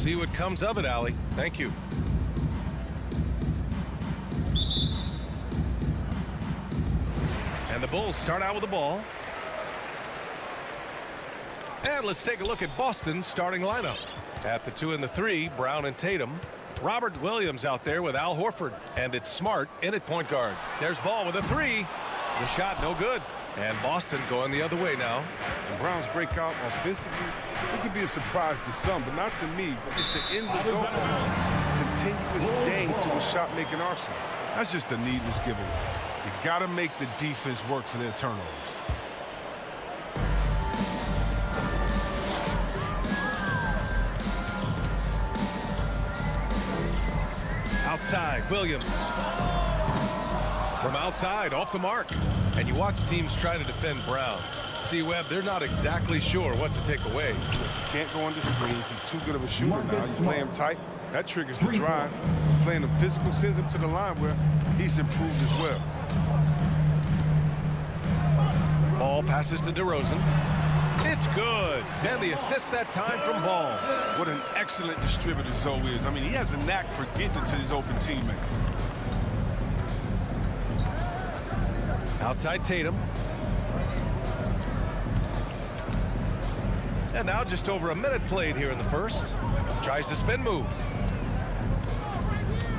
see what comes of it, Allie. Thank you. And the Bulls start out with the ball. And let's take a look at Boston's starting lineup. At the 2 and the 3, Brown and Tatum. Robert Williams out there with Al Horford. And it's Smart in at point guard. There's Ball with a 3. The shot no good. And Boston going the other way now. And Brown's breakout offensively, it could be a surprise to some, but not to me. It's the end result of continuous gains to a shot-making arsenal. That's just a needless giveaway. You got to make the defense work for their turnovers. Outside, Williams. From outside, off the mark. And you watch teams try to defend Brown. See, Webb, they're not exactly sure what to take away. Can't go under screens. He's too good of a shooter now. You play him tight, that triggers the drive. Playing him physical sends him to the line where he's improved as well. Ball passes to DeRozan. It's good. And the assist that time from Ball. What an excellent distributor Zoe is. I mean, he has a knack for getting to his open teammates. Outside Tatum. And now just over a minute played here in the first. Tries to spin move.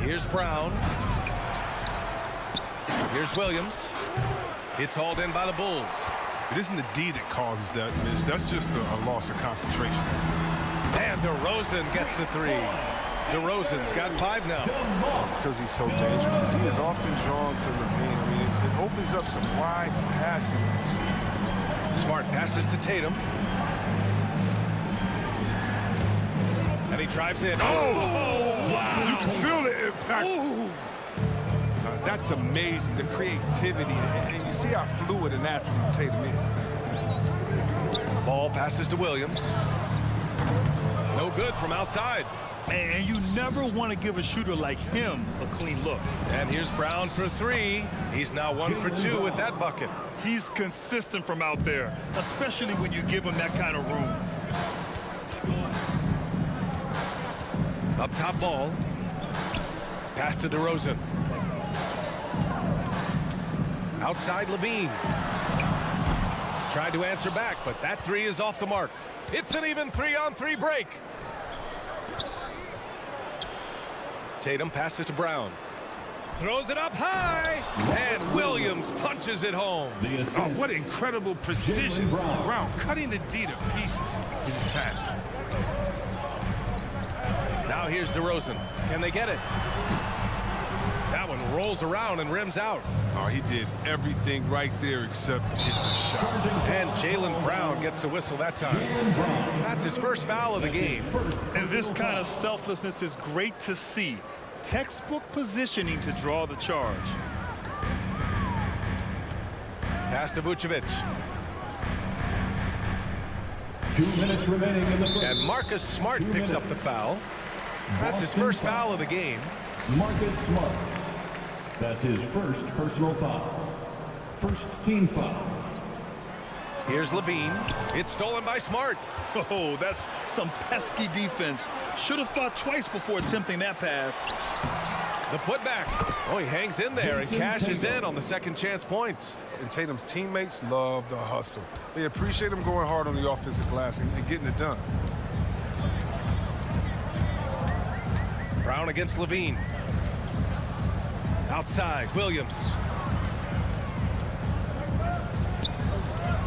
Here's Brown. Here's Williams. It's hauled in by the Bulls. It isn't the D that causes that miss. That's just a loss of concentration. And DeRozan gets the 3. DeRozan's got 5 now. Because he's so dangerous. The D is often drawn to Levine. I mean, it opens up some wide passing. Smart passes to Tatum. And he drives in. Oh! Wow. You can feel the impact. That's amazing, the creativity. And you see how fluid and natural Tatum is. Ball passes to Williams. No good from outside. And you never want to give a shooter like him a clean look. And here's Brown for 3. He's now 1 for 2 with that bucket. He's consistent from out there, especially when you give him that kind of room. Up top Ball. Pass to DeRozan. Outside Levine. Tried to answer back, but that 3 is off the mark. It's an even 3-on-3 break. Tatum passes to Brown. Throws it up high. And Williams punches it home. Oh, what incredible precision. Brown cutting the D to pieces in his pass. Now here's DeRozan. Can they get it? That one rolls around and rims out. Oh, he did everything right there except hit the shot. And Jaylen Brown gets a whistle that time. That's his first foul of the game. And this kind of selflessness is great to see. Textbook positioning to draw the charge. Pass to Vucevic. 2 minutes remaining in the first. And Marcus Smart picks up the foul. That's his first foul of the game. Marcus Smart. That's his first personal foul. First team foul. Here's Levine. It's stolen by Smart. Oh, that's some pesky defense. Should have thought twice before attempting that pass. The putback. Oh, he hangs in there and cashes in on the second chance points. And Tatum's teammates love the hustle. They appreciate him going hard on the offensive glass and getting it done. Brown against Levine. Outside, Williams.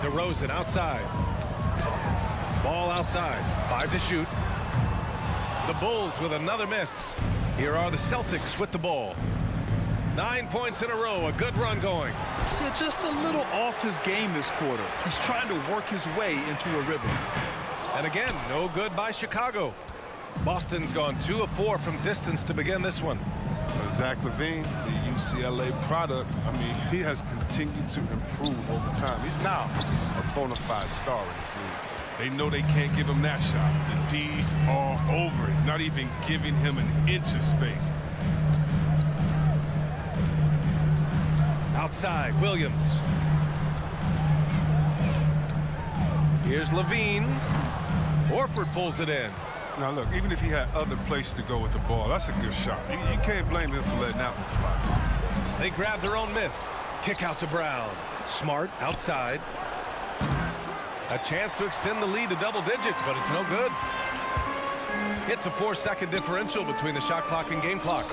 DeRozan outside. Ball outside. 5 to shoot. The Bulls with another miss. Here are the Celtics with the ball. 9 points in a row. A good run going. Yeah, just a little off his game this quarter. He's trying to work his way into a rhythm. And again, no good by Chicago. Boston's gone 2 of 4 from distance to begin this one. Zach Levine, the UCLA product, I mean, he has continued to improve over time. He's now a bona fide star in this league. They know they can't give him that shot. The D's are over it, not even giving him an inch of space. Outside, Williams. Here's Levine. Horford pulls it in. Now, look, even if he had other places to go with the ball, that's a good shot. You can't blame him for letting that one fly. They grab their own miss. Kick out to Brown. Smart outside. A chance to extend the lead to double digits, but it's no good. It's a 4-second differential between the shot clock and game clock.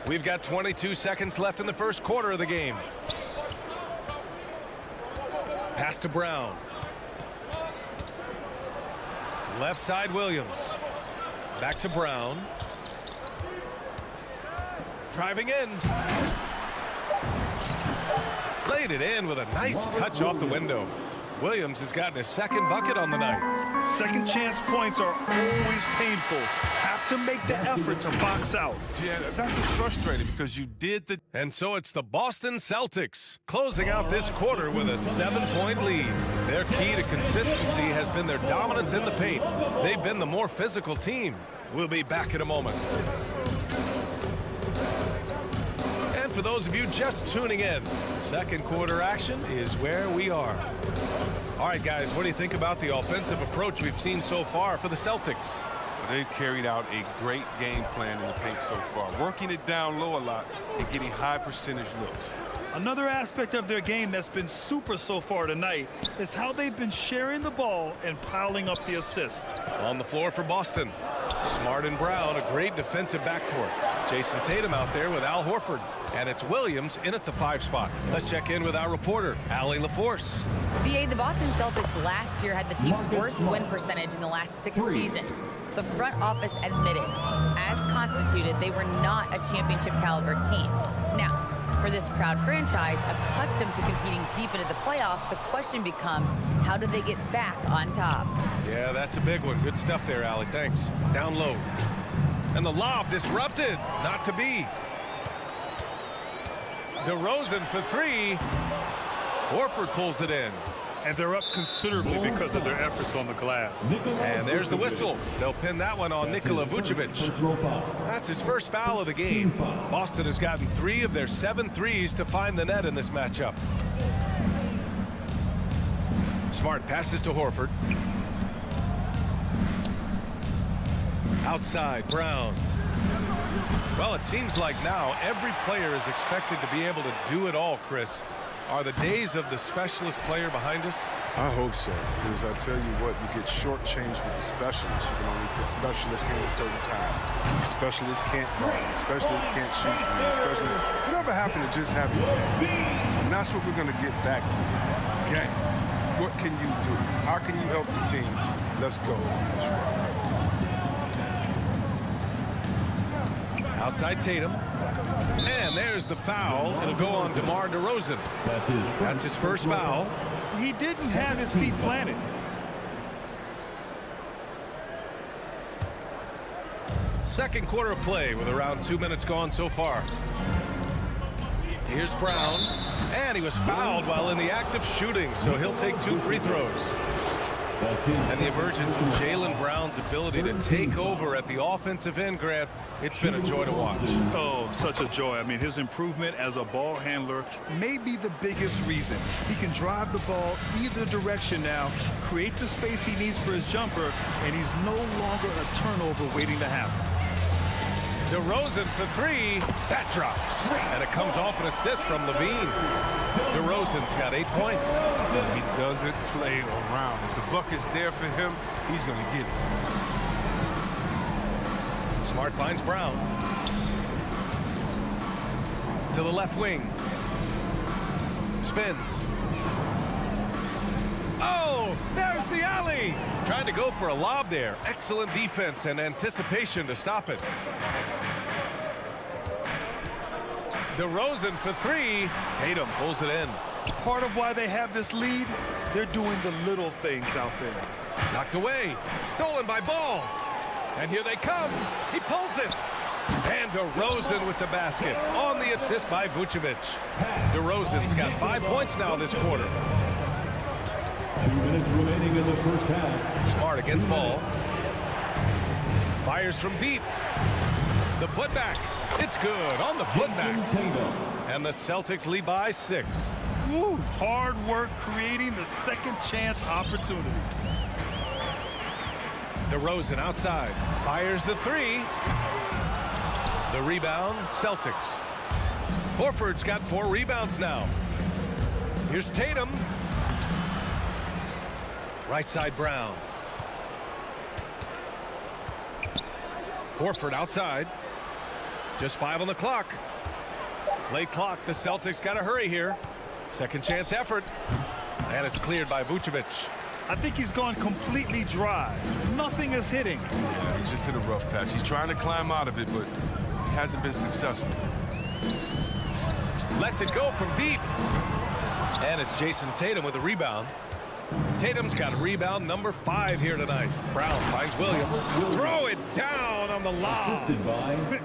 We've got 22 seconds left in the first quarter of the game. Pass to Brown. Left side Williams. Back to Brown. Driving in. Laid it in with a nice touch off the window. Williams has gotten his second bucket on the night. Second chance points are always painful. Have to make the effort to box out. Yeah, that's what's frustrating because you did the... And so it's the Boston Celtics closing out this quarter with a 7-point lead. Their key to consistency has been their dominance in the paint. They've been the more physical team. We'll be back in a moment. And for those of you just tuning in, second quarter action is where we are. All right, guys, what do you think about the offensive approach we've seen so far for the Celtics? They've carried out a great game plan in the paint so far, working it down low a lot and getting high percentage looks. Another aspect of their game that's been super so far tonight is how they've been sharing the ball and piling up the assist. On the floor for Boston, Smart and Brown, a great defensive backcourt. Jason Tatum out there with Al Horford, and it's Williams in at the 5 spot. Let's check in with our reporter, Allie LaForce. VA, the Boston Celtics last year had the team's worst win percentage in the last 6 seasons. The front office admitted, as constituted, they were not a championship caliber team. Now, for this proud franchise, accustomed to competing deep into the playoffs, the question becomes, how do they get back on top? Yeah, that's a big one. Good stuff there, Allie. Thanks. Down low. And the lob disrupted. Not to be. DeRozan for 3. Horford pulls it in. And they're up considerably because of their efforts on the glass. And there's the whistle. They'll pin that one on Nikola Vucevic. That's his first foul of the game. Boston has gotten 3 of their 7 threes to find the net in this matchup. Smart passes to Horford. Outside, Brown. Well, it seems like now every player is expected to be able to do it all, Chris. Are the days of the specialist player behind us? I hope so, because I tell you what, you get shortchanged with the specialists. You can only put specialists in at certain times. Specialists can't guard. Specialists can't shoot. Specialists, whatever happened to just having and that's what we're going to get back to. Okay, what can you do? How can you help the team? Let's go. Let's run. Outside Tatum. And there's the foul. It'll go on DeMar DeRozan. That's his first foul. He didn't have his feet planted. Second quarter of play with around 2 minutes gone so far. Here's Brown. And he was fouled while in the act of shooting, so he'll take 2 free throws. And the emergence of Jaylen Brown's ability to take over at the offensive end, Grant, it's been a joy to watch. Oh, such a joy. I mean, his improvement as a ball handler may be the biggest reason. He can drive the ball either direction now, create the space he needs for his jumper, and he's no longer a turnover waiting to happen. DeRozan for 3. That drops. And it comes off an assist from Levine. DeRozan's got 8 points. He doesn't play around. If the bucket's there for him, he's going to get it. Smart finds Brown. To the left wing. Spins. Oh, there's the alley. Trying to go for a lob there. Excellent defense and anticipation to stop it. DeRozan for 3. Tatum pulls it in. Part of why they have this lead, they're doing the little things out there. Knocked away. Stolen by Ball. And here they come. He pulls it. And DeRozan with the basket. On the assist by Vucevic. DeRozan's got 5 points now this quarter. 2 minutes remaining in the first half. Smart against Ball. Fires from deep. The putback. It's good on the putback. And the Celtics lead by 6. Woo, hard work creating the second chance opportunity. DeRozan outside. Fires the 3. The rebound, Celtics. Horford's got 4 rebounds now. Here's Tatum. Right side, Brown. Horford outside. Just 5 on the clock. Late clock. The Celtics got to hurry here. Second chance effort. And it's cleared by Vucevic. I think he's gone completely dry. Nothing is hitting. Yeah, he just hit a rough patch. He's trying to climb out of it, but he hasn't been successful. Lets it go from deep. And it's Jason Tatum with a rebound. Tatum's got rebound number 5 here tonight. Brown finds Williams. Throw it down on the lob.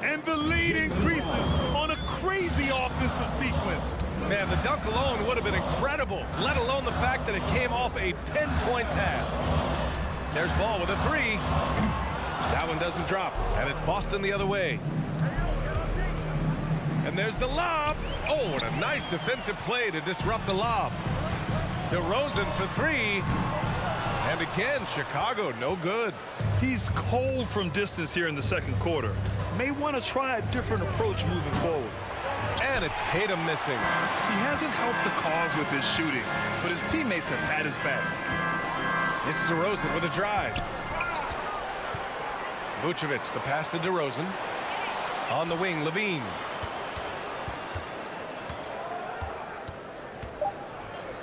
And the lead increases on a crazy offensive sequence. Man, the dunk alone would have been incredible, let alone the fact that it came off a pinpoint pass. There's Ball with a 3. That one doesn't drop, and it's Boston the other way. And there's the lob. Oh, what a nice defensive play to disrupt the lob. DeRozan for 3. And again, Chicago no good. He's cold from distance here in the second quarter. May want to try a different approach moving forward. And it's Tatum missing. He hasn't helped the cause with his shooting, but his teammates have had his back. It's DeRozan with a drive. Vucevic, the pass to DeRozan. On the wing, Levine.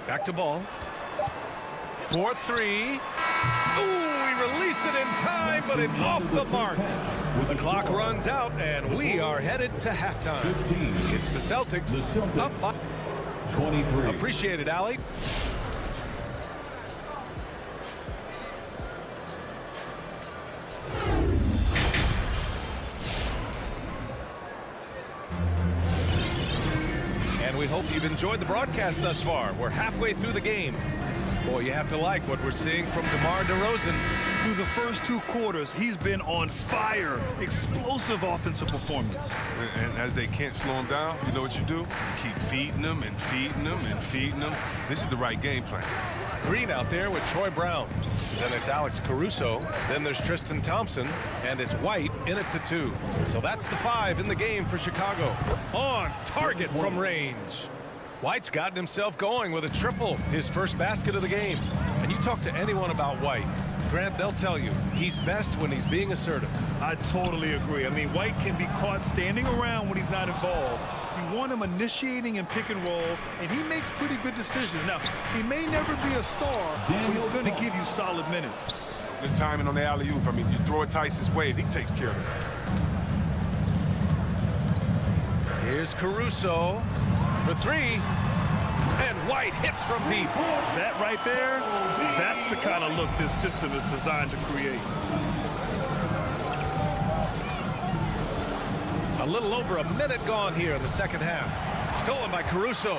Back to Ball. 4-3. Ooh, he released it in time, but it's off the mark. The clock runs out, and we are headed to halftime. It's the Celtics up by 23. Appreciate it, Allie. And we hope you've enjoyed the broadcast thus far. We're halfway through the game. Boy, you have to like what we're seeing from DeMar DeRozan. Through the first 2 quarters, he's been on fire. Explosive offensive performance. And as they can't slow him down, you know what you do? You keep feeding them and feeding them and feeding them. This is the right game plan. Green out there with Troy Brown. Then it's Alex Caruso. Then there's Tristan Thompson. And it's White in at the 2. So that's the 5 in the game for Chicago. On target from range. White's gotten himself going with a triple, his first basket of the game. And you talk to anyone about White, Grant, they'll tell you he's best when he's being assertive. I totally agree. I mean, White can be caught standing around when he's not involved. You want him initiating and pick and roll, and he makes pretty good decisions. Now, he may never be a star, but he's going to give you solid minutes. Good timing on the alley-oop. I mean, you throw it Tyson's way, and he takes care of it. Here's Caruso for 3. And White hits from deep. That right there, that's the kind of look this system is designed to create. A little over a minute gone here in the second half. Stolen by Caruso.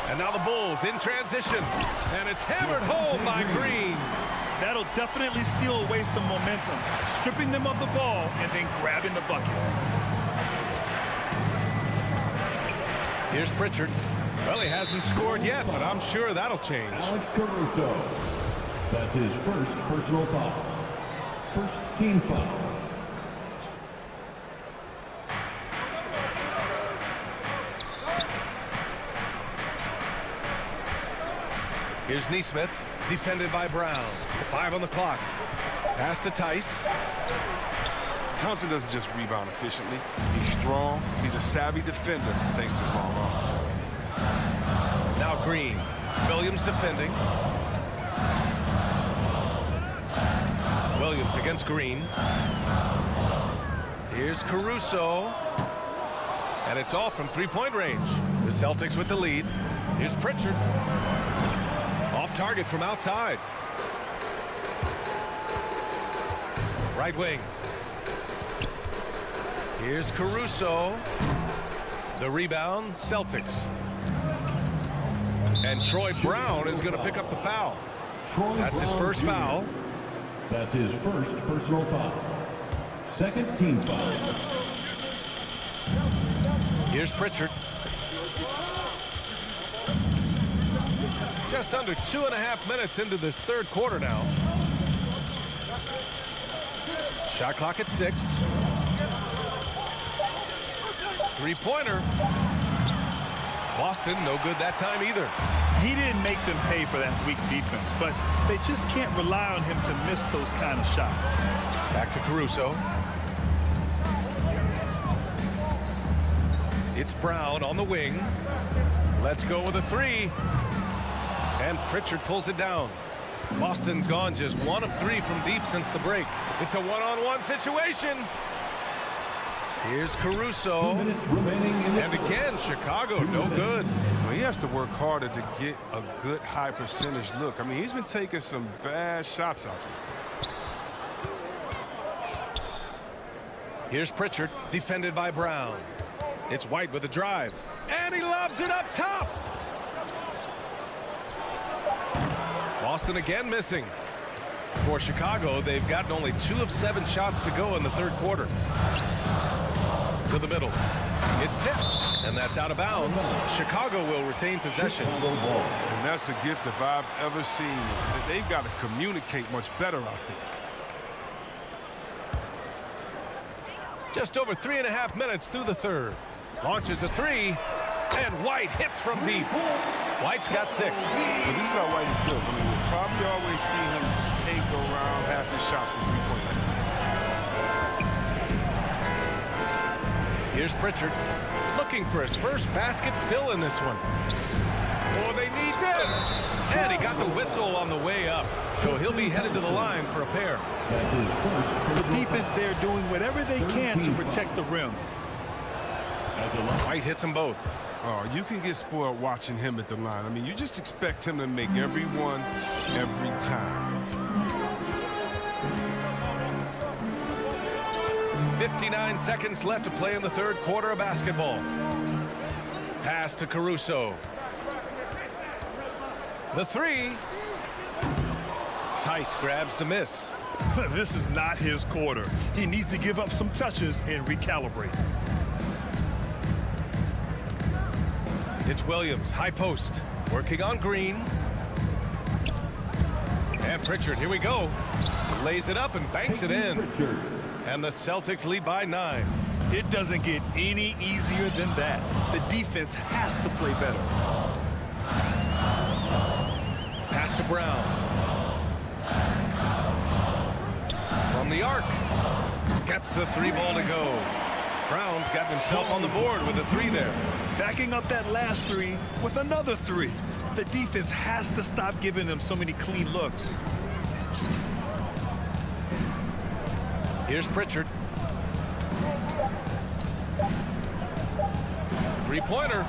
And now the Bulls in transition. And it's hammered home by Green. That'll definitely steal away some momentum. Stripping them of the ball and then grabbing the bucket. Here's Pritchard. Well, he hasn't scored yet, but I'm sure that'll change. Alex Caruso. That's his first personal foul. First team foul. Here's Nesmith, defended by Brown. 5 on the clock. Pass to Tice. Thompson doesn't just rebound efficiently. He's strong. He's a savvy defender thanks to his long arms. Now Green. Williams defending. Williams against Green. Here's Caruso. And it's off from 3-point range. The Celtics with the lead. Here's Pritchard. Off target from outside. Right wing. Here's Caruso. The rebound, Celtics. And Troy Brown is going to pick up the foul. That's his first foul. That's his first personal foul. Second team foul. Here's Pritchard. Just under 2.5 minutes into this third quarter now. Shot clock at 6. Three-pointer. Boston, no good that time either. He didn't make them pay for that weak defense, but they just can't rely on him to miss those kind of shots. Back to Caruso. It's Brown on the wing. Let's go with a 3. And Pritchard pulls it down. Boston's gone just 1 of 3 from deep since the break. It's a one-on-one situation. Here's Caruso. And again, Chicago, no good. Well, he has to work harder to get a good high percentage look. I mean, he's been taking some bad shots out there. Here's Pritchard, defended by Brown. It's White with a drive. And he lobs it up top. Boston again missing. For Chicago, they've gotten only 2 of 7 shots to go in the third quarter. To the middle. It's tipped, and that's out of bounds. Chicago will retain possession. And that's a gift if I've ever seen. They've got to communicate much better out there. Just over 3.5 minutes through the third. Launches a 3, and White hits from deep. White's got 6. But this is how White is built. I mean, we'll probably always see him take around half his shots from three-point line. Here's Pritchard, looking for his first basket, still in this one. Oh, they need this! And he got the whistle on the way up, so he'll be headed to the line for a pair. The defense there doing whatever they can to protect the rim. White hits them both. Oh, you can get spoiled watching him at the line. I mean, you just expect him to make every one, every time. 59 seconds left to play in the third quarter of basketball. Pass to Caruso. The 3. Tice grabs the miss. This is not his quarter. He needs to give up some touches and recalibrate. It's Williams, high post, working on Green. And Pritchard, here we go. Lays it up and banks it in. And the Celtics lead by 9. It doesn't get any easier than that. The defense has to play better. Pass to Brown. From the arc. Gets the 3 ball to go. Brown's got himself on the board with a 3 there. Backing up that last 3 with another 3. The defense has to stop giving them so many clean looks. Here's Pritchard. 3-pointer.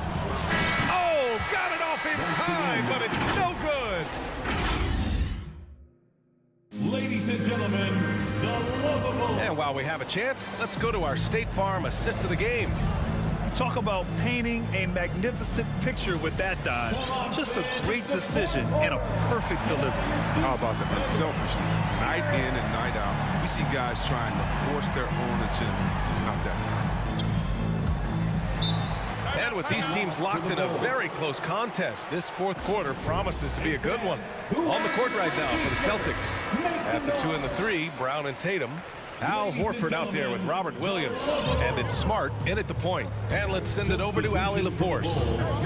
Oh, got it off in time, but it's no good. Ladies and gentlemen, the lovable. And while we have a chance, let's go to our State Farm assist of the game. Talk about painting a magnificent picture with that dive. Just a great decision and a perfect delivery. How about the unselfishness? Night in and night out, we see guys trying to force their own agenda. Not that time. And with these teams locked in a very close contest, this fourth quarter promises to be a good one. On the court right now for the Celtics. At the 2 and the 3, Brown and Tatum. Al Horford out there with Robert Williams. And it's Smart in at the point. And let's send it over to Allie LaForce.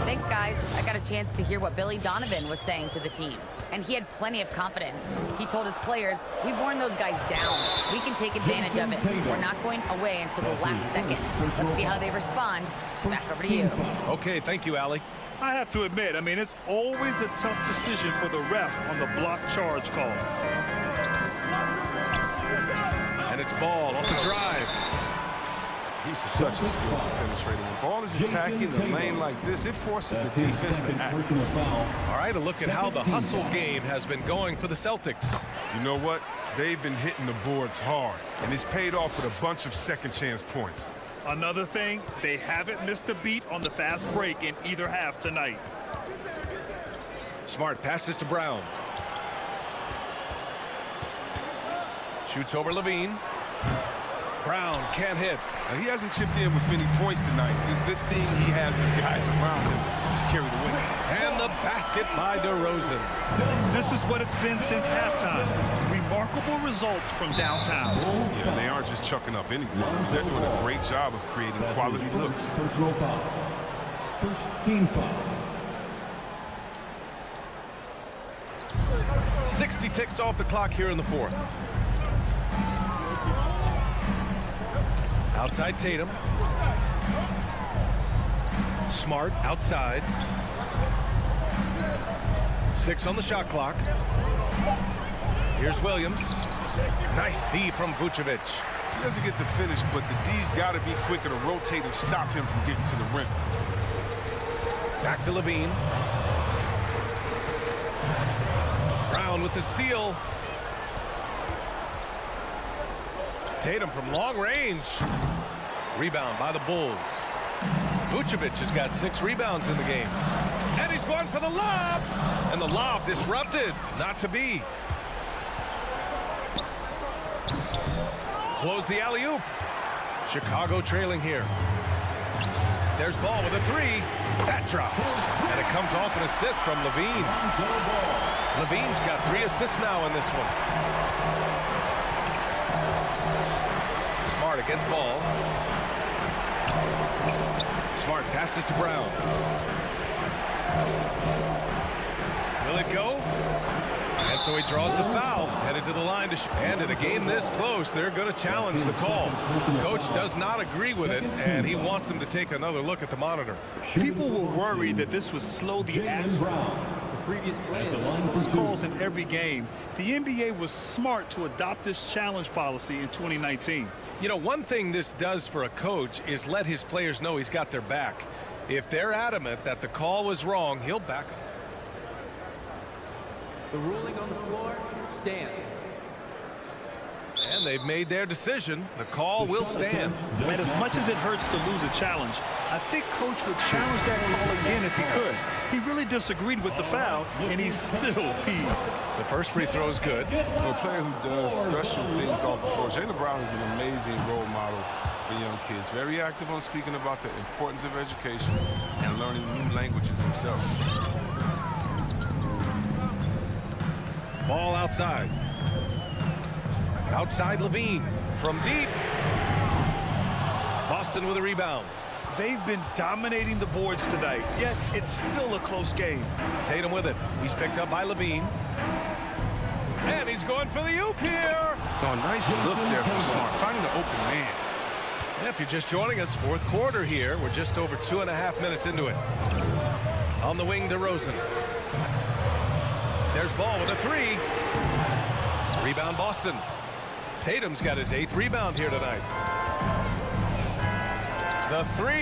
Thanks, guys. I got a chance to hear what Billy Donovan was saying to the team. And he had plenty of confidence. He told his players, we've worn those guys down. We can take advantage of it. We're not going away until the last second. Let's see how they respond. Back over to you. Okay, thank you, Allie. I have to admit, I mean, it's always a tough decision for the ref on the block charge call. And it's Ball off the drive. He's such a skillful penetrator. When ball is attacking the lane like this, it forces the defense to act. All right, a look at how the hustle game has been going for the Celtics. You know what? They've been hitting the boards hard, and it's paid off with a bunch of second chance points. Another thing, they haven't missed a beat on the fast break in either half tonight. Smart passes to Brown. Shoots over Levine. Brown can't hit. He hasn't chipped in with many points tonight. The good thing he has the guys around him to carry the win. And the basket by DeRozan. This is what it's been since halftime. Remarkable results from downtown. Yeah, they aren't just chucking up anything. They're doing a great job of creating quality looks. Personal foul. First team foul. 60 ticks off the clock here in the fourth. Outside Tatum. Smart outside. 6 on the shot clock. Here's Williams. Nice D from Vucevic. He doesn't get the finish, but the D's got to be quicker to rotate and stop him from getting to the rim. Back to Levine. Brown with the steal. Tatum from long range. Rebound by the Bulls. Vucevic has got 6 rebounds in the game. And he's going for the lob. And the lob disrupted. Not to be. Close the alley-oop. Chicago trailing here. There's Ball with a 3. That drops. And it comes off an assist from Levine. Levine's got 3 assists now in this one. Smart against Ball. Smart passes to Brown. Will it go? And so he draws the foul, headed to the line to shoot. And in a game this close, they're going to challenge the call. Coach does not agree with it, and he wants them to take another look at the monitor. People were worried that this would slow the action. Previous play Those calls in every game. The NBA was smart to adopt this challenge policy in 2019. You know, one thing this does for a coach is let his players know he's got their back. If they're adamant that the call was wrong, he'll back them. The ruling on the floor stands. And they've made their decision. The call will stand. And as much as it hurts to lose a challenge, I think Coach would challenge that call again if he could. He really disagreed with the foul, and he's still peeved. The first free throw is good. A player who does special things off the floor. Jaylen Brown is an amazing role model for young kids. Very active on speaking about the importance of education and learning new languages himself. Ball outside. Outside Levine from deep. Boston with a rebound. They've been dominating the boards tonight, yet it's still a close game. Tatum with it. He's picked up by Levine. And he's going for the oop here. Oh, nice look there from Smart, finding the open man. And if you're just joining us, fourth quarter here. We're just over 2.5 minutes into it. On the wing, DeRozan. There's Ball with a 3. Rebound Boston. Tatum's got his 8th rebound here tonight. The 3.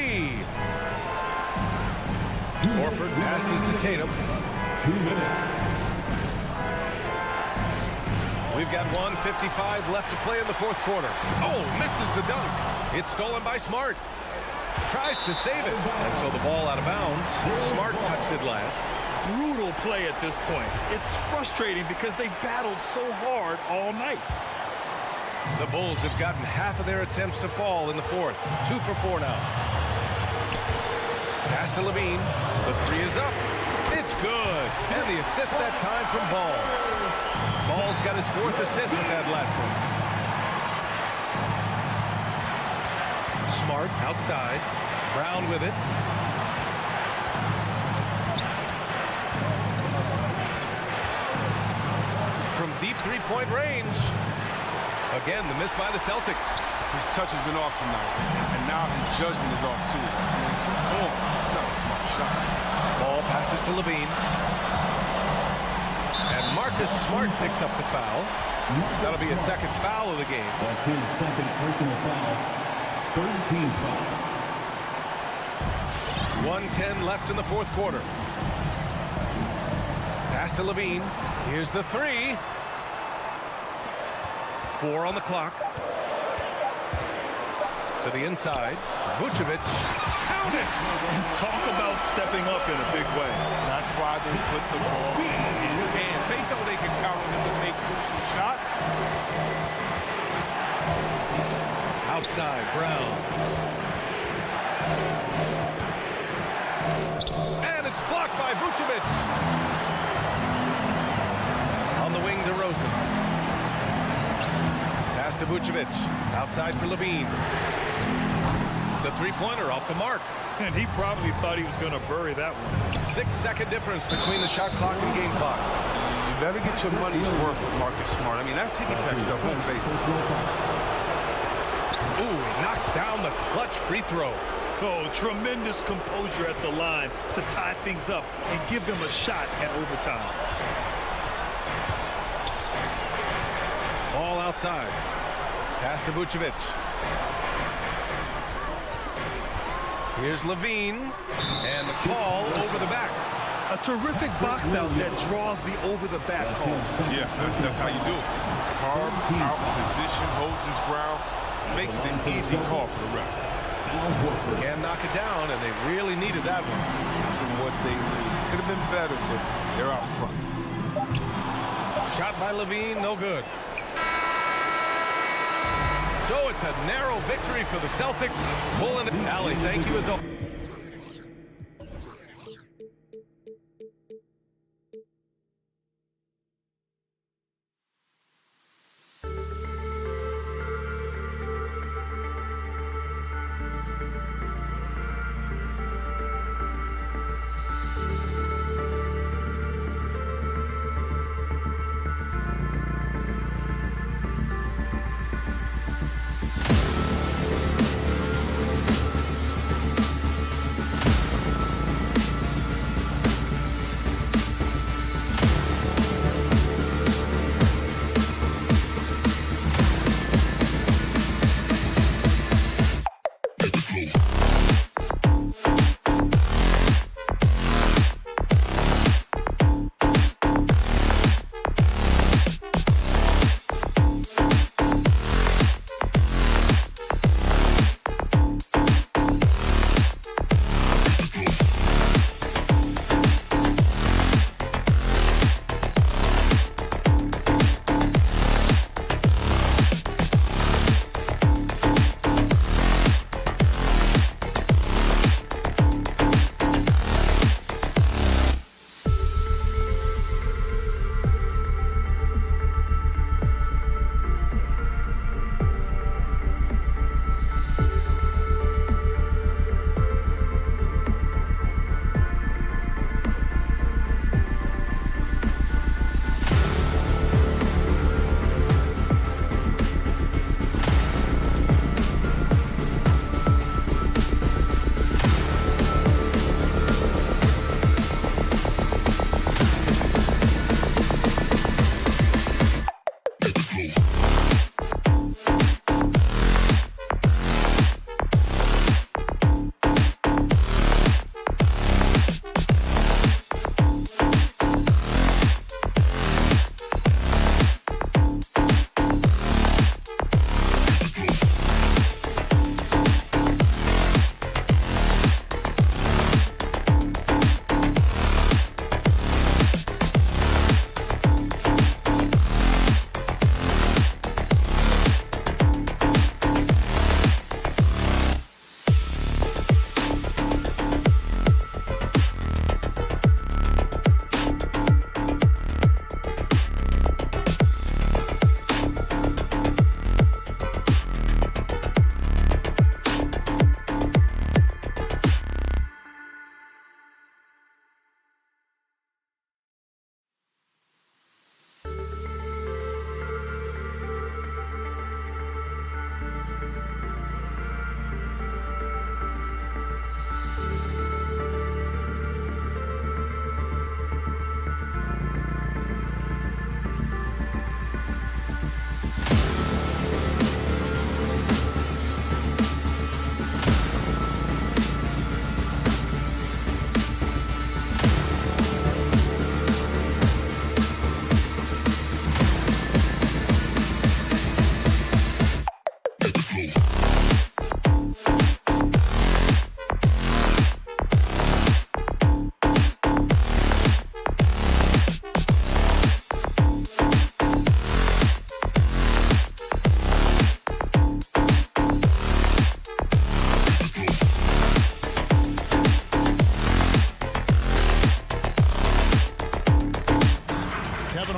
Horford passes to Tatum. 2 minutes. We've got 1:55 left to play in the fourth quarter. Oh, misses the dunk. It's stolen by Smart. Tries to save it. And so the ball out of bounds. Smart touched it last. Brutal play at this point. It's frustrating because they battled so hard all night. The Bulls have gotten half of their attempts to fall in the fourth. 2 for 4 now. Pass to Levine. The 3 is up. It's good. And the assist that time from Ball. Ball's got his 4th assist with that last one. Smart outside. Brown with it. From deep three-point range. Again, the miss by the Celtics. His touch has been off tonight, and now his judgment is off too. Oh, it's not a smart shot. Ball passes to Levine. And Marcus Smart picks up the foul. That'll be a second foul of the game. That's his second personal foul. Third team foul. 1:10 left in the fourth quarter. Pass to Levine. Here's the 3. 4 on the clock. To the inside. Vucevic. Count it! Talk about stepping up in a big way. That's why they put the ball in his hand. They know they can count him to make crucial shots. Outside, Brown. And it's blocked by Vucevic. On the wing, DeRozan. Pass to Vucevic. Outside for Levine. The three-pointer off the mark. And he probably thought he was going to bury that one. 6-second difference between the shot clock and game clock. You better get your money's worth with Marcus Smart. I mean, that ticky-tack stuff won't fade. Ooh, he knocks down the clutch free throw. Oh, tremendous composure at the line to tie things up and give them a shot at overtime. Ball outside. Pass to Vucevic. Here's Levine. And the call over the back. A terrific box out that draws the over-the-back call. Yeah, that's how you do it. Carves out position, holds his ground, makes it an easy call for the ref. Can't knock it down, and they really needed that one. It's what they need. Could have been better, but they're out front. Shot by Levine, no good. So it's a narrow victory for the Celtics. Pulling it. Allie, thank you as always.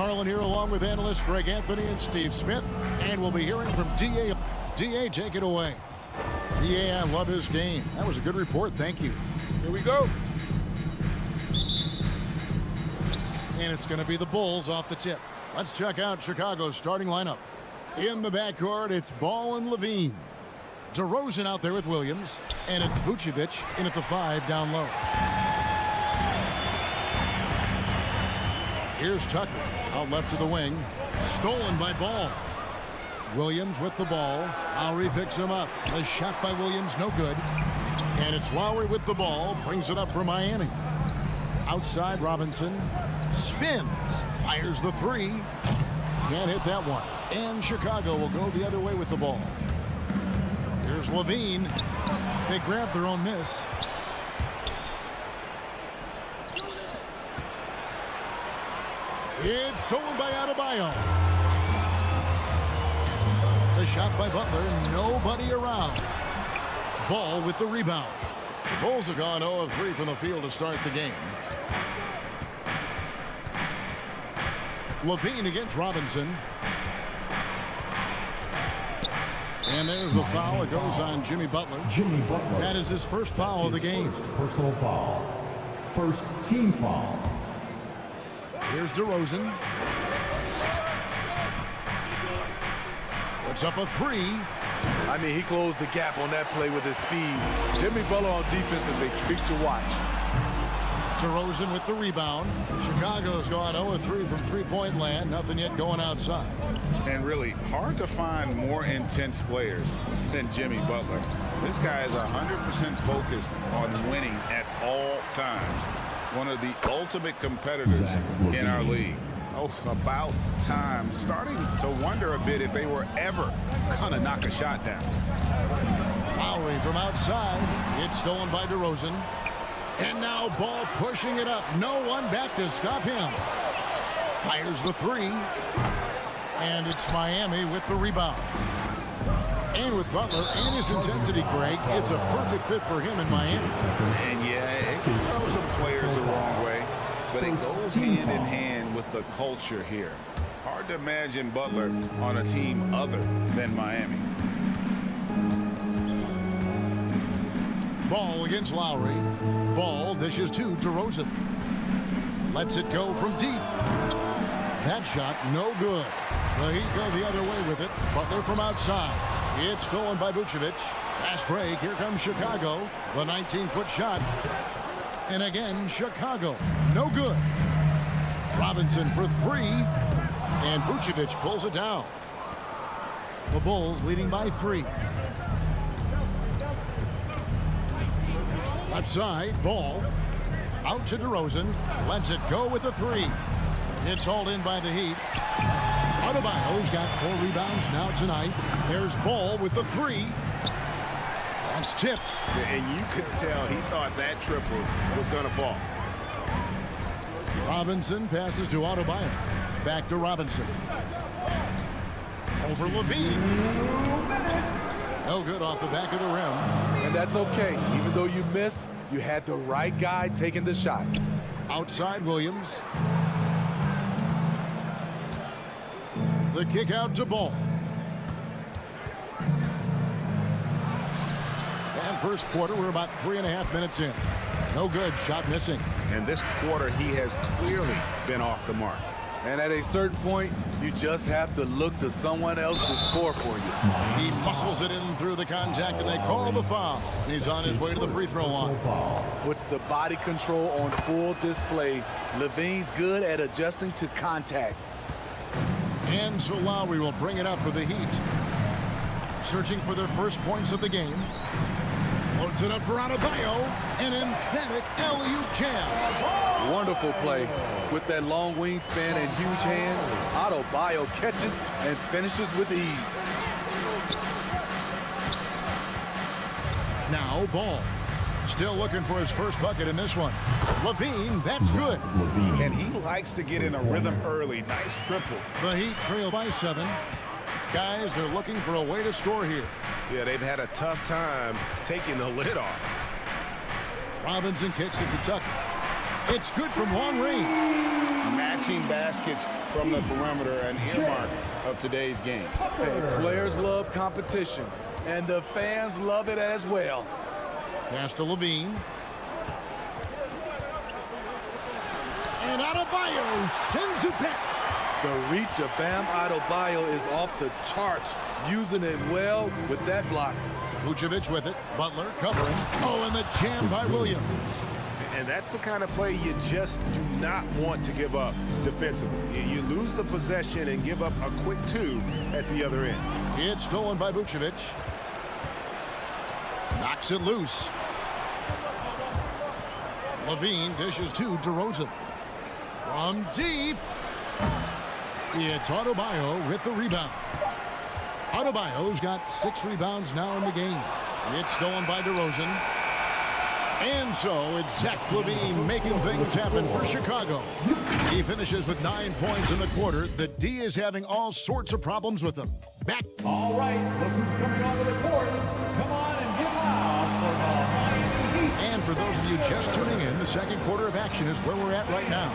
Carlin here along with analysts Greg Anthony and Steve Smith. And we'll be hearing from D.A. D.A., take it away. D.A., I love his game. That was a good report. Thank you. Here we go. And it's going to be the Bulls off the tip. Let's check out Chicago's starting lineup. In the backcourt, it's Ball and Levine. DeRozan out there with Williams. And it's Vucevic in at the 5 down low. Here's Tucker out left to the wing. Stolen by Ball. Williams with the ball. Lowry picks him up. The shot by Williams, no good. And it's Lowry with the ball. Brings it up for Miami. Outside, Robinson. Spins. Fires the 3. Can't hit that one. And Chicago will go the other way with the ball. Here's Levine. They grab their own miss. It's stolen by Adebayo. The shot by Butler. Nobody around. Ball with the rebound. The Bulls have gone 0 of 3 from the field to start the game. Levine against Robinson. And there's a foul. It goes on Jimmy Butler. Jimmy Butler. That is his first foul of the game. First personal foul. First team foul. Here's DeRozan. Puts up a 3. I mean, he closed the gap on that play with his speed. Jimmy Butler on defense is a treat to watch. DeRozan with the rebound. Chicago's gone 0 of 3 from three-point land. Nothing yet going outside. And really hard to find more intense players than Jimmy Butler. This guy is 100% focused on winning at all times. One of the ultimate competitors in our league. Oh, about time. Starting to wonder a bit if they were ever gonna knock a shot down. Lowry from outside. It's stolen by DeRozan. And now Ball pushing it up. No one back to stop him. Fires the 3. And it's Miami with the rebound. And with Butler and his intensity, Greg, it's a perfect fit for him in Miami. And yeah, it can throw some players the wrong way, but it goes hand in hand with the culture here. Hard to imagine Butler on a team other than Miami. Ball against Lowry. Ball dishes to DeRozan. Lets it go from deep. That shot no good. The Heat go the other way with it. Butler from outside. It's stolen by Vucevic. Fast break. Here comes Chicago. The 19-foot shot. And again, Chicago. No good. Robinson for 3. And Vucevic pulls it down. The Bulls leading by 3. Left side, Ball. Out to DeRozan. Lets it go with a 3. It's hauled in by the Heat. Adebayo's got 4 rebounds now tonight. There's Ball with the 3. That's tipped. And you could tell he thought that triple was going to fall. Robinson passes to Adebayo. Back to Robinson. Over Levine. No good off the back of the rim. And that's okay. Even though you miss, you had the right guy taking the shot. Outside Williams. The kick out to Ball. And first quarter, we're about 3.5 minutes in. No good. Shot missing. And this quarter, he has clearly been off the mark. And at a certain point, you just have to look to someone else to score for you. He muscles it in through the contact, and they call the foul. He's on his way to the free throw line. Puts the body control on full display. Levine's good at adjusting to contact. And so Lowry will bring it up for the Heat. Searching for their first points of the game. Loads it up for Adebayo. An emphatic alley-oop jam. Wonderful play. With that long wingspan and huge hands, Adebayo catches and finishes with ease. Now Ball. Still looking for his first bucket in this one. Levine, that's good. And he likes to get in a rhythm early. Nice triple. The Heat trail by 7. Guys, they're looking for a way to score here. Yeah, they've had a tough time taking the lid off. Robinson kicks it to Tucker. It's good from long range. catching baskets from the perimeter, an earmark of today's game. Hey, players love competition, and the fans love it as well. Pass to Levine. And Adebayo sends it back. The reach of Bam Adebayo is off the charts, using it well with that block. Vucevic with it. Butler covering. Oh, and the jam by Williams. And that's the kind of play you just do not want to give up defensively. You lose the possession and give up a quick two at the other end. It's stolen by Vucevic. Knocks it loose. Levine dishes to DeRozan. From deep. It's Adebayo with the rebound. Adebayo's got 6 rebounds now in the game. It's stolen by DeRozan. And so it's Zach Levine making things happen for Chicago. He finishes with 9 points in the quarter. The D is having all sorts of problems with him. Back. All right, look who's coming onto the court. Come on and get loud for the Miami Heat. And for those of you just tuning in, the second quarter of action is where we're at right now.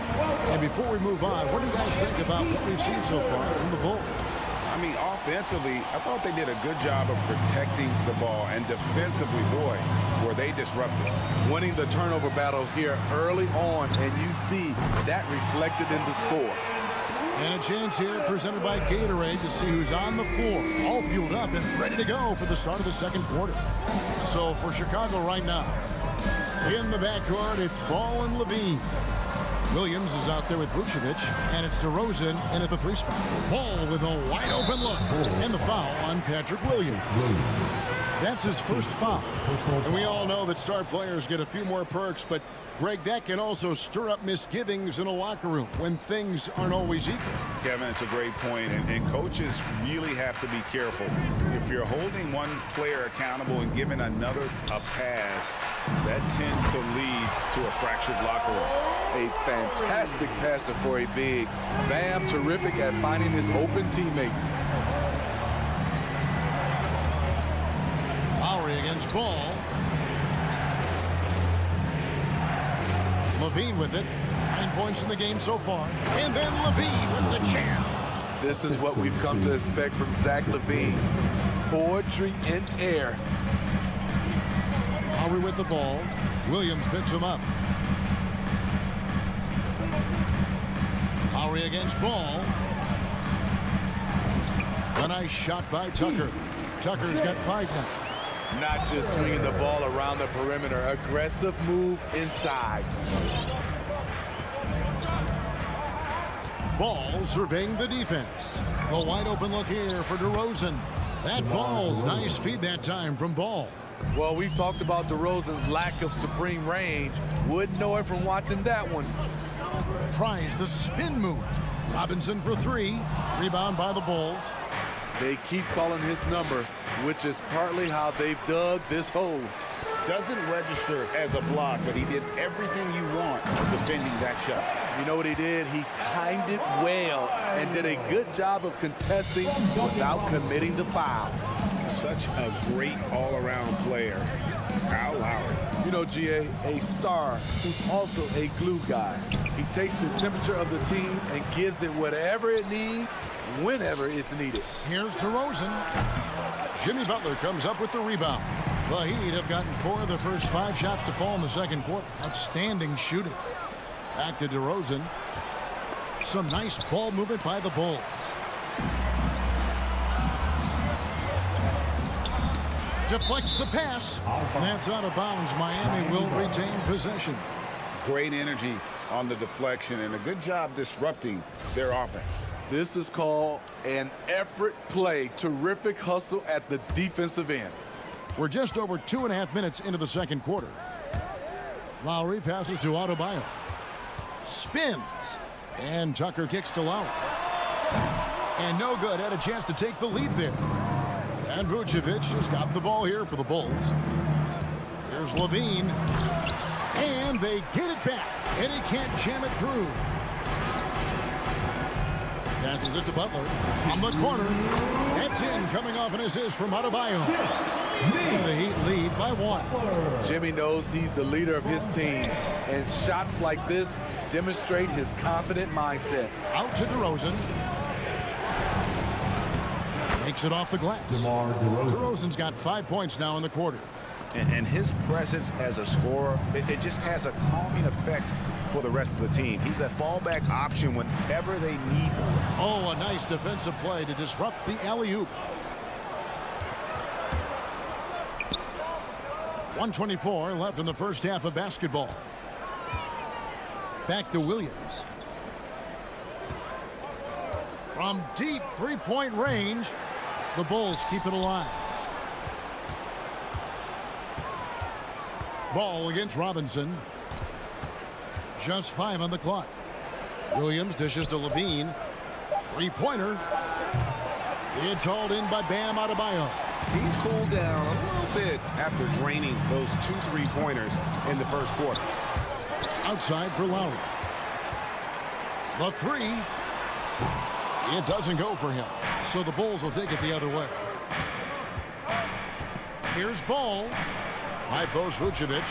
And before we move on, what do you guys think about what we've seen so far from the Bulls? I mean, offensively, I thought they did a good job of protecting the ball. And defensively, boy, were they disruptive. Winning the turnover battle here early on, and you see that reflected in the score. And a chance here presented by Gatorade to see who's on the floor, all fueled up and ready to go for the start of the second quarter. So for Chicago right now, in the backcourt, it's Ball and Levine. Williams is out there with Vucevic, and it's DeRozan in at the 3 spot. Ball with a wide open look, and the foul on Patrick Williams. That's his first foul. And we all know that star players get a few more perks, but Greg, that can also stir up misgivings in a locker room when things aren't always equal. Kevin, it's a great point, and coaches really have to be careful. If you're holding one player accountable and giving another a pass, that tends to lead to a fractured locker room. A fantastic passer for a big. Bam, terrific at finding his open teammates. Lowry against Ball. Levine with it. 9 points in the game so far. And then Levine with the jam. This is what we've come to expect from Zach Levine. Poetry in air. Lowry with the ball. Williams picks him up. Lowry against Ball. A nice shot by Tucker. Tucker's got 5 now. Not just swinging the ball around the perimeter. Aggressive move inside. Ball surveying the defense. A wide open look here for DeRozan. That falls. Nice feed that time from Ball. Well, we've talked about DeRozan's lack of supreme range. Wouldn't know it from watching that one. Tries the spin move. Robinson for 3. Rebound by the Bulls. They keep calling his number, which is partly how they've dug this hole. Doesn't register as a block, but he did everything you want defending that shot. You know what he did? He timed it well and did a good job of contesting without committing the foul. Such a great all-around player, Kyle Lowry. You know, GA, a star who's also a glue guy. He takes the temperature of the team and gives it whatever it needs, whenever it's needed. Here's DeRozan. Jimmy Butler comes up with the rebound. The Heat have gotten 4 of the first 5 shots to fall in the second quarter. Outstanding shooting. Back to DeRozan. Some nice ball movement by the Bulls. Deflects the pass. That's out of bounds. Miami will retain possession. Great energy on the deflection and a good job disrupting their offense. This is called an effort play. Terrific hustle at the defensive end. We're just over 2.5 minutes into the second quarter. Lowry passes to Adebayo. Spins. And Tucker kicks to Lowry. And no good. Had a chance to take the lead there. And Vucevic has got the ball here for the Bulls. Here's Levine. And they get it back. And he can't jam it through. Passes it to Butler. From the corner. That's in, coming off an assist from Adebayo. The Heat lead by 1. Jimmy knows he's the leader of his team, and shots like this demonstrate his confident mindset. Out to DeRozan. Takes it off the glass. DeRozan's got 5 points now in the quarter. And his presence as a scorer, it just has a calming effect for the rest of the team. He's a fallback option whenever they need him. Oh, a nice defensive play to disrupt the alley-oop. 1:24 left in the first half of basketball. Back to Williams. From deep three-point range, the Bulls keep it alive. Ball against Robinson. Just 5 on the clock. Williams dishes to Levine. Three-pointer. It's hauled in by Bam Adebayo. He's cooled down a little bit after draining those 2 3-pointers in the first quarter. Outside for Lowry. The three. It doesn't go for him. So the Bulls will take it the other way. Here's Ball. High post Vucevic.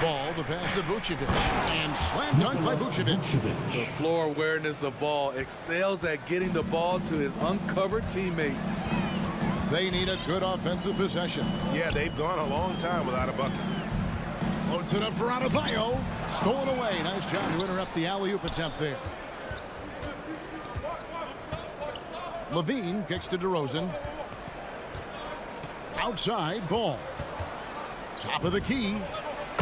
Ball, the pass to Vucevic. And slam dunk by Vucevic. The floor awareness of Ball excels at getting the ball to his uncovered teammates. They need a good offensive possession. Yeah, they've gone a long time without a bucket. Loads it up for Adebayo. Stolen away. Nice job to interrupt the alley-oop attempt there. Levine kicks to DeRozan. Outside, Ball. Top of the key.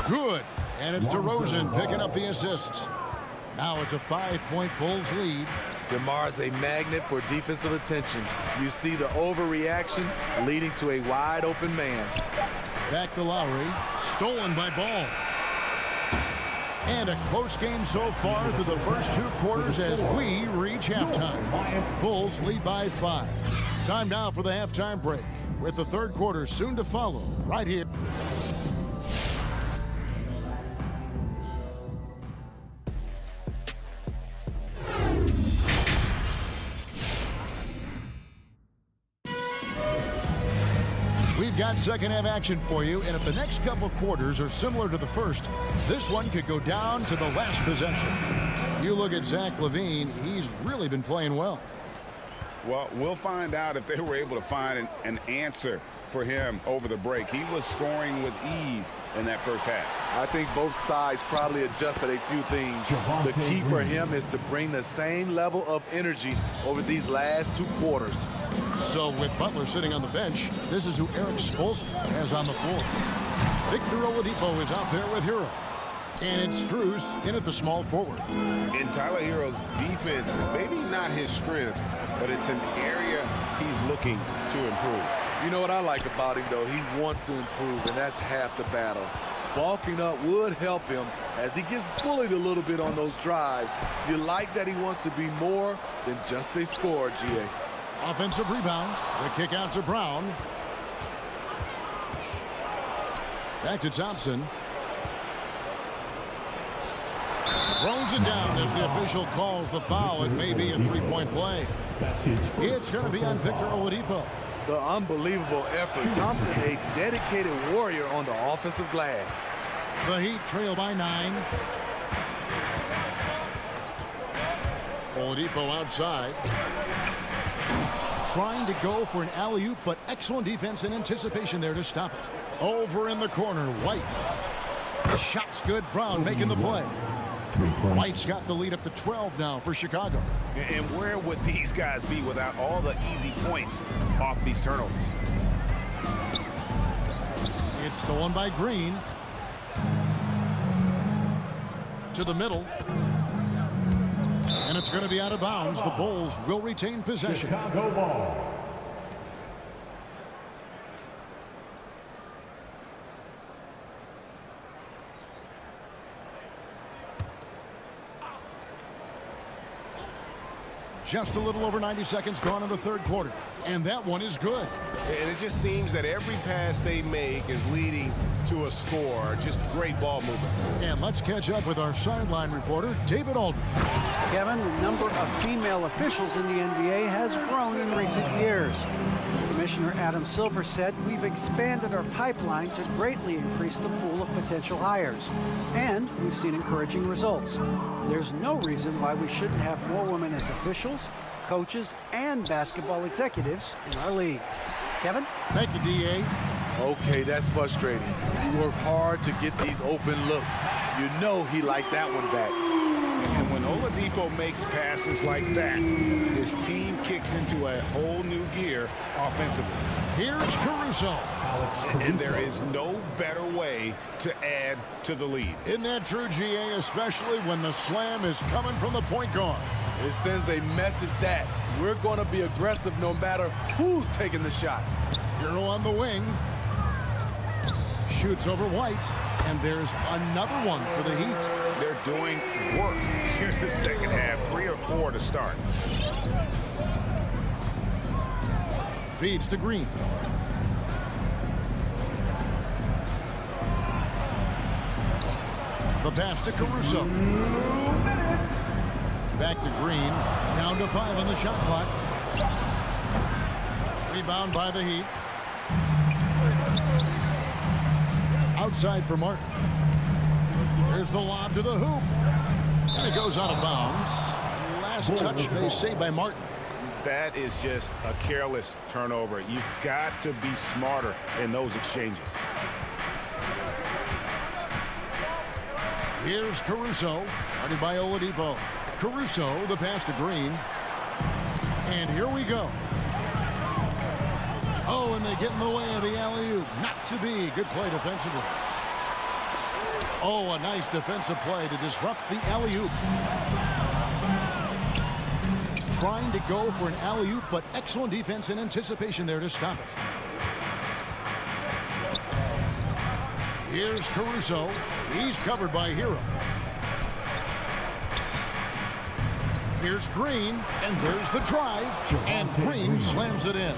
Good. And it's DeRozan picking up the assists. Now it's a 5-point Bulls lead. DeMar's a magnet for defensive attention. You see the overreaction leading to a wide open man. Back to Lowry. Stolen by Ball. And a close game so far through the first 2 quarters as we reach halftime. Bulls lead by 5. Time now for the halftime break, with the third quarter soon to follow right here. We've got second half action for you, and if the next couple quarters are similar to the first, this one could go down to the last possession. You look at Zach Levine, he's really been playing well. Well, we'll find out if they were able to find an answer for him over the break. He was scoring with ease in that first half. I think both sides probably adjusted a few things. The key for him is to bring the same level of energy over these last 2 quarters. So with Butler sitting on the bench, this is who Eric Spoelstra has on the floor. Victor Oladipo is out there with Hero. And it's Strus in at the small forward. In Tyler Hero's defense, maybe not his strength, but it's an area he's looking to improve. You know what I like about him, though? He wants to improve, and that's half the battle. Bulking up would help him as he gets bullied a little bit on those drives. You like that he wants to be more than just a scorer, GA. Offensive rebound. The kick out to Brown. Back to Thompson. Throws it down as the official calls the foul. It may be a 3-point play. It's going to be on Victor Oladipo. The unbelievable effort. Thompson, a dedicated warrior on the offensive glass. The Heat trail by 9. Oladipo outside. Trying to go for an alley-oop, but excellent defense and anticipation there to stop it. Over in the corner, White. The shot's good. Brown making the play. White's got the lead up to 12 now for Chicago. And where would these guys be without all the easy points off these turnovers? It's stolen by Green. To the middle. And it's going to be out of bounds. The Bulls will retain possession. Chicago ball. Just a little over 90 seconds gone in the third quarter. And that one is good. And it just seems that every pass they make is leading to a score. Just great ball movement. And let's catch up with our sideline reporter, David Aldridge. Kevin, the number of female officials in the NBA has grown in recent years. Commissioner Adam Silver said, we've expanded our pipeline to greatly increase the pool of potential hires. And we've seen encouraging results. There's no reason why we shouldn't have more women as officials, coaches, and basketball executives in our league. Kevin? Thank you, D.A. Okay, that's frustrating. You work hard to get these open looks. You know he liked that one back. And when Oladipo makes passes like that, his team kicks into a whole new gear offensively. Here's Caruso. And there is no better way to add to the lead. Isn't that true, GA, especially when the slam is coming from the point guard? It sends a message that we're going to be aggressive no matter who's taking the shot. Hero on the wing. Shoots over White. And there's another one for the Heat. They're doing work here in the second half. 3 or 4 to start. Feeds to Green. The pass to Caruso. Back to Green. Down to 5 on the shot clock. Rebound by the Heat. Outside for Martin. There's the lob to the hoop. And it goes out of bounds. Last touch, they say, by Martin. That is just a careless turnover. You've got to be smarter in those exchanges. Here's Caruso, guarded by Oladipo. Caruso, the pass to Green. And here we go. Oh, and they get in the way of the alley-oop. Not to be. Good play defensively. Oh, a nice defensive play to disrupt the alley-oop. Trying to go for an alley-oop, but excellent defense and anticipation there to stop it. Here's Caruso. He's covered by Hero. Here's Green, and there's the drive, and Green slams it in.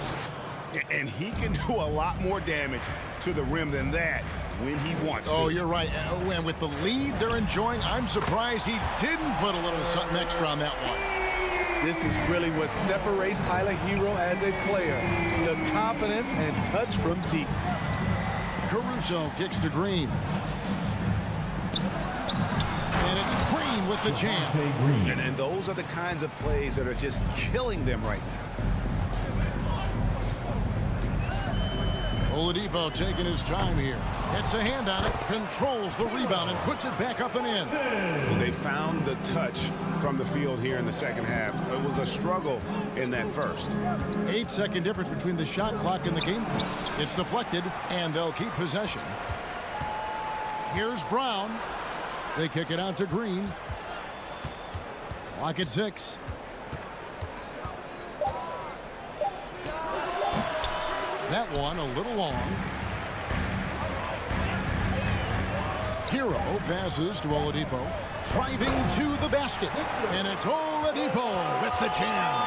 And he can do a lot more damage to the rim than that when he wants to. Oh, you're right. And with the lead they're enjoying, I'm surprised he didn't put a little something extra on that one. This is really what separates Tyler Hero as a player. The confidence and touch from deep. Caruso kicks to Green. And it's Green with the jam. And those are the kinds of plays that are just killing them right now. Oladipo taking his time here. Gets a hand on it, controls the rebound, and puts it back up and in. They found the touch from the field here in the second half. It was a struggle in that first. 8-second difference between the shot clock and the game clock. It's deflected, and they'll keep possession. Here's Brown. They kick it out to Green. Clock at 6. That one a little long. Hero passes to Oladipo. Driving to the basket. And it's Oladipo with the jam.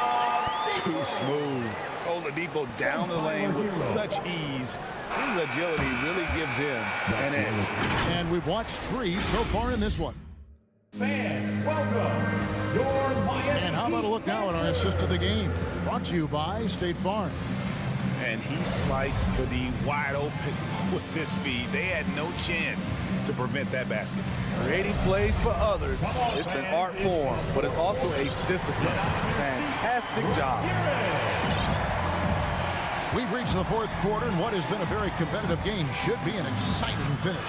Too smooth. Oladipo down the lane with such ease. His agility really gives him an edge. And we've watched 3 so far in this one. Fans, welcome your Miami. And how about a look now at our assist of the game? Brought to you by State Farm. And he sliced the D wide open with this feed. They had no chance to prevent that basket. Creating plays for others, it's an art form, but it's also a discipline. Fantastic job. We've reached the fourth quarter, and what has been a very competitive game should be an exciting finish.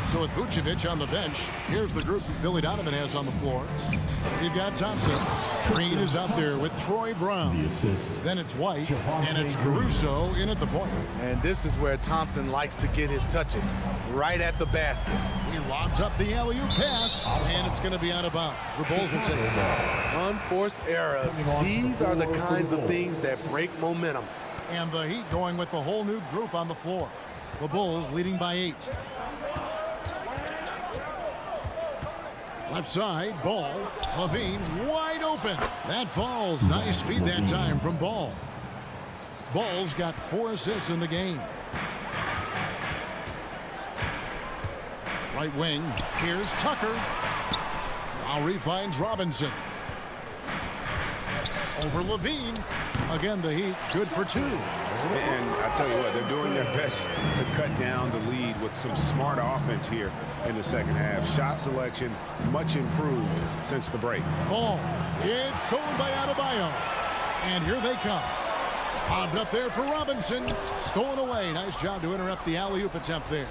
So with Vucevic on the bench, here's the group Billy Donovan has on the floor. We've got Thompson. Green is out there with Troy Brown. The assist. Then it's White, and it's Caruso in at the point. And this is where Thompson likes to get his touches, right at the basket. He lobs up the alley-oop pass, and it's going to be out of bounds. The Bulls will take it. Unforced errors. These are the kinds of things that break momentum. And the Heat going with the whole new group on the floor. The Bulls leading by 8. Left side, Ball. Levine wide open. open. That falls. Nice feed that time from Ball. Ball's got 4 assists in the game. Right wing. Here's Tucker. Lowry finds Robinson. Over Levine. Again, the Heat good for 2. And I tell you what, they're doing their best to cut down the lead with some smart offense here in the second half. Shot selection much improved since the break. Ball. It's stolen by Adebayo. And here they come. Bobbed up there for Robinson. Stolen away. Nice job to interrupt the alley-oop attempt there.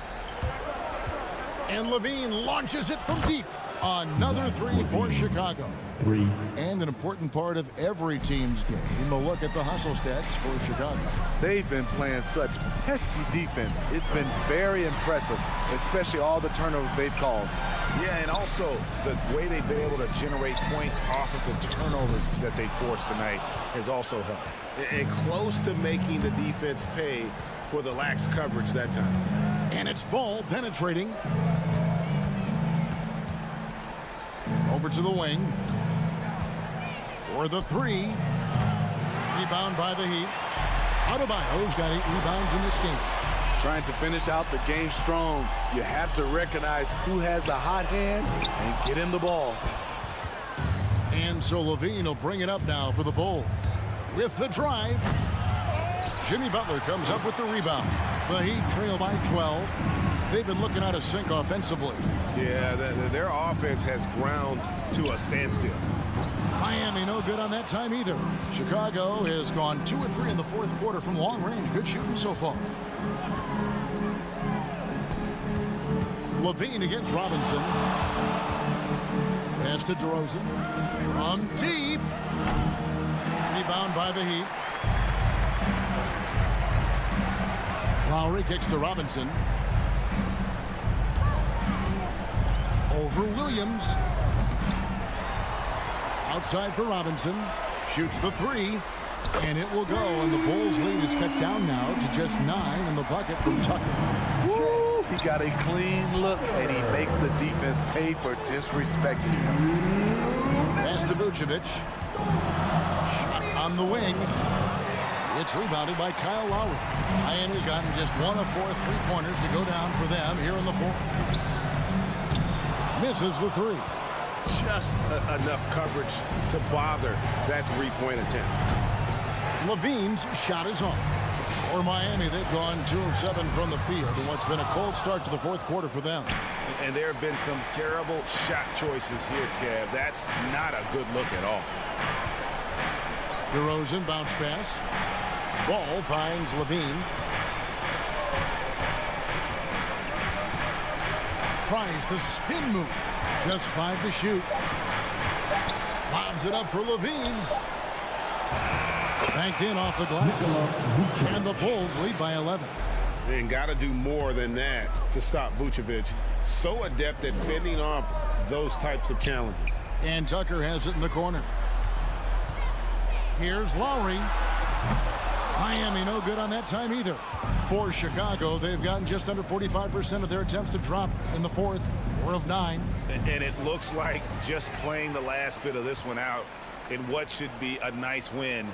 And Levine launches it from deep. Another 3 for Chicago. 3. And an important part of every team's game. A look at the hustle stats for Chicago. They've been playing such pesky defense. It's been very impressive, especially all the turnovers they've caused. Yeah, and also the way they've been able to generate points off of the turnovers that they forced tonight has also helped. And close to making the defense pay for the lax coverage that time. And it's Ball penetrating. Over to the wing. For the 3. Rebound by the Heat. Adebayo's got 8 rebounds in this game. Trying to finish out the game strong, you have to recognize who has the hot hand and get him the ball. And so Levine will bring it up now for the Bulls. With the drive. Jimmy Butler comes up with the rebound. The Heat trail by 12. They've been looking out of sync offensively. Yeah, their offense has ground to a standstill. Miami no good on that time either. Chicago has gone 2 or 3 in the 4th quarter from long range. Good shooting so far. Levine against Robinson. Pass to DeRozan. From deep. Rebound by the Heat. Lowry kicks to Robinson. Over Williams. Outside for Robinson. Shoots the 3. And it will go. And the Bulls' lead is cut down now to just 9 in the bucket from Tucker. Woo! He got a clean look, and he makes the defense pay for disrespecting him. Pass to Vucevic. Shot on the wing. It's rebounded by Kyle Lowry. Miami's gotten just 1 of 4 3-pointers to go down for them here in the 4th. Misses the 3. Just enough coverage to bother that 3-point attempt. Levine's shot is off. For Miami, they've gone 2 of 7 from the field in what's been a cold start to the 4th quarter for them. And there have been some terrible shot choices here, Kev. That's not a good look at all. DeRozan bounce pass. Ball finds Levine. Tries the spin move. Just 5 to shoot. Lobs it up for Levine. Banked in off the glass. And the Bulls lead by 11. And got to do more than that to stop Vucevic. So adept at fending off those types of challenges. And Tucker has it in the corner. Here's Lowry. Miami no good on that time either. For Chicago, they've gotten just under 45% of their attempts to drop in the 4th. 4 of 9. And it looks like just playing the last bit of this one out in what should be a nice win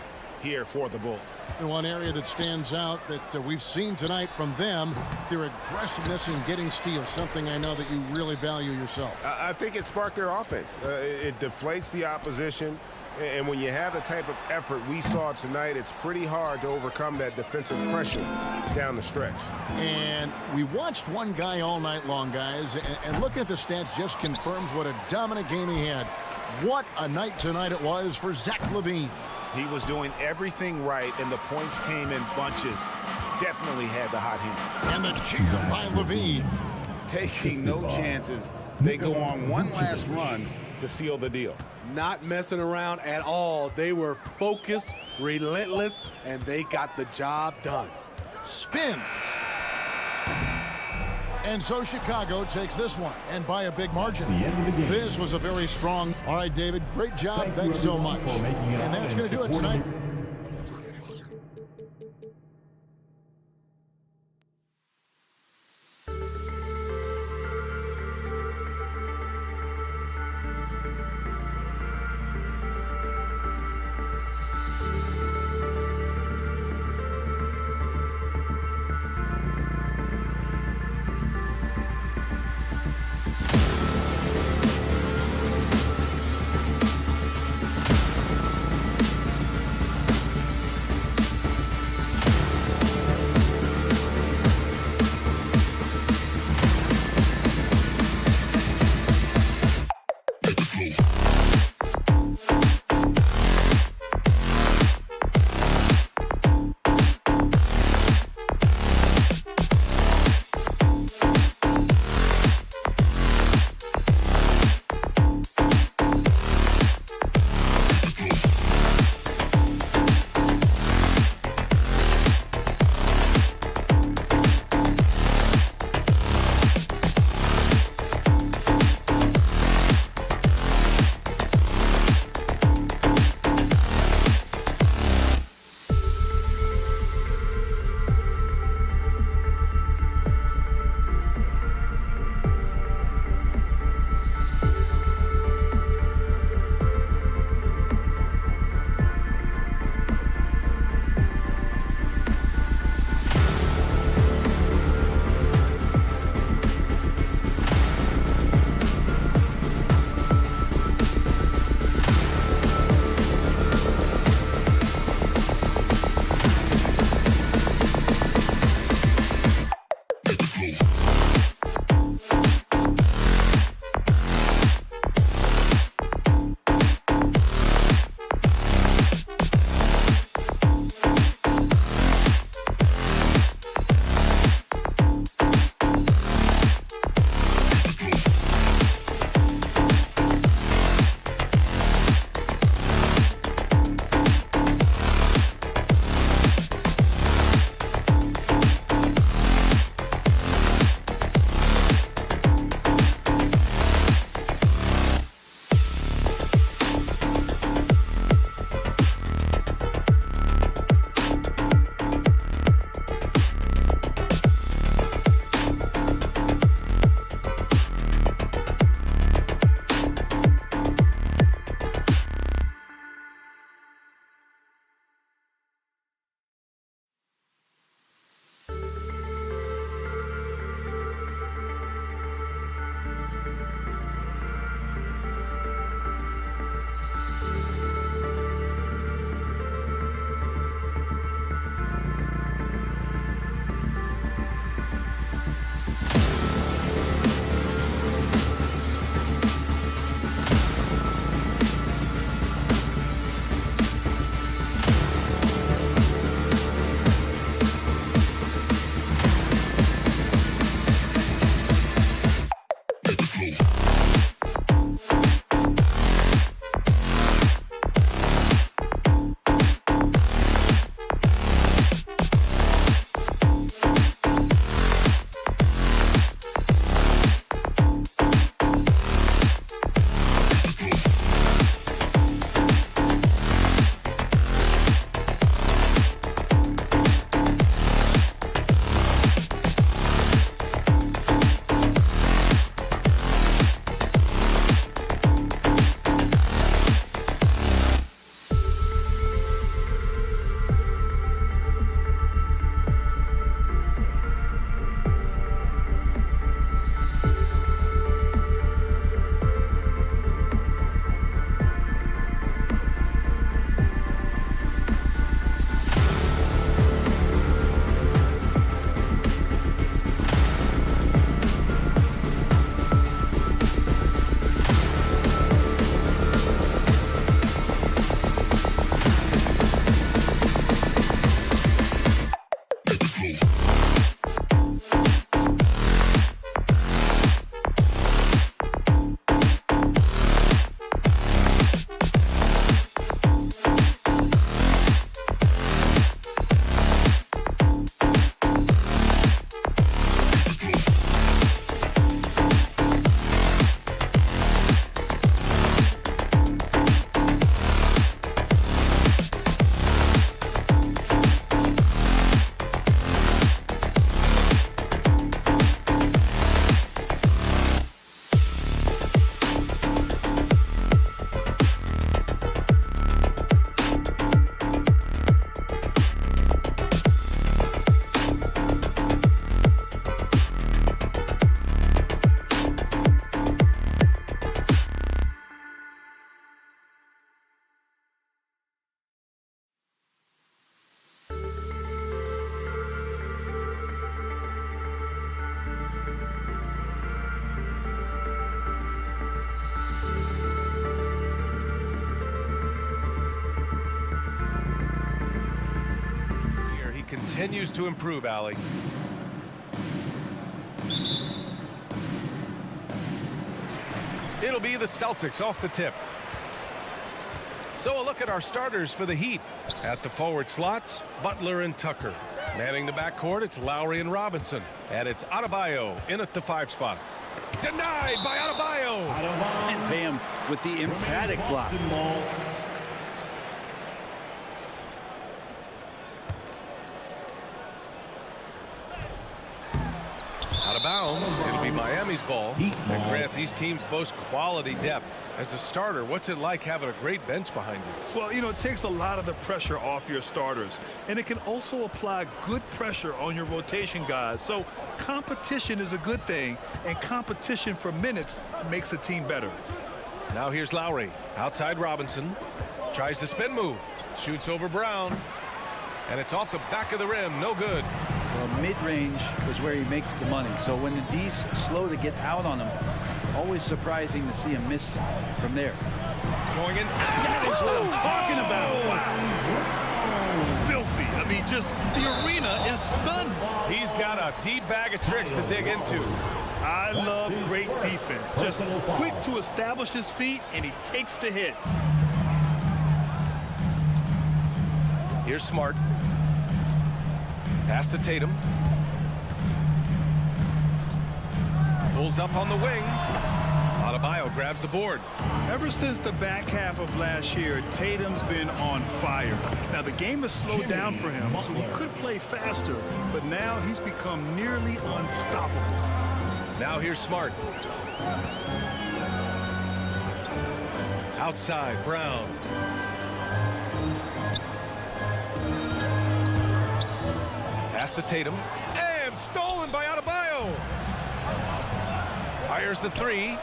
here for the Bulls. And one area that stands out that we've seen tonight from them, their aggressiveness in getting steals, something I know that you really value yourself. I think it sparked their offense. It deflates the opposition. And when you have the type of effort we saw tonight, it's pretty hard to overcome that defensive pressure down the stretch. And we watched one guy all night long, guys, and looking at the stats just confirms what a dominant game he had. What a night tonight it was for Zach Levine. He was doing everything right, and the points came in bunches. Definitely had the hot hand. And the cheer by Levine. Taking no chances. They go on one last run to seal the deal. Not messing around at all. They were focused, relentless, and they got the job done. Spins. And so Chicago takes this one, and by a big margin. This was a very strong. All right, David, great job. Thanks so much. And that's going to do it tonight. continues to improve, Allie. It'll be the Celtics off the tip. So a look at our starters for the Heat. At the forward slots, Butler and Tucker. Manning the backcourt, it's Lowry and Robinson. And it's Adebayo in at the 5 spot. Denied by Adebayo. And pay him with the emphatic block. Out of bounds. It'll be Miami's ball. And Grant, these teams boast quality depth. As a starter, what's it like having a great bench behind you? Well, you know, it takes a lot of the pressure off your starters. And it can also apply good pressure on your rotation guys. So competition is a good thing. And competition for minutes makes a team better. Now here's Lowry. Outside Robinson. Tries the spin move. Shoots over Brown. And it's off the back of the rim. No good. Well, mid-range is where he makes the money. So when the D's slow to get out on him, always surprising to see him miss from there. Going inside. That is what I'm talking about. Wow. Filthy. I mean, just the arena is stunned. He's got a deep bag of tricks to dig into. I love great defense. Just quick to establish his feet, and he takes the hit. Here's Smart. Pass to Tatum. Pulls up on the wing. Adebayo grabs the board. Ever since the back half of last year, Tatum's been on fire. Now, the game has slowed down for him, so he could play faster, but now he's become nearly unstoppable. Now here's Smart. Outside, Brown. Pass to Tatum. And stolen by Adebayo. Fires the 3.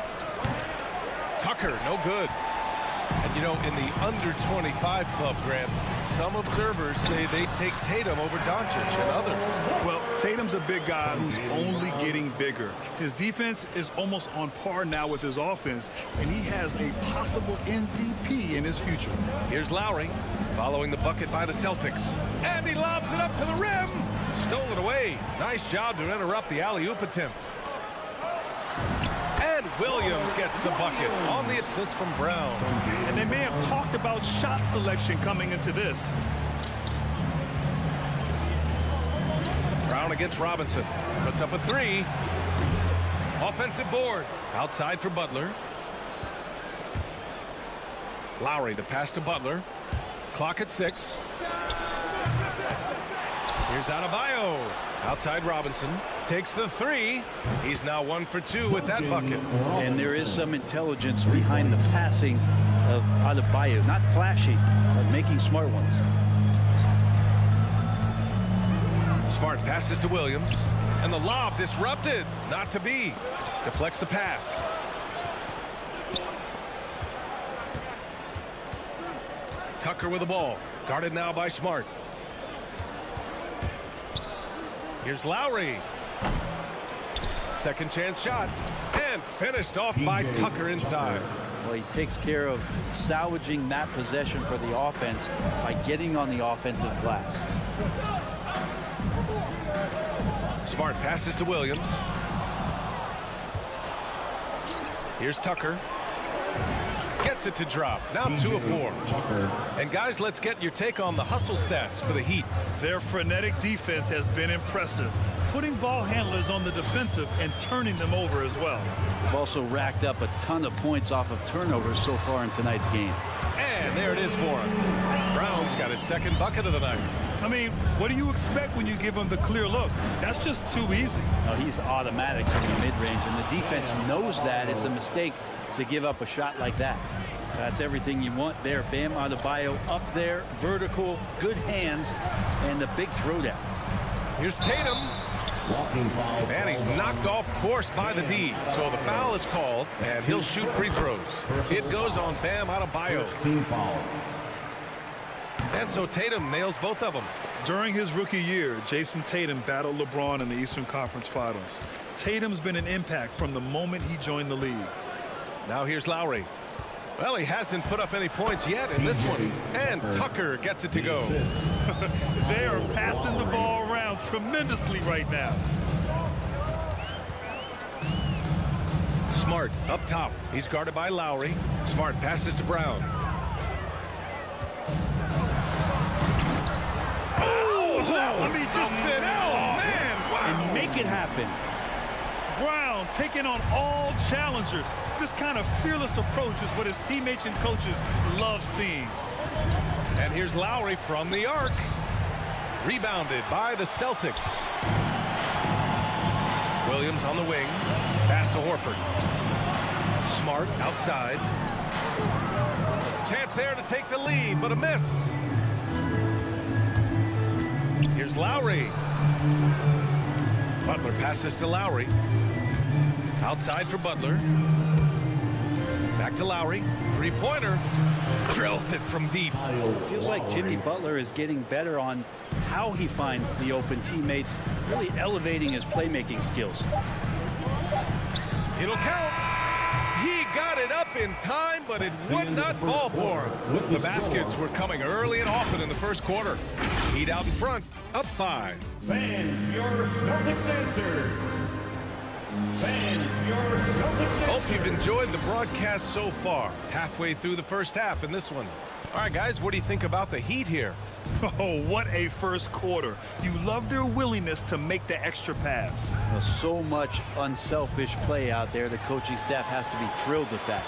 Tucker, no good. And you know, in the under 25 club, Grant, some observers say they take Tatum over Doncic and others. Well, Tatum's a big guy who's only getting bigger. His defense is almost on par now with his offense, and he has a possible MVP in his future. Here's Lowry, following the bucket by the Celtics. And he lobs it up to the rim. Stolen away. Nice job to interrupt the alley-oop attempt. And Williams gets the bucket on the assist from Brown. And they may have talked about shot selection coming into this. Brown against Robinson. Puts up a 3. Offensive board. Outside for Butler. Lowry, the pass to Butler. Clock at 6. Here's Adebayo. Outside Robinson. Takes the 3. He's now 1 for 2 with that bucket. And there is some intelligence behind the passing of Adebayo. Not flashy, but making smart ones. Smart passes to Williams. And the lob disrupted. Not to be. Deflects the pass. Tucker with the ball. Guarded now by Smart. Here's Lowry. Second chance shot. And finished off by Tucker inside. Well, he takes care of salvaging that possession for the offense by getting on the offensive glass. Smart passes to Williams. Here's Tucker. Gets it to drop. Now 2 of 4. And guys, let's get your take on the hustle stats for the Heat. Their frenetic defense has been impressive, putting ball handlers on the defensive and turning them over as well. They've also racked up a ton of points off of turnovers so far in tonight's game. And there it is for him. Brown's got his second bucket of the night. I mean, what do you expect when you give him the clear look? That's just too easy. No, he's automatic from the mid-range, and the defense knows that it's a mistake to give up a shot like that. That's everything you want there. Bam Adebayo up there, vertical, good hands, and a big throwdown. Here's Tatum. And he's knocked off course by the D. So the foul is called, and he'll shoot free throws. It goes on Bam Adebayo. And so Tatum nails both of them. During his rookie year, Jason Tatum battled LeBron in the Eastern Conference Finals. Tatum's been an impact from the moment he joined the league. Now here's Lowry. Well, he hasn't put up any points yet in this one. And Tucker gets it to go. They are passing the ball around tremendously right now. Smart up top. He's guarded by Lowry. Smart passes to Brown. I mean, just man, wow. And make it happen. Brown taking on all challengers. This kind of fearless approach is what his teammates and coaches love seeing. And here's Lowry from the arc. Rebounded by the Celtics. Williams on the wing. Pass to Horford. Smart outside. Chance there to take the lead, but a miss. Here's Lowry. Butler passes to Lowry. Outside for Butler. Back to Lowry. Three-pointer. Drills it from deep. Feels like Jimmy Butler is getting better on how he finds the open teammates, really elevating his playmaking skills. It'll count. He got it up in time, but it would not fall for him. The baskets were coming early and often in the first quarter. Heat out in front, up 5. Fans, your Celtics answer. Fans, your Celtics answer. Hope you've enjoyed the broadcast so far. Halfway through the first half in this one. All right, guys, what do you think about the Heat here? Oh, what a first quarter. You love their willingness to make the extra pass. Well, so much unselfish play out there. The coaching staff has to be thrilled with that.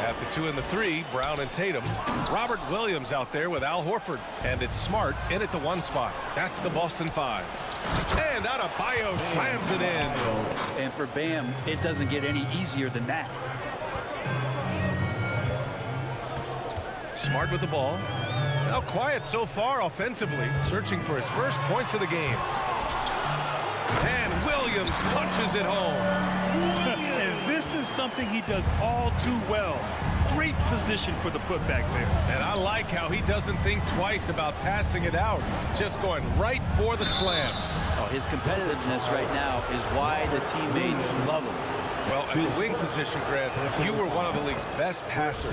At the 2 and the 3, Brown and Tatum. Robert Williams out there with Al Horford. And it's Smart in at the 1 spot. That's the Boston 5. And Adebayo slams it in. And for Bam, it doesn't get any easier than that. Smart with the ball. Now quiet so far offensively, searching for his first points of the game. And Williams punches it home. And this is something he does all too well. Great position for the putback there. And I like how he doesn't think twice about passing it out, just going right for the slam. Oh, his competitiveness right now is why the teammates love him. Well, at the wing position, Grant, you were one of the league's best passers.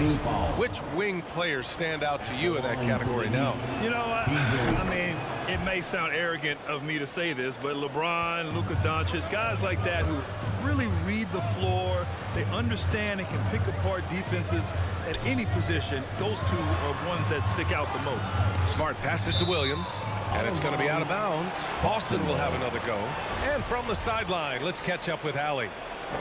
Which wing players stand out to you in that category now? You know, I mean, it may sound arrogant of me to say this, but LeBron, Luka Doncic, guys like that who really read the floor, they understand and can pick apart defenses at any position. Those two are ones that stick out the most. Smart passes to Williams, and it's going to be out of bounds. Boston will have another go. And from the sideline, let's catch up with Allie.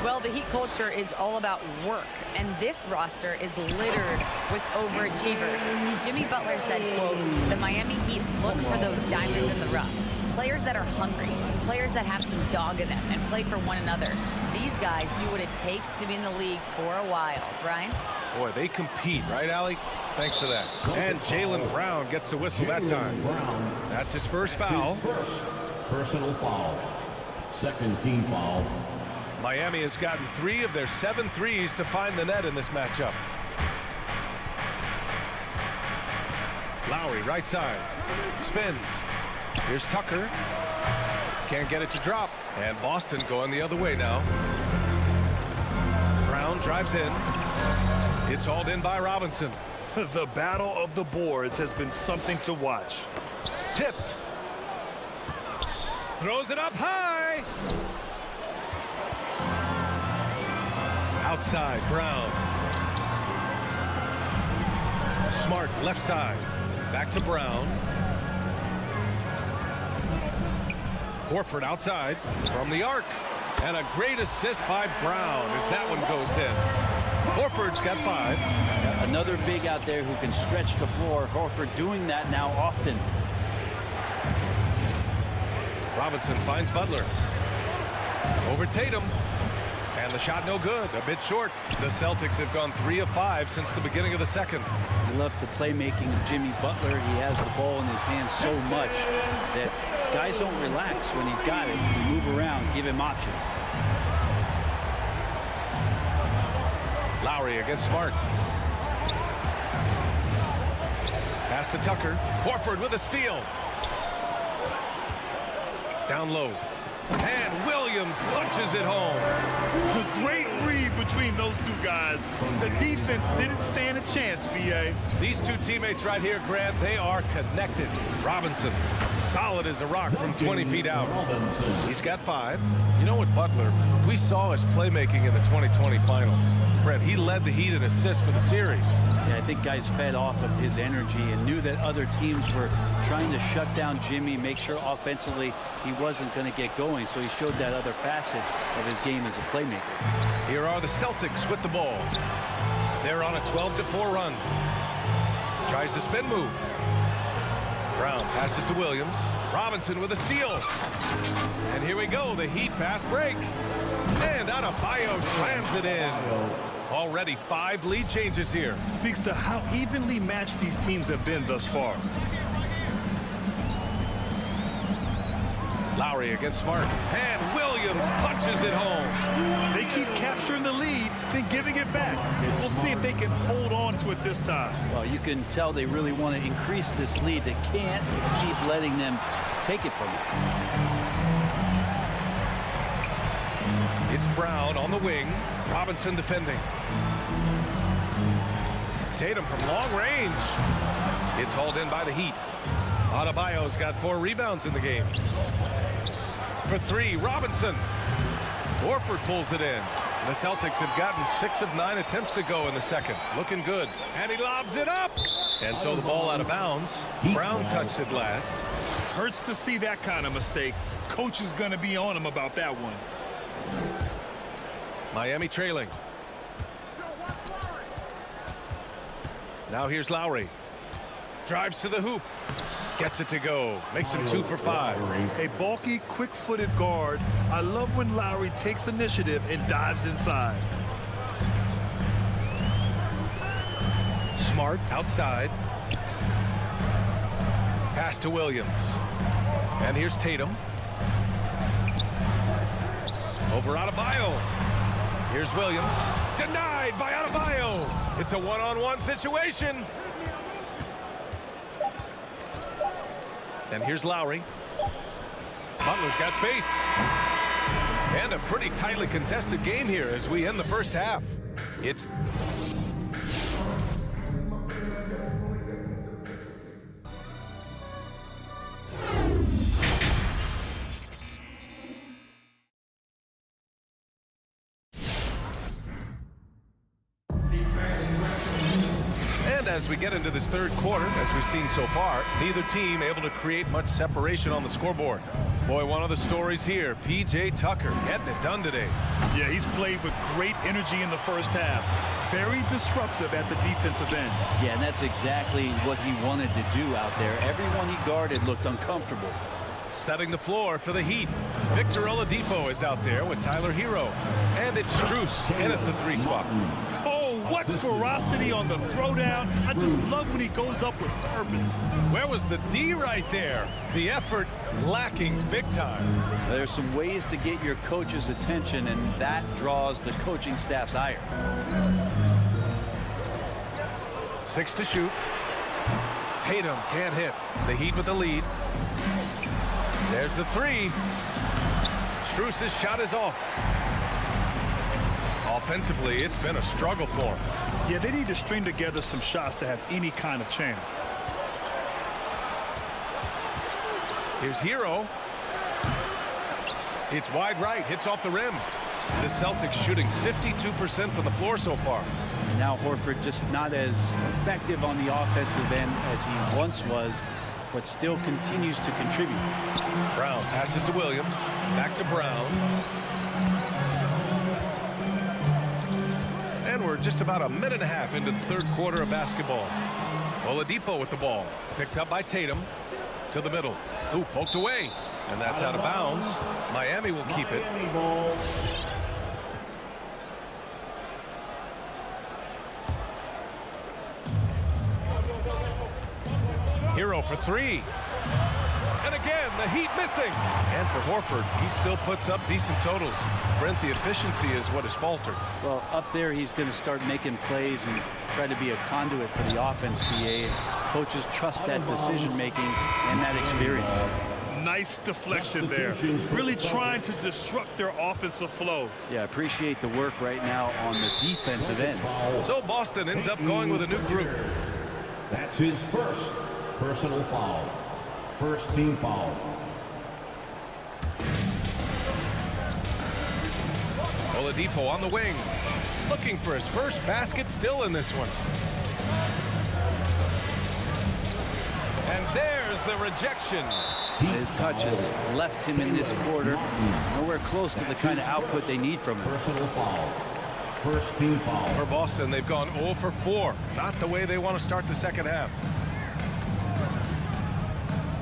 Well, the Heat culture is all about work, and this roster is littered with overachievers. Jimmy Butler said, quote, the Miami Heat look for those diamonds in the rough. Players that are hungry, players that have some dog in them and play for one another. These guys do what it takes to be in the league for a while. Brian? Boy, they compete, right, Allie? Thanks for that. And Jaylen Brown gets a whistle that time. That's his first foul. First personal foul. Second team foul. Miami has gotten 3 of their 7 threes to find the net in this matchup. Lowry, right side. Spins. Here's Tucker. Can't get it to drop. And Boston going the other way now. Brown drives in. It's hauled in by Robinson. The battle of the boards has been something to watch. Tipped. Throws it up high. Outside, Brown. Smart, left side. Back to Brown. Horford outside from the arc. And a great assist by Brown as that one goes in. Horford's got 5. Another big out there who can stretch the floor. Horford doing that now often. Robinson finds Butler. Over Tatum. And the shot no good, a bit short. The Celtics have gone 3 of 5 since the beginning of the second. I love the playmaking of Jimmy Butler. He has the ball in his hands so much that guys don't relax when he's got it. You move around, give him options. Lowry against Smart. Pass to Tucker. Horford with a steal. Down low. And Williams punches it home. Great read between those two guys. The defense didn't stand a chance, B.A. These two teammates right here, Grant, they are connected. Robinson, solid as a rock from 20 feet out. He's got 5. You know what, Butler? We saw his playmaking in the 2020 finals. Brent, he led the Heat in assists for the series. Yeah, I think guys fed off of his energy and knew that other teams were trying to shut down Jimmy, make sure offensively he wasn't going to get going. So he showed that other facet of his game as a playmaker. Here are the Celtics with the ball. They're on a 12-4 run. Tries the spin move. Brown passes to Williams. Robinson with a steal. And here we go, the Heat fast break. And Adebayo slams it in. Already 5 lead changes here. Speaks to how evenly matched these teams have been thus far. Lowry against Smart. And Williams punches it home. They keep capturing the lead, then giving it back. We'll see if they can hold on to it this time. Well, you can tell they really want to increase this lead. They can't keep letting them take it from them. It's Brown on the wing. Robinson defending. Tatum from long range. It's hauled in by the Heat. Adebayo's got 4 rebounds in the game. For 3, Robinson. Horford pulls it in. The Celtics have gotten 6 of 9 attempts to go in the second. Looking good. And he lobs it up. And so the ball out of bounds. Brown touched it last. Hurts to see that kind of mistake. Coach is going to be on him about that one. Miami trailing. Now here's Lowry. Drives to the hoop. Gets it to go. Makes him 2 for 5. A bulky, quick-footed guard. I love when Lowry takes initiative and dives inside. Smart outside. Pass to Williams. And here's Tatum. Over Adebayo. Here's Williams. Denied by Adebayo. It's a one-on-one situation. And here's Lowry. Butler's got space. And a pretty tightly contested game here as we end the first half. It's as we get into this third quarter, as we've seen so far, neither team able to create much separation on the scoreboard. Boy, one of the stories here, P.J. Tucker getting it done today. Yeah, he's played with great energy in the first half. Very disruptive at the defensive end. Yeah, and that's exactly what he wanted to do out there. Everyone he guarded looked uncomfortable. Setting the floor for the Heat. Victor Oladipo is out there with Tyler Hero. And it's Strus in at the 3 spot. What ferocity on the throwdown. I just love when he goes up with purpose. Where was the D right there? The effort lacking big time. There's some ways to get your coach's attention, and that draws the coaching staff's ire. 6 to shoot. Tatum can't hit. The Heat with the lead. There's the 3. Strus's shot is off. Offensively, it's been a struggle for him. Yeah, they need to string together some shots to have any kind of chance. Here's Hero. It's wide right, hits off the rim. The Celtics shooting 52% from the floor so far. And now Horford just not as effective on the offensive end as he once was, but still continues to contribute. Brown passes to Williams. Back to Brown. And we're just about a minute and a half into the third quarter of basketball. Oladipo with the ball. Picked up by Tatum. To the middle. Ooh, poked away. And that's out of bounds. Miami will keep it. Hero for 3. And again, the Heat missing. And for Horford, he still puts up decent totals. Brent, the efficiency is what has faltered. Well, up there, he's going to start making plays and try to be a conduit for the offense, BA. Coaches trust that decision-making and that experience. Nice deflection there. Really trying to disrupt their offensive flow. Yeah, appreciate the work right now on the defensive end. So Boston ends up going with a new group. That's his first personal foul. First team foul. Oladipo on the wing. Looking for his first basket still in this one. And there's the rejection. His touch has left him in this quarter. Nowhere close to the kind of output they need from him. Personal foul. First team foul. For Boston, they've gone 0 for 4. Not the way they want to start the second half.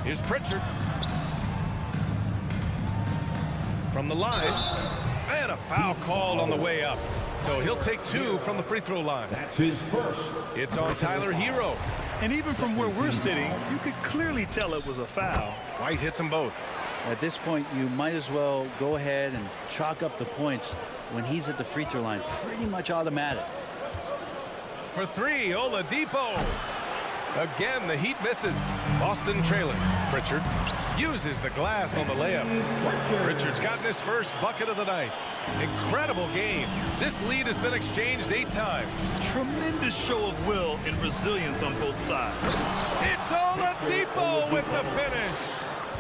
Here's Pritchard. From the line. And a foul called on the way up. So he'll take 2 from the free throw line. That's his first. It's on Tyler Hero. And even from where we're sitting, you could clearly tell it was a foul. White hits them both. At this point, you might as well go ahead and chalk up the points when he's at the free throw line. Pretty much automatic. For 3, Oladipo. Again, the Heat misses. Boston trailing. Pritchard uses the glass on the layup. Pritchard's gotten his first bucket of the night. Incredible game. This lead has been exchanged 8 times. Tremendous show of will and resilience on both sides. It's Oladipo with the finish.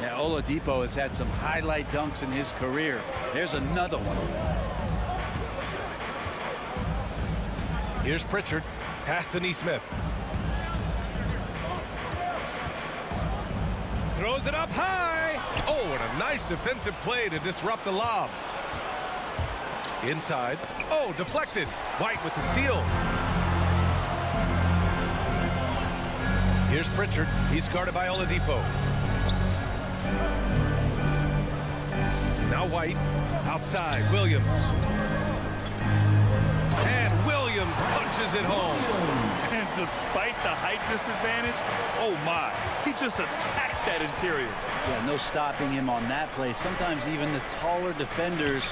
Yeah, Oladipo has had some highlight dunks in his career. There's another one. Here's Pritchard. Pass to Nesmith. Throws it up high. Oh, and a nice defensive play to disrupt the lob. Inside. Oh, deflected. White with the steal. Here's Pritchard. He's guarded by Oladipo. Now White. Outside. Williams. And Williams punches it home. And despite the height disadvantage, oh my, he just attacks that interior. Yeah, no stopping him on that play. Sometimes even the taller defenders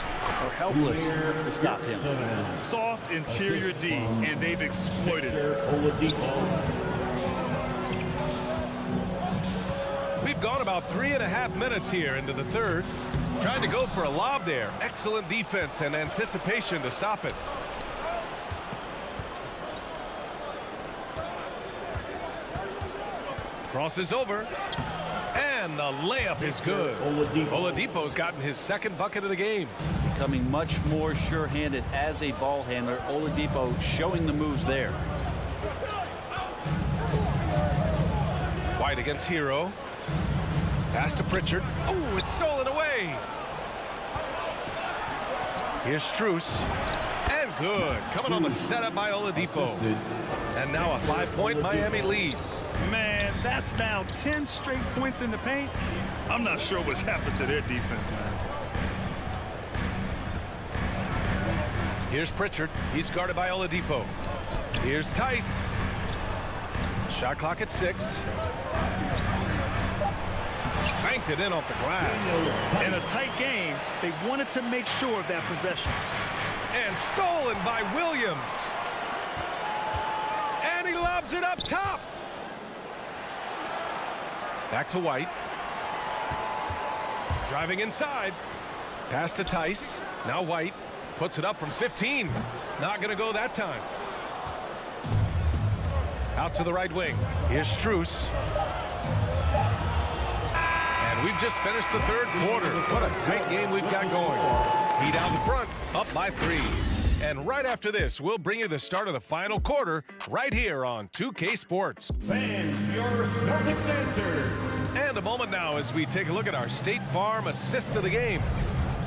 are helpless to stop him. Soft interior D, and they've exploited it. We've gone about 3.5 minutes here into the third. Trying to go for a lob there. Excellent defense and anticipation to stop it. Crosses over. And the layup is good. Oladipo's gotten his second bucket of the game. Becoming much more sure-handed as a ball handler. Oladipo showing the moves there. White against Hero. Pass to Pritchard. Oh, it's stolen away. Here's Strus. And good. Coming on the setup by Oladipo. And now a 5-point Miami lead. Man, that's now 10 straight points in the paint. I'm not sure what's happened to their defense, man. Here's Pritchard. He's guarded by Oladipo. Here's Tice. Shot clock at 6. Banked it in off the glass. In a tight game, they wanted to make sure of that possession. And stolen by Williams. And he lobs it up top. Back to White. Driving inside. Pass to Tice. Now White puts it up from 15. Not going to go that time. Out to the right wing. Here's Strus. And we've just finished the third quarter. What a tight game we've got going. Heat out in front, up by 3. And right after this, we'll bring you the start of the final quarter right here on 2K Sports. Fans, your Celtics answer. And a moment now as we take a look at our State Farm assist of the game.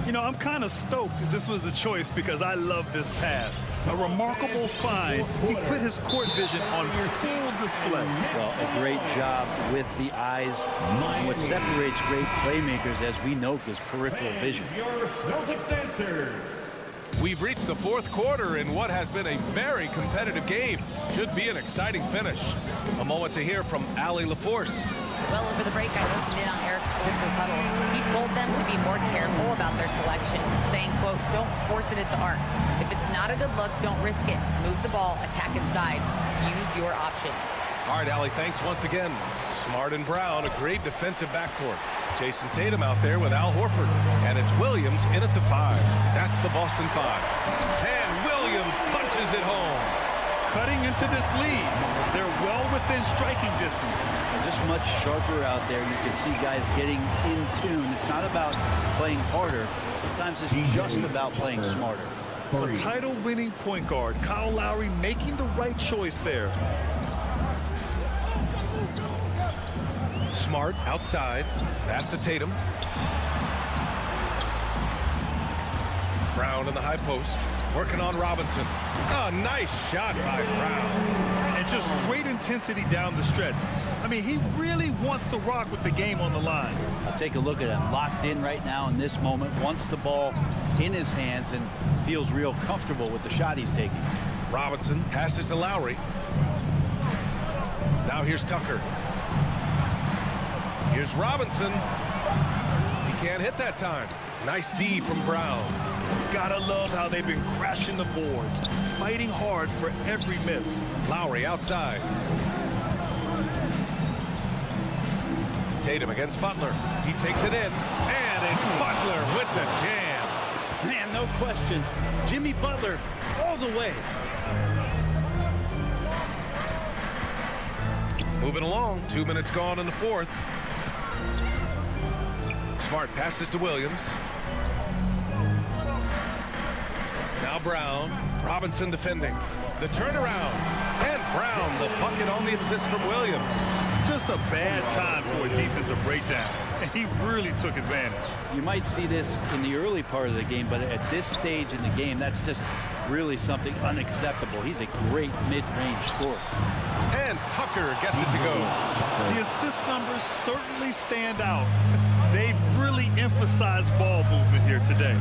You know, I'm kind of stoked that this was a choice because I love this pass. A remarkable find. He put his court vision on full display. Well, a great job with the eyes. What separates great playmakers, as we note, is peripheral vision. Your Celtics answer. We've reached the fourth quarter in what has been a very competitive game. Should be an exciting finish. A moment to hear from Allie LaForce. Well, over the break, I listened in on Eric Spoelstra's huddle. He told them to be more careful about their selections, saying, quote, don't force it at the arc. If it's not a good look, don't risk it. Move the ball, attack inside. Use your options. All right, Allie, thanks once again. Smart and Brown, a great defensive backcourt. Jason Tatum out there with Al Horford. And it's Williams in at the 5. That's the Boston 5. And Williams punches it home. Cutting into this lead. They're well within striking distance. They're just much sharper out there. You can see guys getting in tune. It's not about playing harder. Sometimes it's just about playing smarter. A title-winning point guard, Kyle Lowry, making the right choice there. Smart outside. Pass to Tatum. Brown in the high post. Working on Robinson. Oh, nice shot by Brown. And just great intensity down the stretch. I mean, he really wants to rock with the game on the line. I'll take a look at him. Locked in right now in this moment. Wants the ball in his hands and feels real comfortable with the shot he's taking. Robinson passes to Lowry. Now here's Tucker. Here's Robinson. He can't hit that time. Nice D from Brown. Gotta love how they've been crashing the boards, fighting hard for every miss. Lowry outside. Tatum against Butler. He takes it in, and it's Butler with the jam. Man, no question. Jimmy Butler all the way. Moving along, 2 minutes gone in the fourth. Smart passes to Williams. Now Brown. Robinson defending. The turnaround. And Brown, the bucket on the assist from Williams. Just a bad time for a defensive breakdown. And he really took advantage. You might see this in the early part of the game, but at this stage in the game, that's just really something unacceptable. He's a great mid-range scorer. And Tucker gets it to go. The assist numbers certainly stand out. They've really emphasized ball movement here today.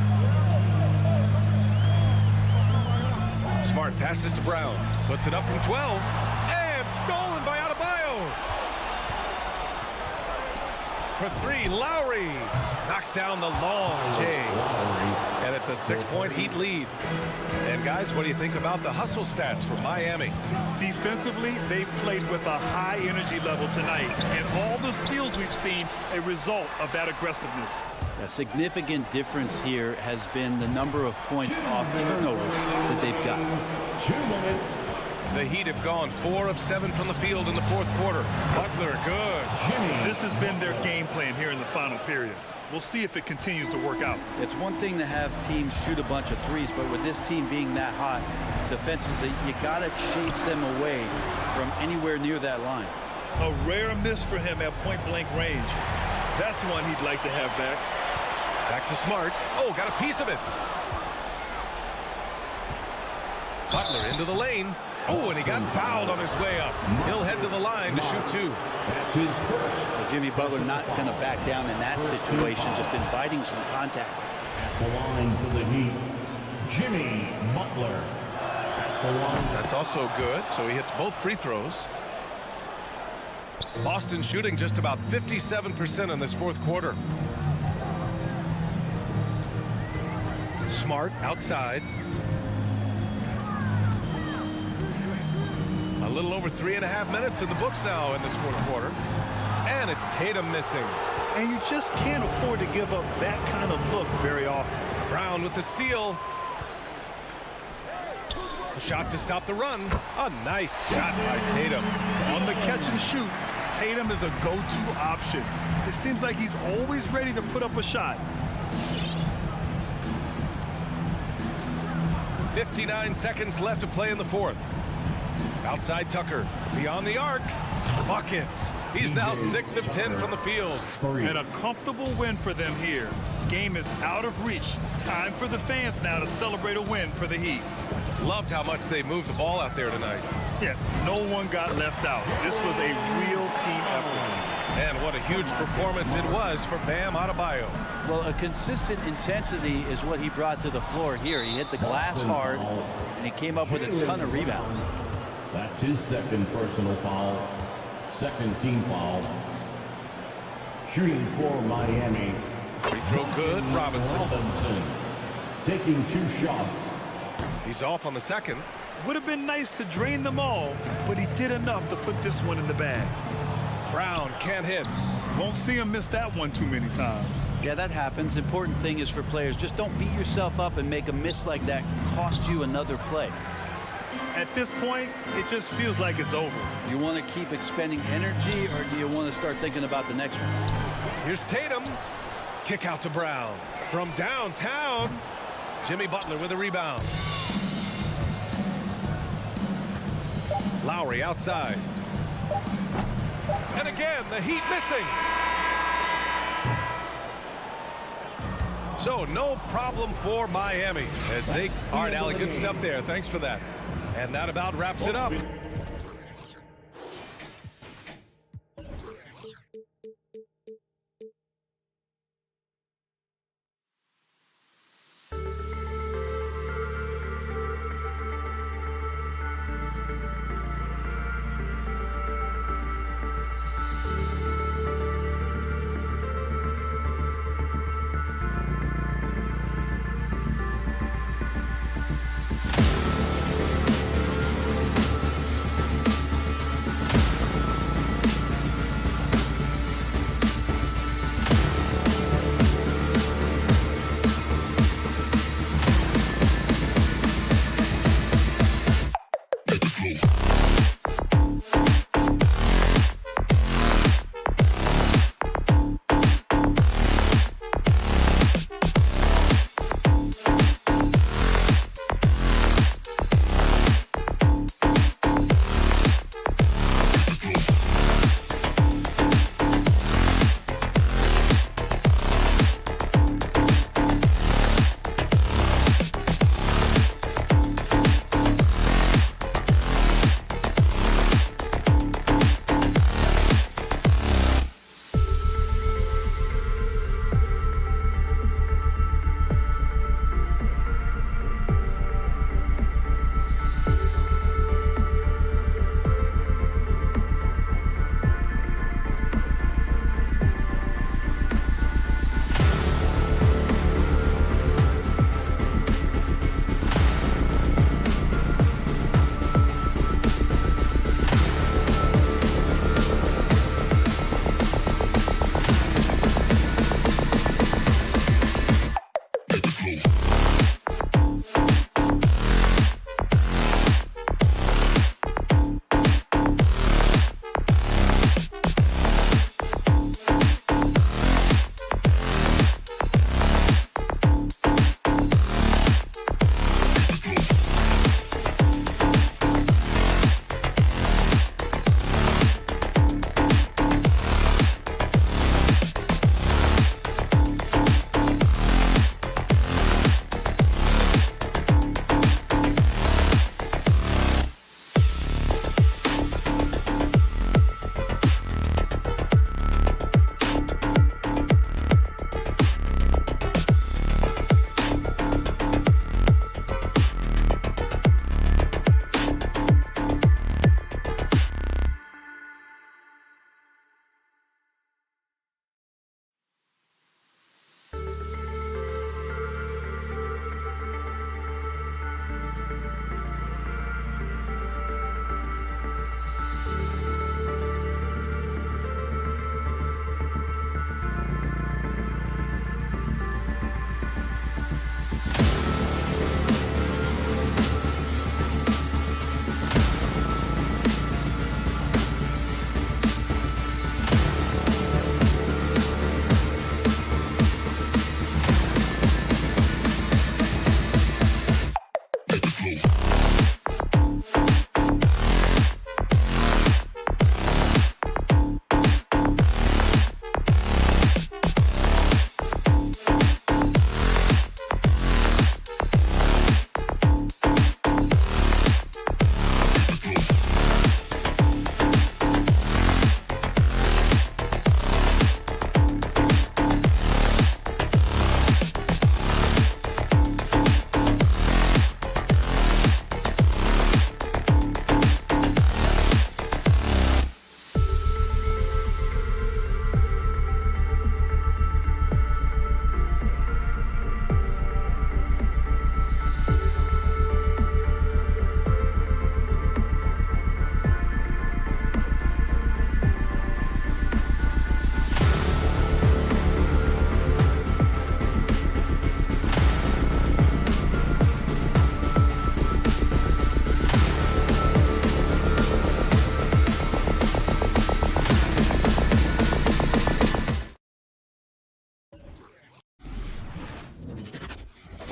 Smart passes to Brown. Puts it up from 12. And stolen by Adebayo. For 3, Lowry knocks down the long J. And it's a 6-point Heat lead. And guys, what do you think about the hustle stats for Miami? Defensively, they've played with a high energy level tonight. And all the steals we've seen, a result of that aggressiveness. A significant difference here has been the number of points off turnovers that they've gotten. 2 minutes. The Heat have gone 4 of 7 from the field in the fourth quarter. Butler, good. This has been their game plan here in the final period. We'll see if it continues to work out. It's one thing to have teams shoot a bunch of threes, but with this team being that hot defensively, you got to chase them away from anywhere near that line. A rare miss for him at point-blank range. That's one he'd like to have back. Back to Smart. Oh, got a piece of it. Butler into the lane. Oh, and he got fouled on his way up. He'll head to the line to shoot 2. That's his first. But Jimmy Butler not going to back down in that situation, just inviting some contact. At the line for the Heat, Jimmy Butler. At the line. That's also good, so he hits both free throws. Boston shooting just about 57% in this fourth quarter. Smart outside. A little over 3.5 minutes in the books now in this fourth quarter. And it's Tatum missing. And you just can't afford to give up that kind of look very often. Brown with the steal. A shot to stop the run. A nice shot by Tatum. On the catch and shoot, Tatum is a go-to option. It seems like he's always ready to put up a shot. 59 seconds left to play in the fourth. Outside Tucker, beyond the arc, buckets. He's now 6 of 10 from the field. And a comfortable win for them here. Game is out of reach. Time for the fans now to celebrate a win for the Heat. Loved how much they moved the ball out there tonight. Yeah, no one got left out. This was a real team effort. And what a huge performance it was for Bam Adebayo. Well, a consistent intensity is what he brought to the floor here. He hit the glass hard, and he came up with a ton of rebounds. That's his second personal foul. Second team foul. Shooting for Miami. Free throw good, Robinson. Taking 2 shots. He's off on the second. Would have been nice to drain them all, but he did enough to put this one in the bag. Brown can't hit. Won't see him miss that one too many times. Yeah, that happens. Important thing is for players, just don't beat yourself up and make a miss like that cost you another play. At this point, it just feels like it's over. You want to keep expending energy, or do you want to start thinking about the next one? Here's Tatum. Kick out to Brown. From downtown, Jimmy Butler with a rebound. Lowry outside. And again, the Heat missing. So no problem for Miami as they... All right, Allie, good stuff there. Thanks for that. And that about wraps it up.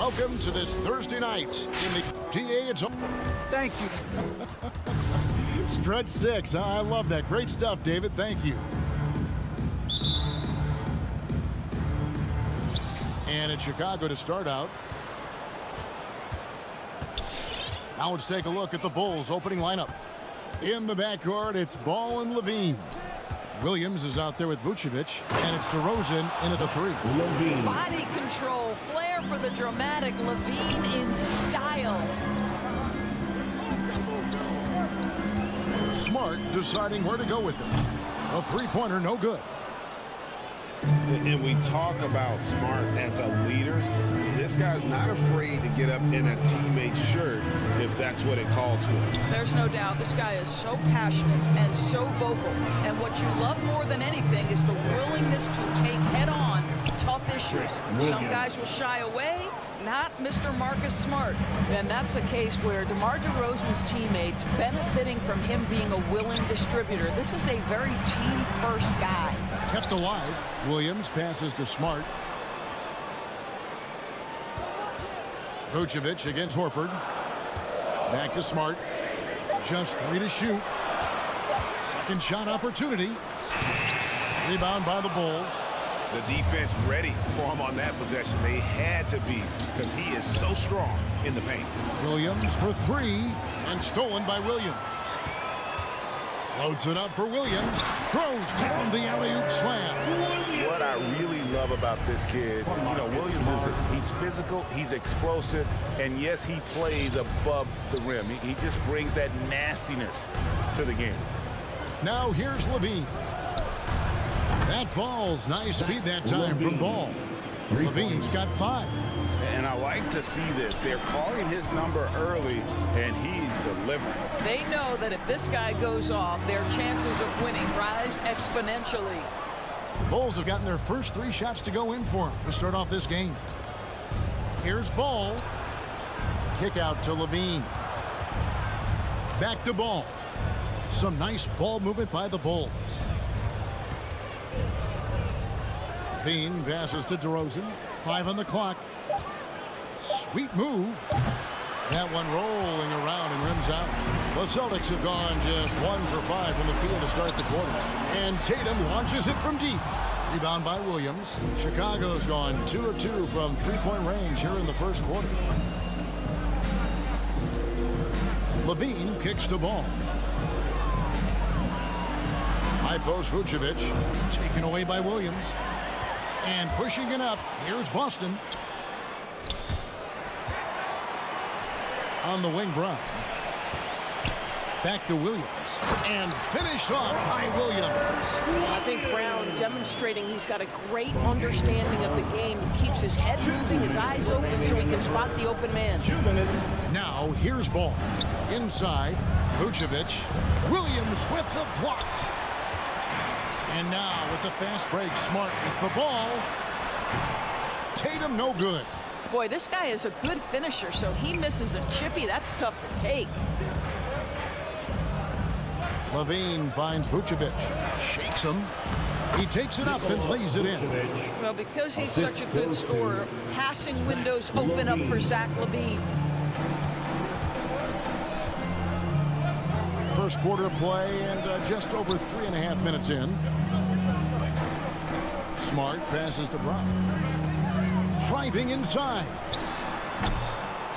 welcome to this Thursday night in the GA. Thank you. Stretch 6. I love that. Great stuff, David. Thank you. And it's Chicago to start out. Now let's take a look at the Bulls' opening lineup. In the backcourt, it's Ball and Levine. Williams is out there with Vucevic, and it's DeRozan in at the 3. Levine. Body control, flair for the dramatic. Levine in style. Smart deciding where to go with it. A three-pointer, no good. And we talk about Smart as a leader. This guy's not afraid to get up in a teammate's shirt if that's what it calls for. There's no doubt this guy is so passionate and so vocal. And what you love more than anything is the willingness to take head-on tough issues. Some guys will shy away, not Mr. Marcus Smart. And that's a case where DeMar DeRozan's teammates benefiting from him being a willing distributor. This is a very team-first guy. Kept alive. Williams passes to Smart. Vucevic against Horford. Back to Smart. Just 3 to shoot. Second shot opportunity. Rebound by the Bulls. The defense ready for him on that possession. They had to be because he is so strong in the paint. Williams for 3 and stolen by Williams. Floats it up for Williams. Throws down the alley-oop slam. What I really love about this kid, Williams he's physical, he's explosive, and yes, he plays above the rim. He just brings that nastiness to the game. Now here's Levine. That falls. Nice feed that time from Ball. Levine's got 5. And I like to see this. They're calling his number early, and he's delivering. They know that if this guy goes off, their chances of winning rise exponentially. The Bulls have gotten their first 3 shots to go in for him to start off this game. Here's Ball. Kick out to Levine. Back to Ball. Some nice ball movement by the Bulls. Levine passes to DeRozan. 5 on the clock. Sweet move. That one rolling around and rims out. The Celtics have gone just 1 for 5 from the field to start the quarter. And Tatum launches it from deep. Rebound by Williams. Chicago's gone 2 of 2 from three-point range here in the first quarter. Levine kicks to Ball. High post Vucevic. Taken away by Williams. And pushing it up, here's Boston. On the wing, Brown. Back to Williams. And finished off by Williams. I think Brown demonstrating he's got a great understanding of the game. He keeps his head moving, his eyes open so he can spot the open man. 2 minutes. Now here's Ball. Inside, Vucevic. Williams with the block. And now with the fast break, Smart with the ball. Tatum no good. Boy, this guy is a good finisher, so he misses a chippy. That's tough to take. Levine finds Vucevic. Shakes him. He takes it up and lays it in. Well, because he's such a good scorer, passing windows open up for Zach Levine. First quarter play and just over 3.5 minutes in. Smart passes to Brown. Driving inside.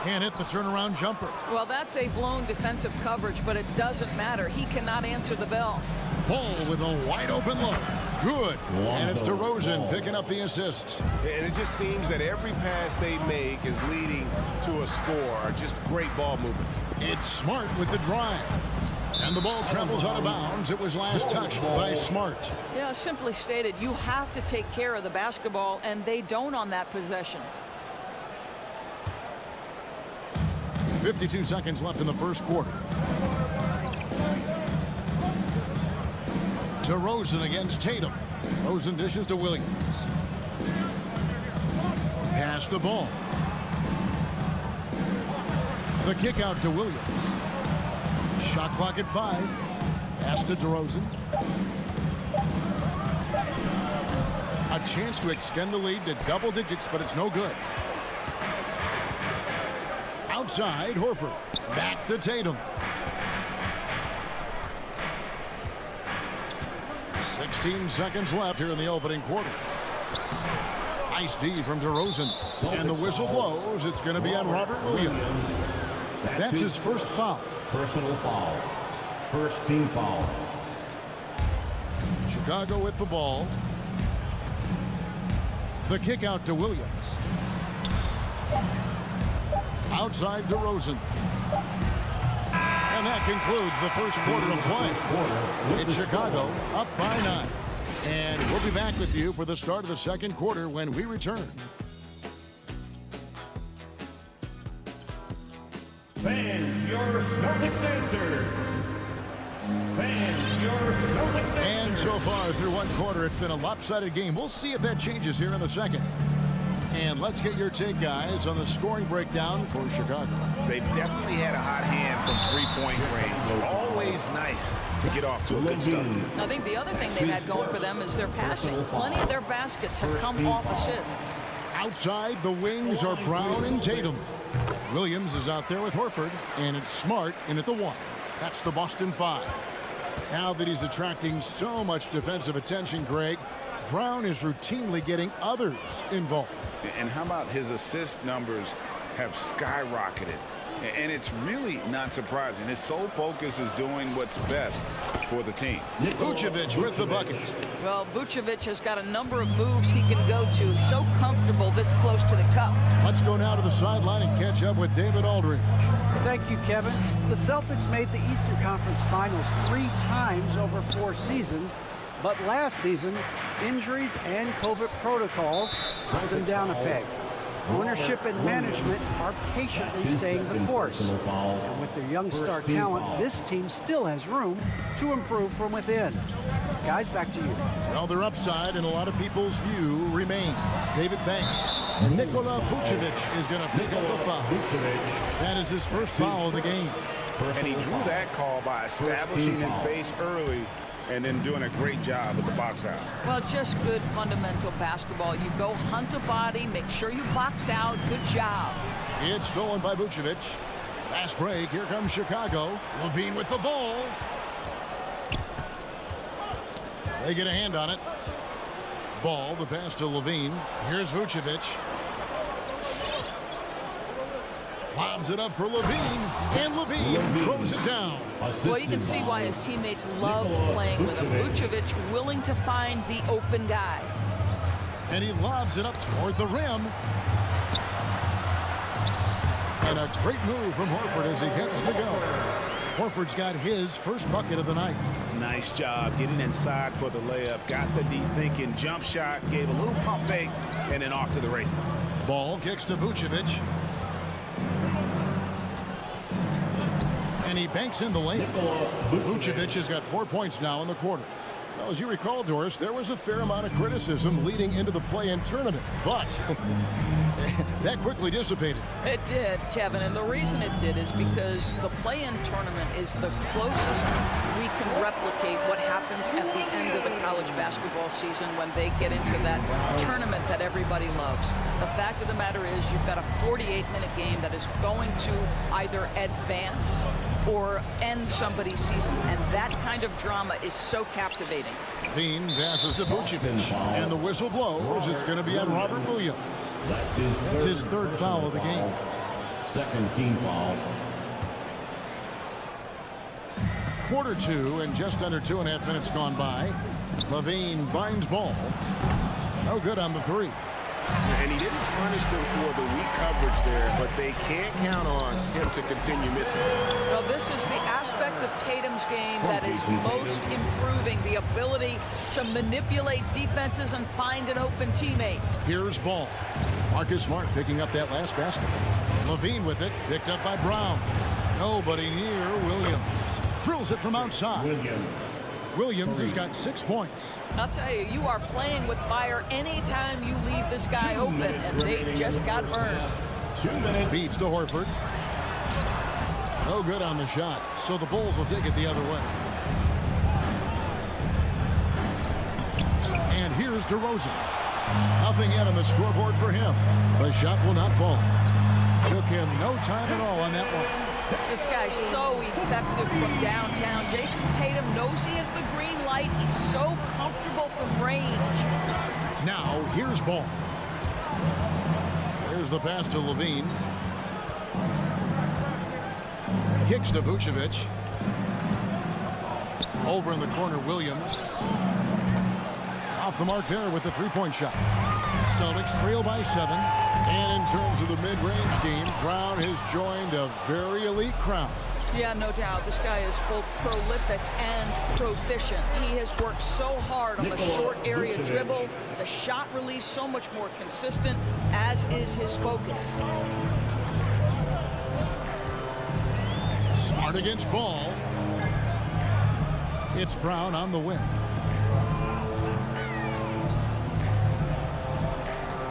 Can't hit the turnaround jumper. Well, that's a blown defensive coverage, but it doesn't matter. He cannot answer the bell. Ball with a wide open look. Good. And it's DeRozan picking up the assists. And it just seems that every pass they make is leading to a score. Just great ball movement. It's Smart with the drive. And the ball travels out of bounds. It was last touched by Smart. Yeah, simply stated, you have to take care of the basketball, and they don't on that possession. 52 seconds left in the first quarter. DeRozan against Tatum. DeRozan dishes to Williams. Pass the ball. The kick out to Williams. Shot clock at 5. Pass to DeRozan. A chance to extend the lead to double digits, but it's no good. Outside, Horford. Back to Tatum. 16 seconds left here in the opening quarter. Nice D from DeRozan. And the whistle blows. It's going to be on Robert Williams. That's his first foul. Personal foul. First team foul. Chicago with the ball. The kick out to Williams. Outside DeRozan. And that concludes the first quarter of play. It's Chicago up by 9. And we'll be back with you for the start of the second quarter when we return. Fans, your Celtics answer. Fans, your Celtics answer. And so far through one quarter, it's been a lopsided game. We'll see if that changes here in the second. And let's get your take, guys, on the scoring breakdown for Chicago. They've definitely had a hot hand from three-point range. Always nice to get off to a good start. I think the other thing they've had going for them is their passing. Plenty of their baskets have come off assists. Outside, the wings are Brown and Tatum. Williams is out there with Horford, and it's Smart in at the 1. That's the Boston 5. Now that he's attracting so much defensive attention, Greg, Brown is routinely getting others involved. And how about his assist numbers have skyrocketed? And it's really not surprising. His sole focus is doing what's best for the team. Vucevic with the bucket. Well, Vucevic has got a number of moves he can go to. So comfortable this close to the cup. Let's go now to the sideline and catch up with David Aldridge. Thank you, Kevin. The Celtics made the Eastern Conference Finals 3 times over 4 seasons. But last season, injuries and COVID protocols slowed them down a peg. Ownership and management are patiently staying the course. And with their young star talent, this team still has room to improve from within. Guys, back to you. Well, their upside in a lot of people's view remains. David, thanks. Nikola Vucevic is going to pick up the foul. That is his first foul of the game. And he drew that call by establishing his base early and then doing a great job with the box out. Well, just good fundamental basketball. You go hunt a body, make sure you box out. Good job. It's stolen by Vucevic. Fast break. Here comes Chicago. Levine with the ball. They get a hand on it. Ball, the pass to Levine. Here's Vucevic. Lobs it up for Levine, and Levine throws it down. Well, you can see why his teammates love playing with him. Vucevic willing to find the open guy. And he lobs it up toward the rim. And a great move from Horford as he gets it to go. Horford's got his first bucket of the night. Nice job getting inside for the layup. Got the deep thinking jump shot, gave a little pump fake, and then off to the races. Ball kicks to Vucevic. And he banks in the layup. Vucevic has got 4 points now in the quarter. Well, as you recall, Doris, there was a fair amount of criticism leading into the play-in tournament, but that quickly dissipated. It did, Kevin, and the reason it did is because the play-in tournament is the closest we can replicate what happens at the end of the college basketball season when they get into that tournament that everybody loves. The fact of the matter is you've got a 48-minute game that is going to either advance or end somebody's season, and that kind of drama is so captivating. Levine passes to Vucevic, and the whistle blows. It's going to be on Robert Williams. That's his third foul of the game. Second team foul. Quarter 2, and just under 2.5 minutes gone by. Levine finds ball. No good on the 3. And he didn't punish them for the weak coverage there, but they can't count on him to continue missing. Well, this is the aspect of Tatum's game that is most improving, the ability to manipulate defenses and find an open teammate. Here's ball. Marcus Smart picking up that last basket. Levine with it, picked up by Brown. Nobody near Williams. Drills it from outside. Williams has got 6 points. I'll tell you, you are playing with fire anytime you leave this guy open, and they just got burned. Feeds to Horford. No good on the shot, so the Bulls will take it the other way. And here's DeRozan. Nothing yet on the scoreboard for him. The shot will not fall. Took him no time at all on that one. This guy's so effective from downtown. Jason Tatum knows he has the green light. He's so comfortable from range. Now, here's Ball. There's the pass to Levine. Kicks to Vucevic. Over in the corner, Williams. Off the mark there with the three-point shot. Celtics trail by 7. And in terms of the mid-range game, Brown has joined a very elite crowd. Yeah, no doubt. This guy is both prolific and proficient. He has worked so hard on the short area dribble. The shot release so much more consistent, as is his focus. Smart against Ball. It's Brown on the wing.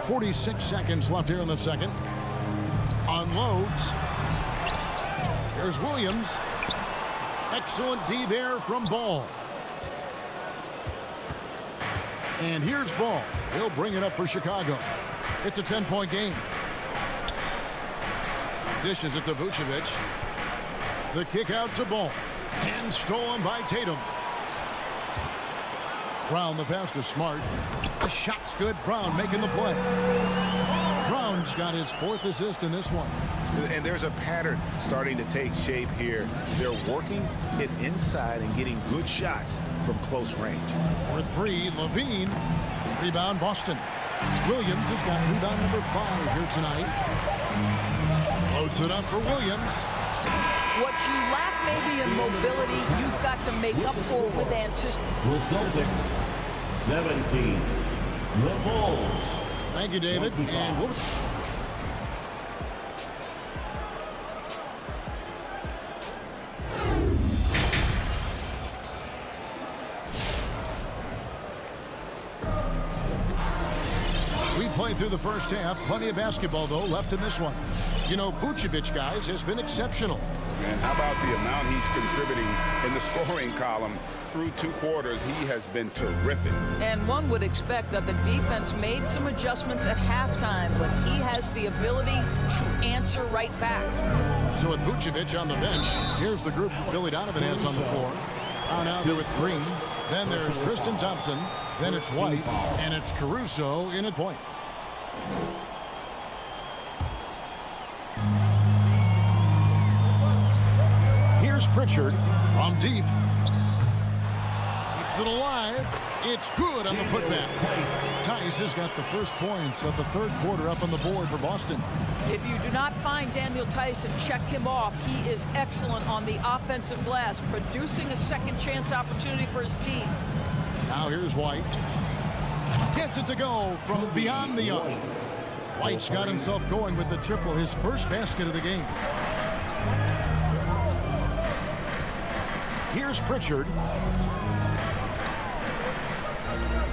46 seconds left here in the second. Unloads. There's Williams. Excellent D there from Ball. And here's Ball. He'll bring it up for Chicago. It's a 10-point game. Dishes it to Vucevic. The kick out to Ball. And stolen by Tatum. Brown the pass to Smart. The shot's good. Brown making the play. Brown's got his 4th assist in this one. And there's a pattern starting to take shape here. They're working it inside and getting good shots from close range. For 3, Levine. Rebound, Boston. Williams has got rebound number 5 here tonight. Loads it up for Williams. What you lack maybe in mobility, you've got to make up for with anticipation. The Celtics, 17. The Bulls. Thank you, David. 25. And we'll... We played through the first half. Plenty of basketball, though, left in this one. You know, Vucevic, guys, has been exceptional. And how about the amount he's contributing in the scoring column? Through 2 quarters, he has been terrific. And one would expect that the defense made some adjustments at halftime, but he has the ability to answer right back. So with Vucevic on the bench, here's the group Billy Donovan has on the floor. Out there with Green. Then there's Tristan Thompson. Then it's White. And it's Caruso in at point. Here's Pritchard from deep. Keeps it alive. It's good on the putback. Tice has got the first points of the 3rd quarter up on the board for Boston. If you do not find Daniel Tice and check him off, he is excellent on the offensive glass, producing a second chance opportunity for his team. Now here's White. Gets it to go from beyond the arc. White's got himself going with the triple, his first basket of the game. Here's Pritchard.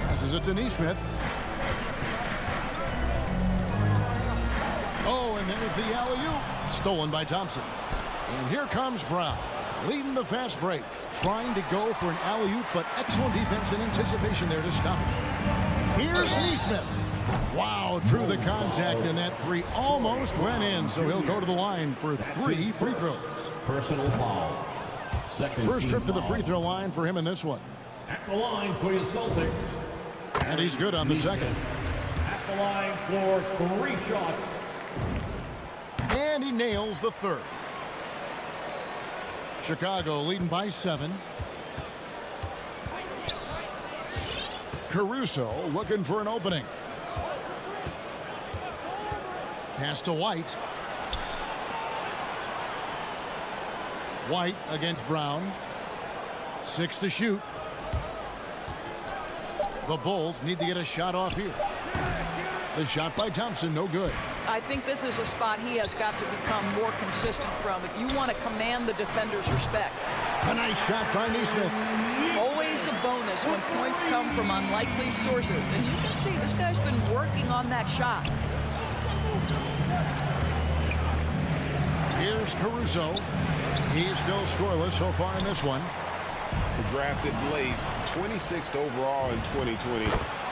Passes it to Neesmith. Oh, and there's the alley-oop. Stolen by Thompson. And here comes Brown, leading the fast break. Trying to go for an alley-oop, but excellent defense and anticipation there to stop it. Here's Neesmith. Wow, drew the contact, and that 3 almost went in, so he'll go to the line for 3 free throws. Personal foul. First trip to the free throw line for him in this one. At the line for your Celtics. And he's good on the second. At the line for 3 shots. And he nails the 3rd. Chicago leading by 7. Caruso looking for an opening. Pass to White. White against Brown. 6 to shoot. The Bulls need to get a shot off here. The shot by Thompson, no good. I think this is a spot he has got to become more consistent from if you want to command the defender's respect. A nice shot by Neesmith. Always a bonus when points come from unlikely sources. And you can see this guy's been working on that shot. Here's Caruso. He's still scoreless so far in this one. Drafted late, 26th overall in 2020.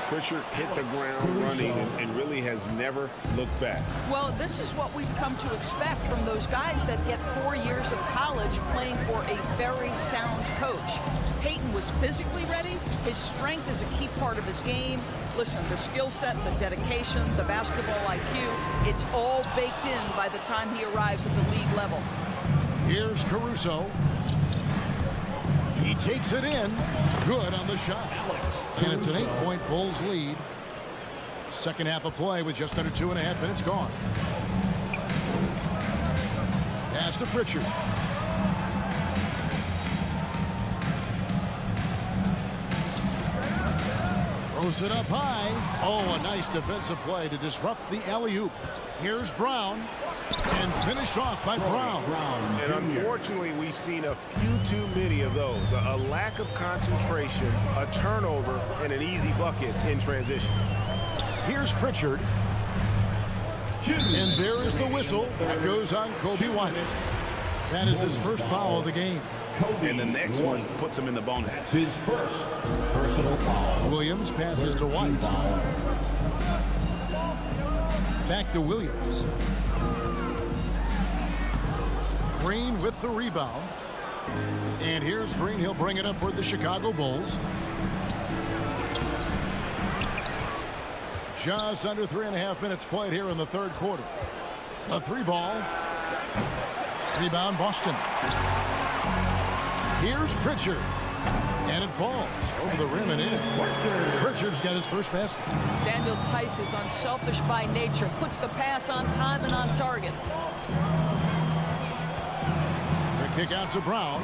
Pritchard hit the ground running and really has never looked back. Well, this is what we've come to expect from those guys that get 4 years of college playing for a very sound coach. Peyton was physically ready. His strength is a key part of his game. Listen, the skill set, the dedication, the basketball IQ, it's all baked in by the time he arrives at the league level. Here's Caruso. He takes it in. Good on the shot. And it's an 8-point Bulls lead. Second half of play with just under 2.5 minutes gone. Pass to Pritchard. Throws it up high. Oh, a nice defensive play to disrupt the alley-oop. Here's Brown. And finished off by Brown. And unfortunately, we've seen a few too many of those. A lack of concentration, a turnover, and an easy bucket in transition. Here's Pritchard. And there is the whistle. That goes on Kobe White. That is his first foul of the game. And the next one puts him in the bonus. That's his first personal foul. Williams passes to White. Back to Williams. Green with the rebound. And here's Green. He'll bring it up for the Chicago Bulls. Just under 3.5 minutes played here in the third quarter. A 3-ball. Rebound Boston. Here's Pritchard. And it falls over the rim and in. Pritchard's got his first basket. Daniel Tice is unselfish by nature. Puts the pass on time and on target. The kick out to Brown.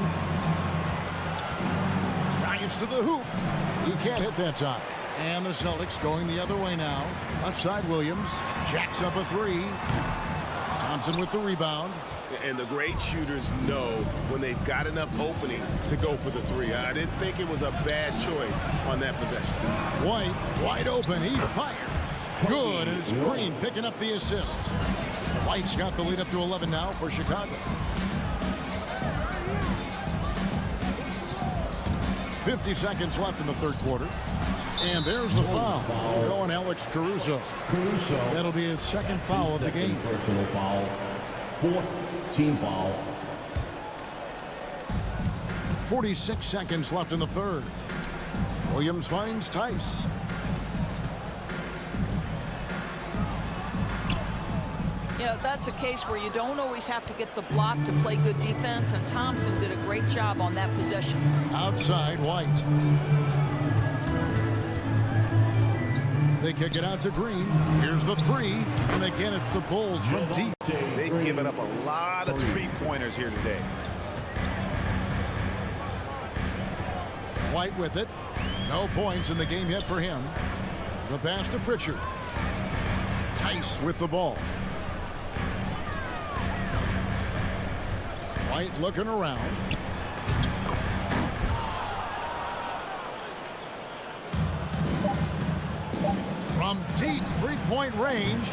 Drives to the hoop. You can't hit that time. And the Celtics going the other way now. Left side Williams. Jacks up a 3. Thompson with the rebound. And the great shooters know when they've got enough opening to go for the 3. I didn't think it was a bad choice on that possession. White wide open. He fires. Good. And it's Green picking up the assist. White's got the lead up to 11 now for Chicago. 50 seconds left in the third quarter. And there's the foul. Going Alex Caruso. That'll be his second foul of the game. Personal foul. Fourth team foul. 46 seconds left in the third. Williams finds Tice. You know, that's a case where you don't always have to get the block to play good defense, and Thompson did a great job on that possession. Outside White. They kick it out to Green. Here's the 3. And again, it's the Bulls from deep. They've given up a lot of 3-pointers here today. White with it. No points in the game yet for him. The pass to Pritchard. Tice with the ball. White looking around. From deep 3-point range.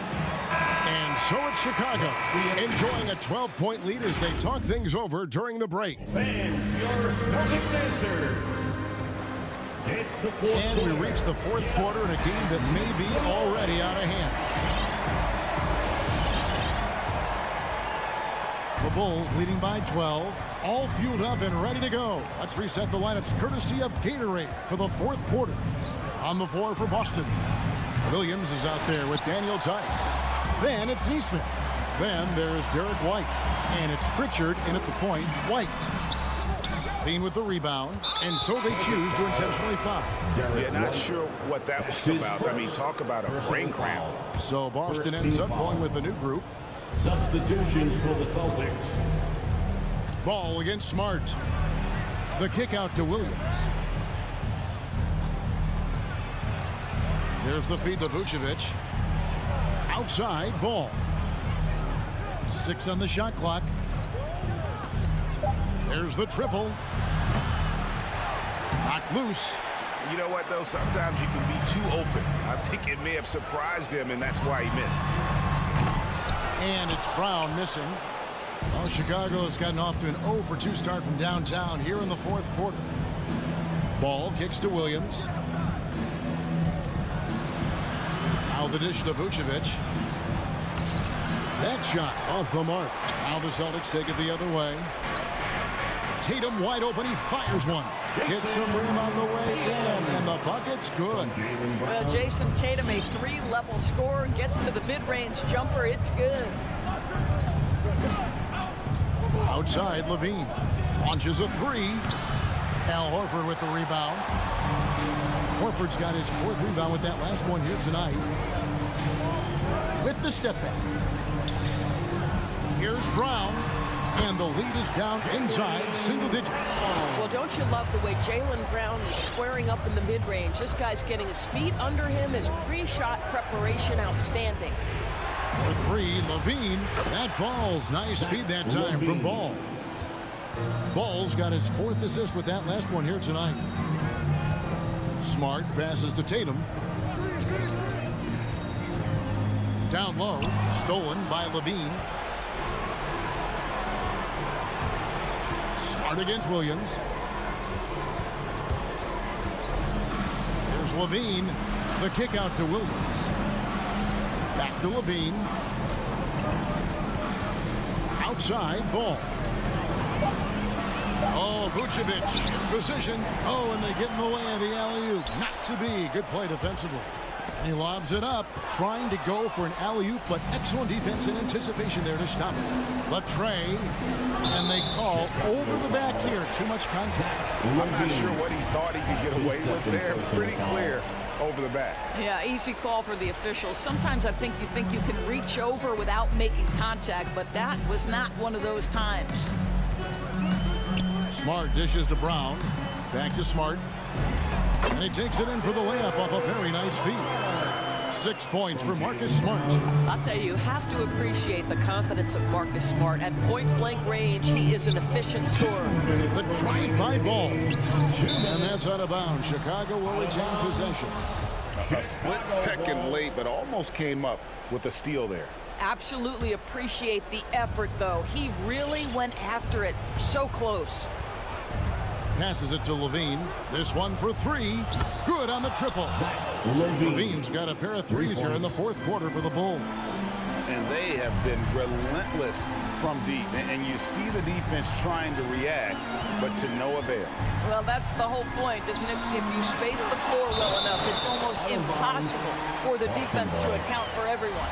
And so it's Chicago enjoying a 12-point lead as they talk things over during the break. Fans, your Celtics answer. It's the fourth And we quarter. reach the fourth quarter in a game that may be already out of hand. The Bulls leading by 12, all fueled up and ready to go. Let's reset the lineups courtesy of Gatorade for the fourth quarter. On the floor for Boston. Williams is out there with Daniel Tice. Then it's Neesmith. Then there's Derek White. And it's Pritchard in at the point. White. Levine with the rebound. And so they choose to intentionally foul. Yeah, not sure what that was about. I mean, talk about a brain cramp. So Boston ends up going with a new group. Substitutions for the Celtics. Ball against Smart. The kick out to Williams. There's the feed to Vucevic. Outside, Ball. 6 on the shot clock. There's the triple. Knocked loose. You know what, though? Sometimes you can be too open. I think it may have surprised him, and that's why he missed. And it's Brown missing. Well, Chicago has gotten off to an 0 for 2 start from downtown here in the fourth quarter. Ball kicks to Williams. the dish to Vucevic. That shot off the mark. Now the Celtics take it the other way. Tatum wide open. He fires one. Hits some room on the way in, and the bucket's good. Well, Jason Tatum, a 3-level scorer, gets to the mid-range jumper. It's good. Outside, Levine launches a 3. Al Horford with the rebound. Horford's got his 4th rebound with that last one here tonight. With the step back. Here's Brown. And the lead is down inside single digits. Well, don't you love the way Jaylen Brown is squaring up in the mid-range? This guy's getting his feet under him. His pre-shot preparation outstanding. For 3, Levine. That falls. Nice feed that time from Ball. Ball's got his 4th assist with that last one here tonight. Smart passes to Tatum. Down low. Stolen by Levine. Smart against Williams. Here's Levine. The kick out to Williams. Back to Levine. Outside, Ball. Oh, Vucevic in position. Oh, and they get in the way of the alley-oop. Not to be. Good play defensively. He lobs it up, trying to go for an alley-oop, but excellent defense and anticipation there to stop it. Latrey, and they call over the back here. Too much contact. I'm not sure what he thought he could get away with there. Pretty clear over the back. Yeah, easy call for the officials. Sometimes I think you can reach over without making contact, but that was not one of those times. Smart dishes to Brown. Back to Smart. And he takes it in for the layup off a very nice feed. 6 points for Marcus Smart. I'll tell you have to appreciate the confidence of Marcus Smart. At point-blank range, he is an efficient scorer. The drive-by ball. And that's out of bounds. Chicago will retain possession. A split second late, but almost came up with a steal there. Absolutely appreciate the effort, though. He really went after it. So close. Passes it to Levine. This one for 3. Good on the triple. Levine's got a pair of 3s here in the 4th quarter for the Bulls. And they have been relentless from deep. And you see the defense trying to react, but to no avail. Well, that's the whole point, isn't it? If you space the floor well enough, it's almost impossible for the defense to account for everyone.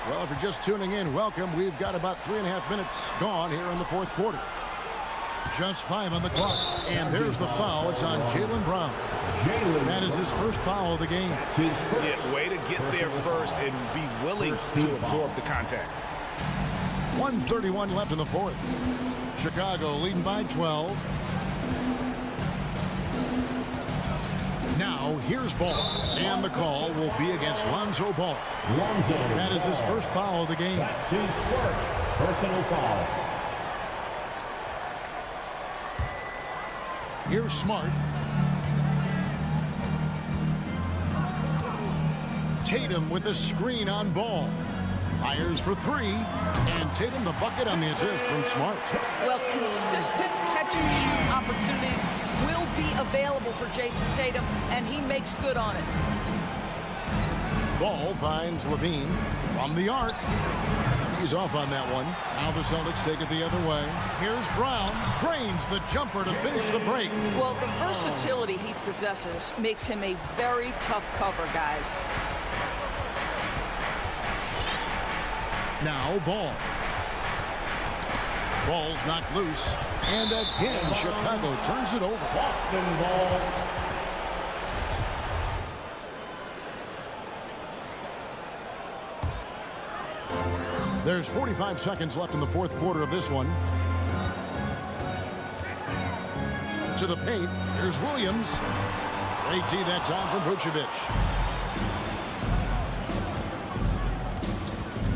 Well, if you're just tuning in, welcome. We've got about 3.5 minutes gone here in the 4th quarter. Just 5 on the clock. And there's the foul. It's on Jaylen Brown. That is his first foul of the game. Yeah, way to get there first and be willing to absorb the contact. 1:31 left in the 4th. Chicago leading by 12. Now, here's Ball. And the call will be against Lonzo Ball. That is his first foul of the game. That's his first personal foul. Here's Smart. Tatum with a screen on Ball. Fires for 3. And Tatum the bucket on the assist from Smart. Well, consistent catch and shoot opportunities will be available for Jason Tatum, and he makes good on it. Ball finds Levine from the arc. He's off on that one. Now the Celtics take it the other way. Here's Brown. Drains the jumper to finish the break. Well, the versatility he possesses makes him a very tough cover, guys. Now Ball. Ball's knocked loose. And again, Chicago turns it over. Boston ball. There's 45 seconds left in the 4th quarter of this one. To the paint. Here's Williams. Great tee that time from Vucevic.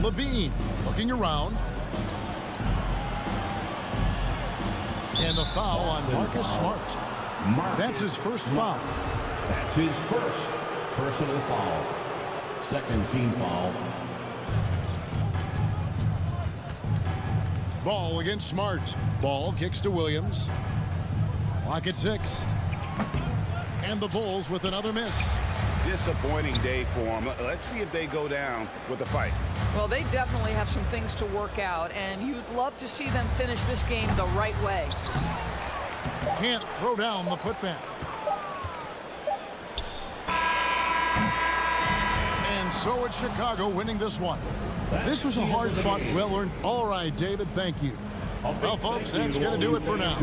Levine looking around. And the foul on Marcus Smart. That's his first foul. That's his first personal foul. Second team foul. Ball against Smart. Ball kicks to Williams. Clock at 6. And the Bulls with another miss. Disappointing day for them. Let's see if they go down with a fight. Well, they definitely have some things to work out, and you'd love to see them finish this game the right way. Can't throw down the putback. And so it's Chicago winning this one. This was a hard-fought, well-earned. All right, David, thank you. Well, folks, that's going to do it for now.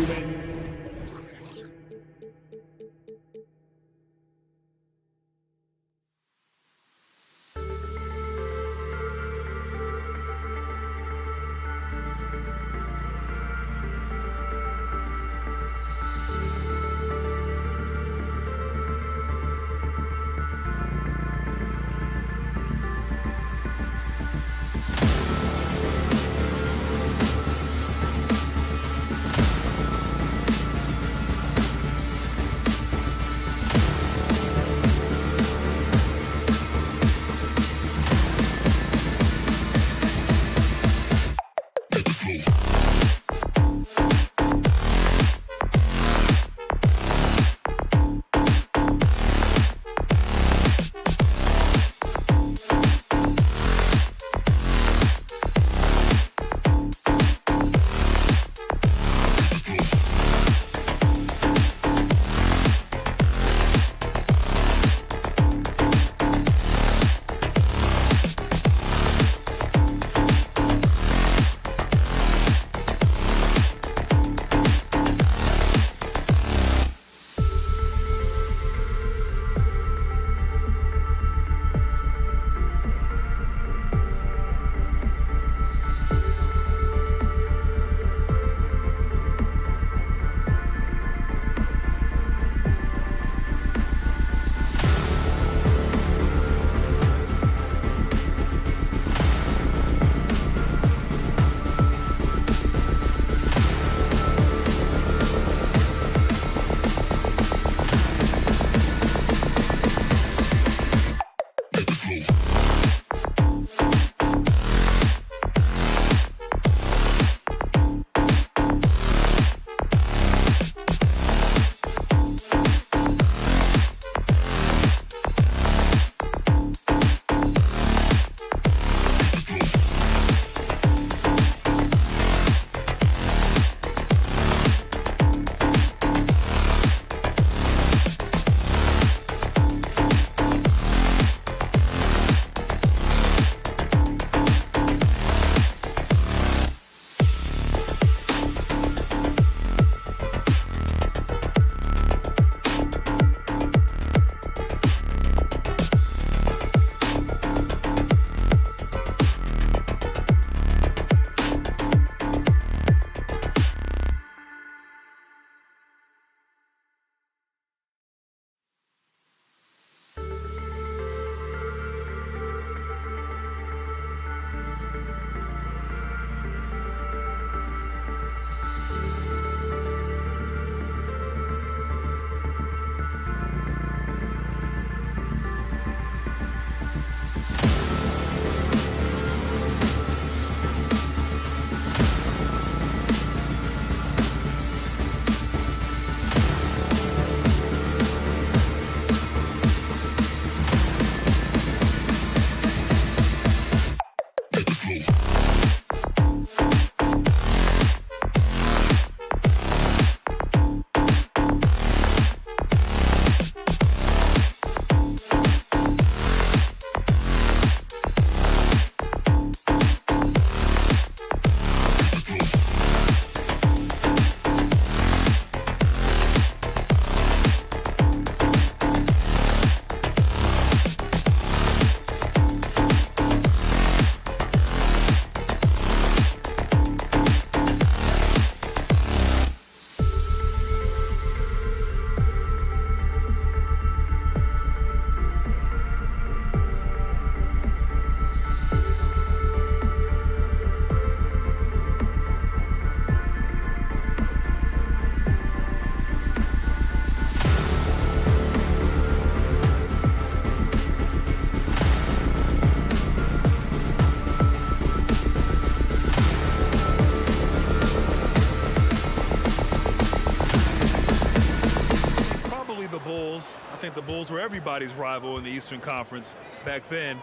think the Bulls were everybody's rival in the Eastern Conference back then.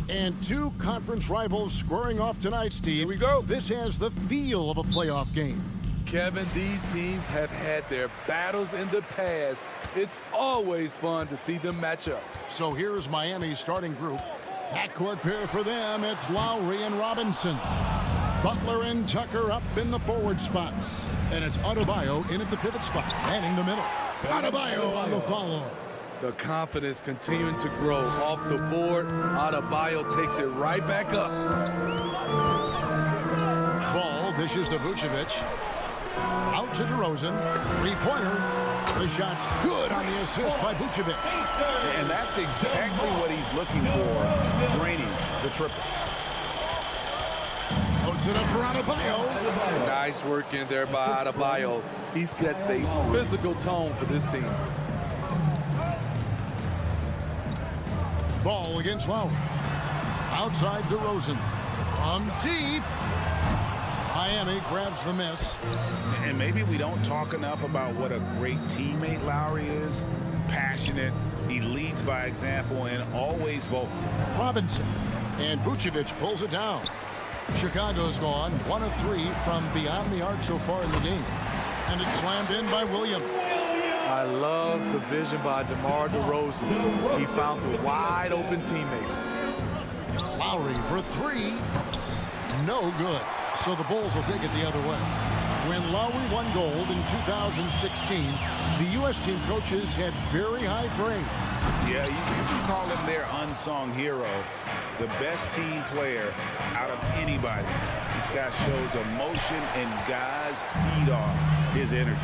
And two conference rivals squaring off tonight, Steve. Here we go. This has the feel of a playoff game. Kevin, these teams have had their battles in the past. It's always fun to see them match up. So here's Miami's starting group. Backcourt pair for them, it's Lowry and Robinson. Butler and Tucker up in the forward spots. And it's Adebayo in at the pivot spot, manning the middle. Adebayo on the follow. The confidence continuing to grow off the board. Adebayo takes it right back up. Ball dishes to Vucevic. Out to DeRozan. Three-pointer. The shot's good on the assist by Vucevic. And that's exactly what he's looking for, draining the triple. Puts it up for Adebayo. Nice work in there by Adebayo. He sets a physical tone for this team. Ball against Lowry. Outside DeRozan. On deep. Miami grabs the miss. And maybe we don't talk enough about what a great teammate Lowry is. Passionate. He leads by example and always vocal. Robinson. And Vucevic pulls it down. Chicago's gone 1 of 3 from beyond the arc so far in the game. And it's slammed in by Williams. I love the vision by DeMar DeRozan. He found the wide open teammate. Lowry for 3. No good. So the Bulls will take it the other way. When Lowry won gold in 2016, the U.S. team coaches had very high praise. Yeah, you can call him their unsung hero. The best team player out of anybody. This guy shows emotion and guys feed off his energy.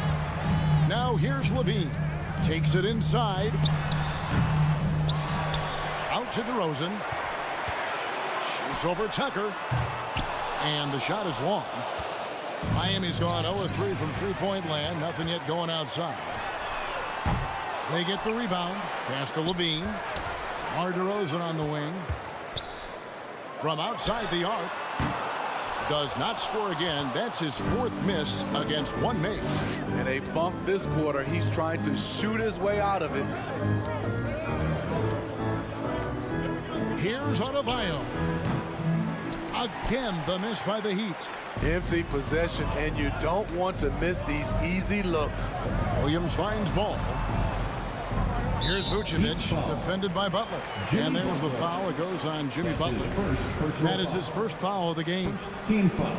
Now here's Levine. Takes it inside. Out to DeRozan. Shoots over Tucker. And the shot is long. Miami's gone 0-3 from three-point land. Nothing yet going outside. They get the rebound. Pass to Levine. DeRozan on the wing. From outside the arc. Does not score again. That's his 4th miss against 1 make. And a bump this quarter. He's trying to shoot his way out of it. Here's Adebayo. Again, the miss by the Heat. Empty possession, and you don't want to miss these easy looks. Williams finds ball. Here's Vucevic, defended by Butler. And there's the foul. It goes on Jimmy Butler. That is his first foul of the game. Team foul.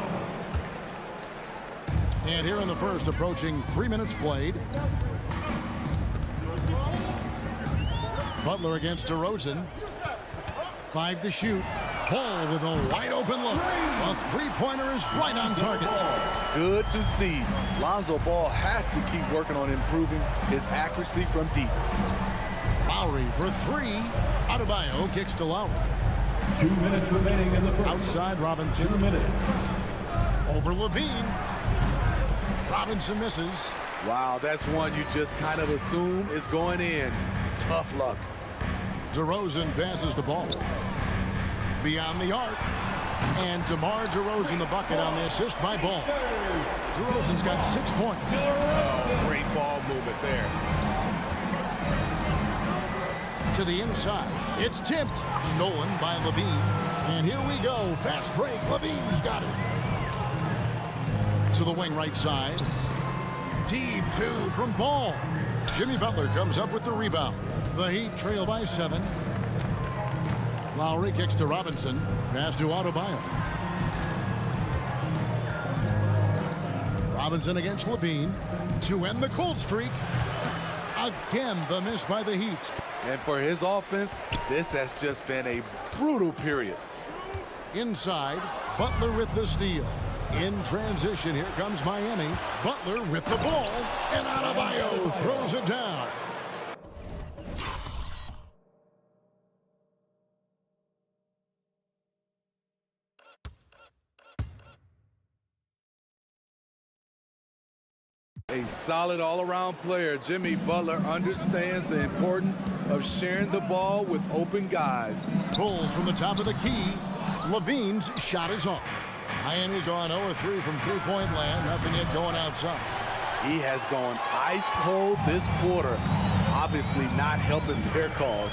And here in the first, approaching 3 minutes played. Butler against DeRozan. 5 to shoot. Ball with a wide open look. A three-pointer is right on target. Good to see. Lonzo Ball has to keep working on improving his accuracy from deep. Lowry for 3. Adebayo kicks to Lowry. 2 minutes remaining in the first. Outside Robinson. 2 minutes. Over Levine. Robinson misses. Wow, that's one you just kind of assume is going in. Tough luck. DeRozan passes the ball. Beyond the arc. And DeMar DeRozan the bucket on the assist by Ball. DeRozan's got 6 points. Oh, great ball movement there. To the inside. It's tipped. Stolen by Levine. And here we go. Fast break. Levine's got it. To the wing right side. Deep 2 from Ball. Jimmy Butler comes up with the rebound. The Heat trail by 7. Lowry kicks to Robinson. Pass to Adebayo. Robinson against Levine to end the cold streak. Again, the miss by the Heat. And for his offense, this has just been a brutal period. Inside, Butler with the steal. In transition, here comes Miami. Butler with the ball, and Adebayo throws it down. A solid all-around player, Jimmy Butler understands the importance of sharing the ball with open guys. Pulls from the top of the key. Levine's shot is off. Miami's on 0-3 from three-point land. Nothing yet going outside. He has gone ice cold this quarter, obviously not helping their cause.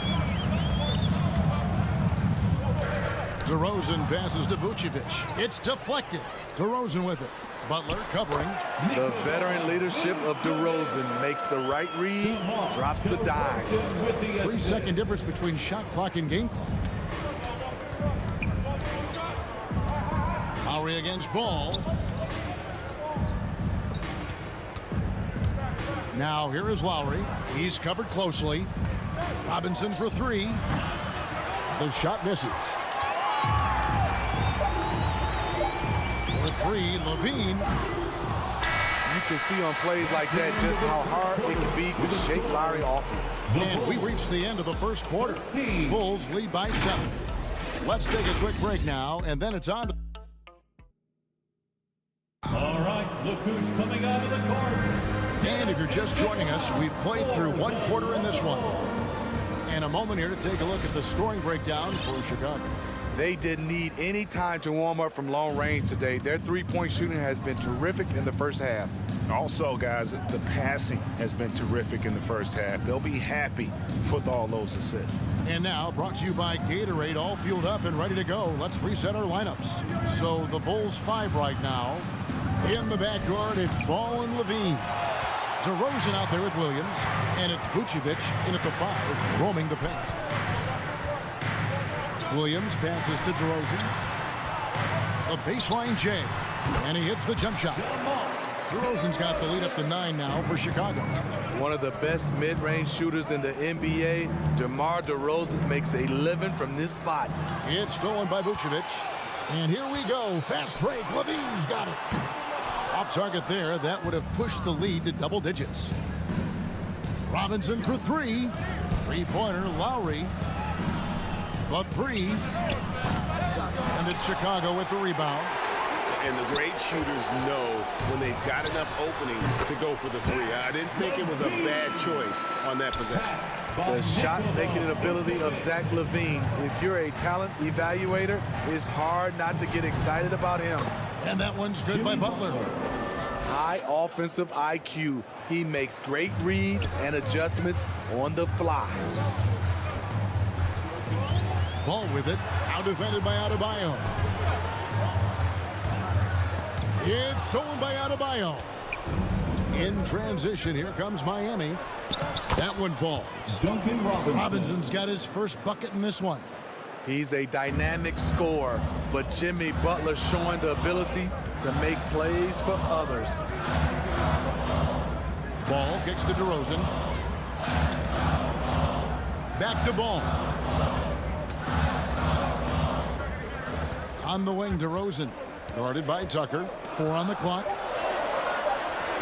DeRozan passes to Vucevic. It's deflected. DeRozan with it. Butler covering. The veteran leadership of DeRozan makes the right read, drops the dime. 3-second difference between shot clock and game clock. Lowry against Ball. Now here is Lowry. He's covered closely. Robinson for three. The shot misses. For three, Levine. You can see on plays like that just how hard it can be to shake Lowry off him. And we reach the end of the first quarter. Bulls lead by 7. Let's take a quick break now, and then it's on to... All right, look who's coming out of the court. And if you're just joining us, we've played through one quarter in this one. And a moment here to take a look at the scoring breakdown for Chicago. They didn't need any time to warm up from long range today. Their three-point shooting has been terrific in the first half. Also, guys, the passing has been terrific in the first half. They'll be happy with all those assists. And now, brought to you by Gatorade, all fueled up and ready to go. Let's reset our lineups. So the Bulls 5 right now. In the backcourt, it's Ball and Levine. DeRozan out there with Williams. And it's Vucevic in at the 5, roaming the paint. Williams passes to DeRozan. A baseline J. And he hits the jump shot. DeRozan's got the lead up to 9 now for Chicago. One of the best mid-range shooters in the NBA, DeMar DeRozan makes a living from this spot. It's stolen by Vucevic. And here we go. Fast break. Levine's got it. Off target there. That would have pushed the lead to double digits. Robinson for three. Three-pointer, Lowry. The three. And it's Chicago with the rebound. And the great shooters know when they've got enough opening to go for the three. I didn't think it was a bad choice on that possession. The shot-making ability of Zach Levine. If you're a talent evaluator, it's hard not to get excited about him. And that one's good by Butler. High offensive IQ. He makes great reads and adjustments on the fly. Ball with it. Out defended by Adebayo. It's stolen by Adebayo. In transition, here comes Miami. That one falls. Duncan Robinson. Robinson's got his first bucket in this one. He's a dynamic scorer, but Jimmy Butler showing the ability to make plays for others. Ball kicks to DeRozan. Back to Ball. On the wing, DeRozan. Guarded by Tucker. 4 on the clock.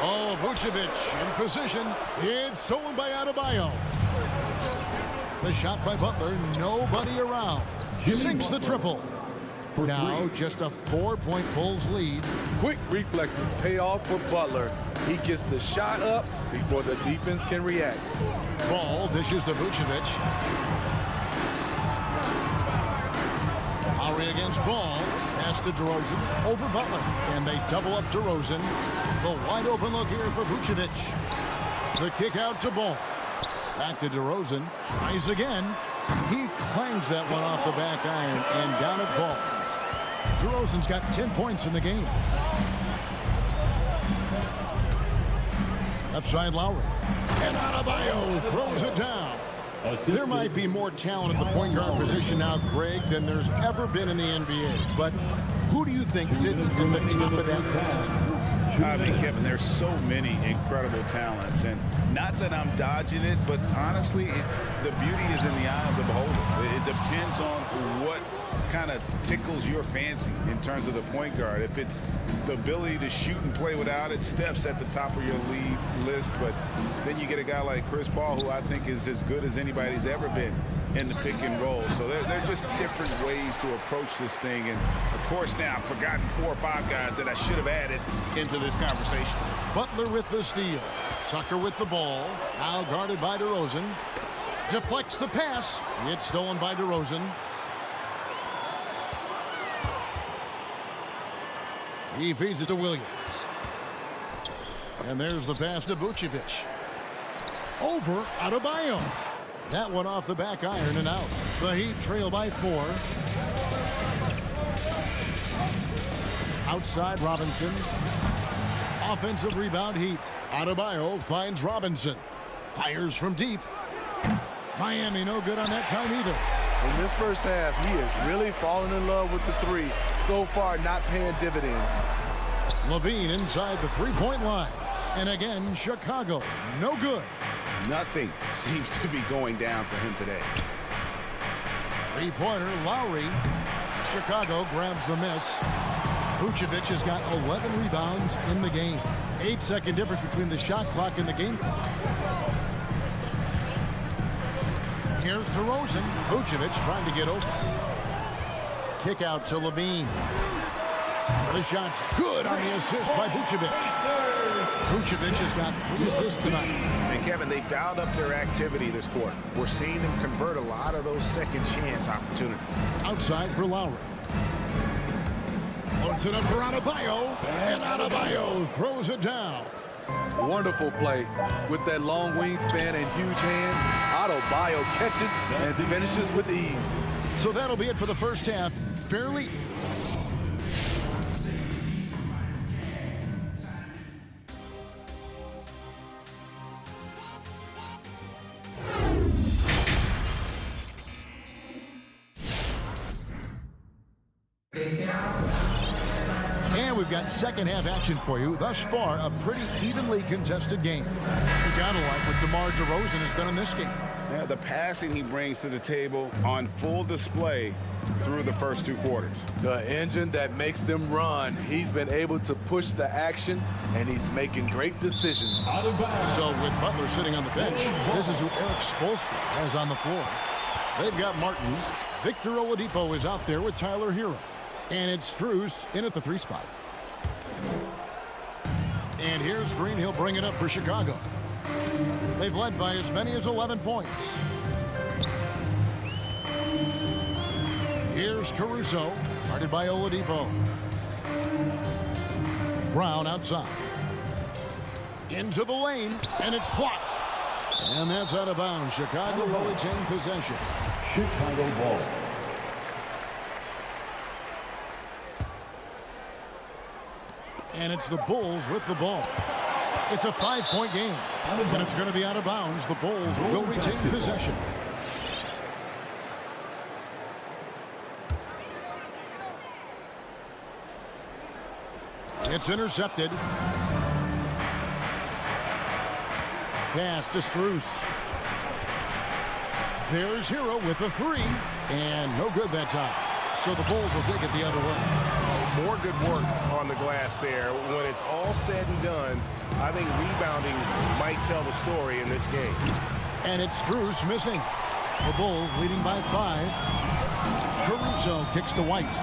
Oh, Vucevic in position. It's stolen by Adebayo. The shot by Butler. Nobody around. Sinks the triple. Now just a 4-point Bulls lead. Quick reflexes pay off for Butler. He gets the shot up before the defense can react. Ball dishes to Vucevic. Lowry against Ball. Pass to DeRozan. Over Butler. And they double up DeRozan. The wide open look here for Vucevic. The kick out to Ball. Back to DeRozan. Tries again. He clangs that one off the back iron. And down it falls. DeRozan's got 10 points in the game. Left side Lowry. And Adebayo throws it down. There might be more talent at the point guard position now, Greg, than there's ever been in the NBA. But who do you think sits in the top of that list? I mean, Kevin, there's so many incredible talents. And not that I'm dodging it, but honestly, the beauty is in the eye of the beholder. It depends on what kind of tickles your fancy in terms of the point guard. If it's the ability to shoot and play without it, Steph's at the top of your league list. But then you get a guy like Chris Paul, who I think is as good as anybody's ever been in the pick and roll. So they're just different ways to approach this thing. And, of course, now I've forgotten 4 or 5 guys that I should have added into this conversation. Butler with the steal. Tucker with the ball. Now guarded by DeRozan. Deflects the pass. It's stolen by DeRozan. He feeds it to Williams. And there's the pass to Vucevic. Over Adebayo. That one off the back iron and out. The Heat trail by 4. Outside Robinson. Offensive rebound Heat. Adebayo finds Robinson. Fires from deep. Miami no good on that time either. In this first half, he is really falling in love with the three. So far, not paying dividends. Levine inside the three-point line. And again, Chicago, no good. Nothing seems to be going down for him today. Three-pointer, Lowry. Chicago grabs the miss. Vucevic has got 11 rebounds in the game. 8-second difference between the shot clock and the game clock. Here's DeRozan. Vucevic trying to get open. Kick out to Levine. The shot's good on the assist by Vucevic. Vucevic has got 3 assists tonight. And Kevin, they've dialed up their activity this quarter. We're seeing them convert a lot of those second chance opportunities. Outside for Lowry. Loads it up for Adebayo. And Adebayo throws it down. Wonderful play with that long wingspan and huge hands. Adebayo catches and finishes with ease. So that'll be it for the first half. Fairly. And we've got second half action for you. Thus far, a pretty evenly contested game. You gotta like what DeMar DeRozan has done in this game. Yeah, the passing he brings to the table on full display through the first 2 quarters. The engine that makes them run. He's been able to push the action, and he's making great decisions. So with Butler sitting on the bench, this is who Eric Spoelstra has on the floor. They've got Martin. Victor Oladipo is out there with Tyler Hero. And it's Strus in at the 3 spot. And here's Green. He'll bring it up for Chicago. They've led by as many as 11 points. Here's Caruso, guarded by Oladipo. Brown outside. Into the lane, and it's blocked. And that's out of bounds. Chicago will retain possession. Chicago ball. And it's the Bulls with the ball. It's a 5-point game. And it's going to be out of bounds. The Bulls will retain possession. It's intercepted. Pass to Strus. There's Hero with the 3. And no good that time. So the Bulls will take it the other way. More good work on the glass there. When it's all said and done, I think rebounding might tell the story in this game. And it's Strus missing. The Bulls leading by 5. Caruso kicks to White.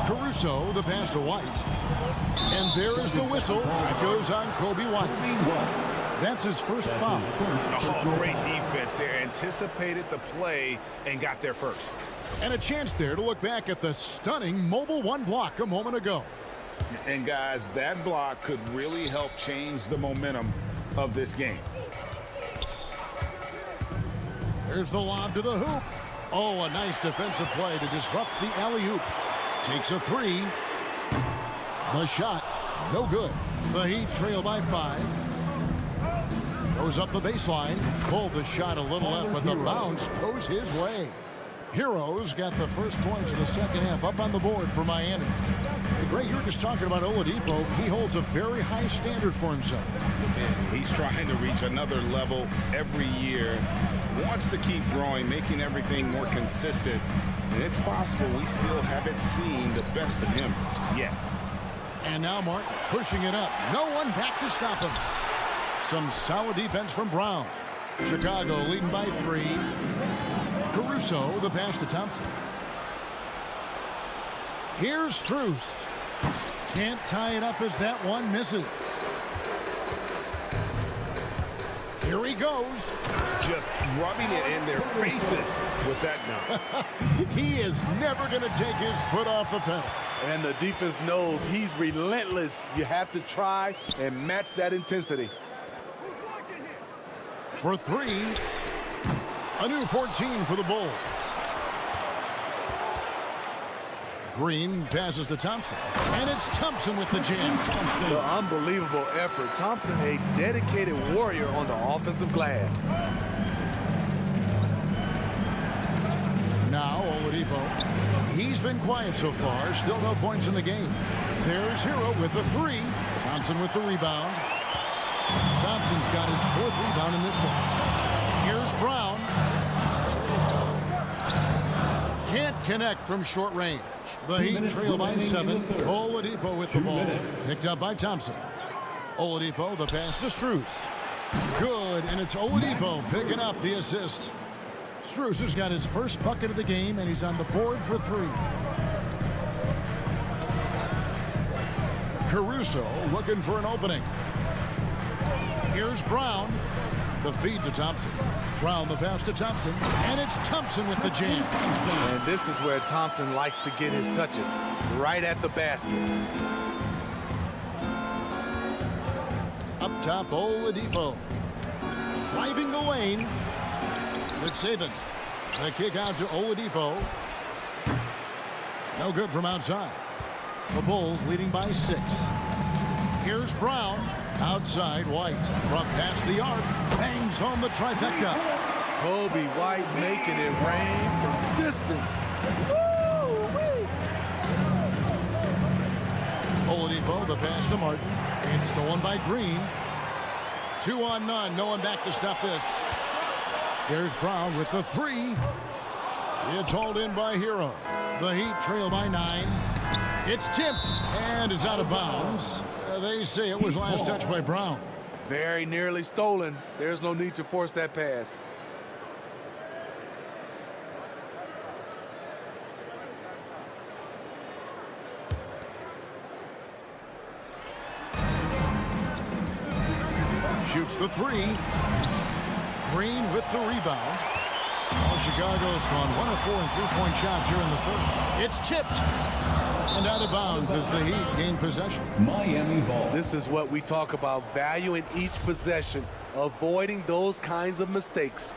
Caruso, the pass to White. And there is the whistle. It goes on Kobe White. That's his first foul. Oh, great defense there. Anticipated the play and got there first. And a chance there to look back at the stunning mobile 1 block a moment ago. And guys, that block could really help change the momentum of this game. There's the lob to the hoop. Oh, a nice defensive play to disrupt the alley-oop. Takes a 3. The shot, no good. The Heat trail by 5. Goes up the baseline. Pulled the shot a little up, but the bounce goes his way. Heroes got the first points of the second half up on the board for Miami. Greg, you were just talking about Oladipo. He holds a very high standard for himself. And he's trying to reach another level every year. Wants to keep growing, making everything more consistent. And it's possible we still haven't seen the best of him yet. And now Martin pushing it up. No one back to stop him. Some solid defense from Brown. Chicago leading by 3. Caruso, the pass to Thompson. Here's Strus. Can't tie it up as that one misses. Here he goes. Just rubbing it in their faces with that now. He is never going to take his foot off the pedal. And the defense knows he's relentless. You have to try and match that intensity. For three, a new 14 for the Bulls. Green passes to Thompson, and it's Thompson with the jam. The unbelievable effort. Thompson, a dedicated warrior on the offensive glass. Now Oladipo. He's been quiet so far. Still no points in the game. There's Hero with the three. Thompson with the rebound. Thompson's got his fourth rebound in this one. Here's Brown. Can't connect from short range. The Heat trail by 7. Oladipo with the ball. Picked up by Thompson. Oladipo, the pass to Strus. Good, and it's Oladipo picking up the assist. Strus has got his first bucket of the game, and he's on the board for 3. Caruso looking for an opening. Here's Brown. The feed to Thompson. Brown the pass to Thompson. And it's Thompson with the jam. And this is where Thompson likes to get his touches. Right at the basket. Up top, Oladipo. Driving the lane. It's Saban. The kick out to Oladipo. No good from outside. The Bulls leading by 6. Here's Brown. Outside, White from past the arc, bangs home the trifecta. Kobe White making it rain from distance. Woo-wee. Oladipo, the pass to Martin. It's stolen by Green. 2 on none, no one back to stop this. Here's Brown with the 3. It's hauled in by Hero. The Heat trail by 9. It's tipped, and it's out of bounds. They say it was last touched by Brown. Very nearly stolen. There's no need to force that pass. Shoots the 3. Green with the rebound. Well, Chicago's gone 1 of 4 in three-point shots here in the third. It's tipped. And out of bounds as the Heat gain possession. Miami ball. This is what we talk about, valuing each possession, avoiding those kinds of mistakes.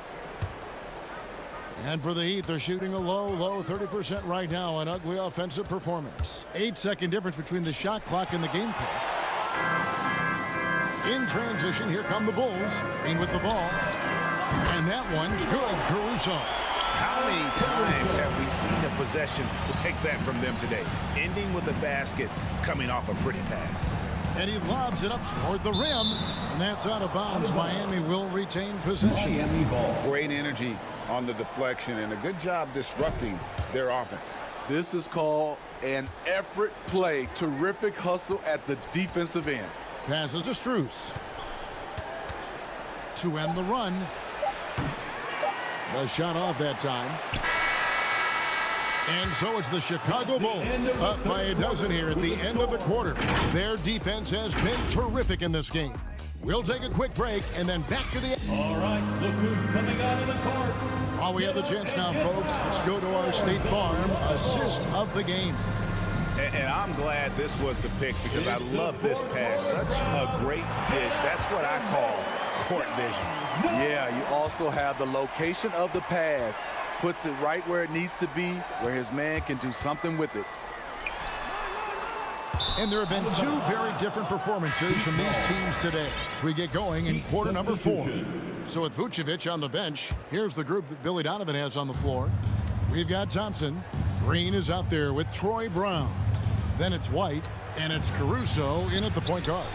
And for the Heat, they're shooting a low 30% right now. An ugly offensive performance. 8-second difference between the shot clock and the game clock. In transition, here come the Bulls. Green with the ball. And that one's good. Caruso. How many times have we seen a possession like that from them today? Ending with a basket, coming off a pretty pass. And he lobs it up toward the rim. And that's out of bounds. Miami will retain possession. Miami ball. Great energy on the deflection and a good job disrupting their offense. This is called an effort play. Terrific hustle at the defensive end. Passes to Strus. To end the run. The shot off that time. And so it's the Chicago Bulls up by a dozen here at the end of the quarter. Their defense has been terrific in this game. We'll take a quick break and then back to the... All right, look who's coming out of the court. While we have the chance now, folks, let's go to our State Farm assist of the game. And I'm glad this was the pick because I love this pass. Such a great dish. That's what I call court vision. Yeah, you also have the location of the pass. Puts it right where it needs to be, where his man can do something with it. And there have been 2 very different performances from these teams today as we get going in quarter number 4. So with Vucevic on the bench, here's the group that Billy Donovan has on the floor. We've got Thompson. Green is out there with Troy Brown. Then it's White, and it's Caruso in at the point guard.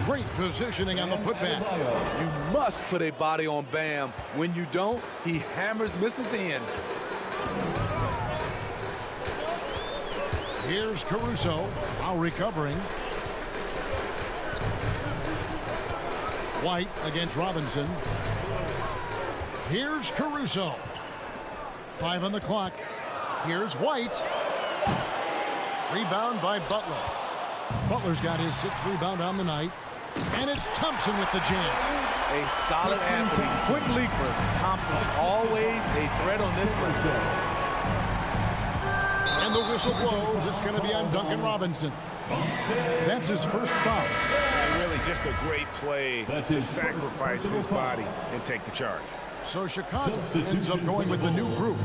Great positioning on the putback. You must put a body on Bam. When you don't, he hammers, misses in. Here's Caruso while recovering. White against Robinson. Here's Caruso. 5 on the clock. Here's White. Rebound by Butler. Butler's got his 6th rebound on the night. And it's Thompson with the jam. A solid athlete, quick leaper. Thompson's always a threat on this play. And the whistle blows. It's going to be on Duncan Robinson. That's his first foul. And really just a great play to sacrifice his body and take the charge. So Chicago ends up going with the new group.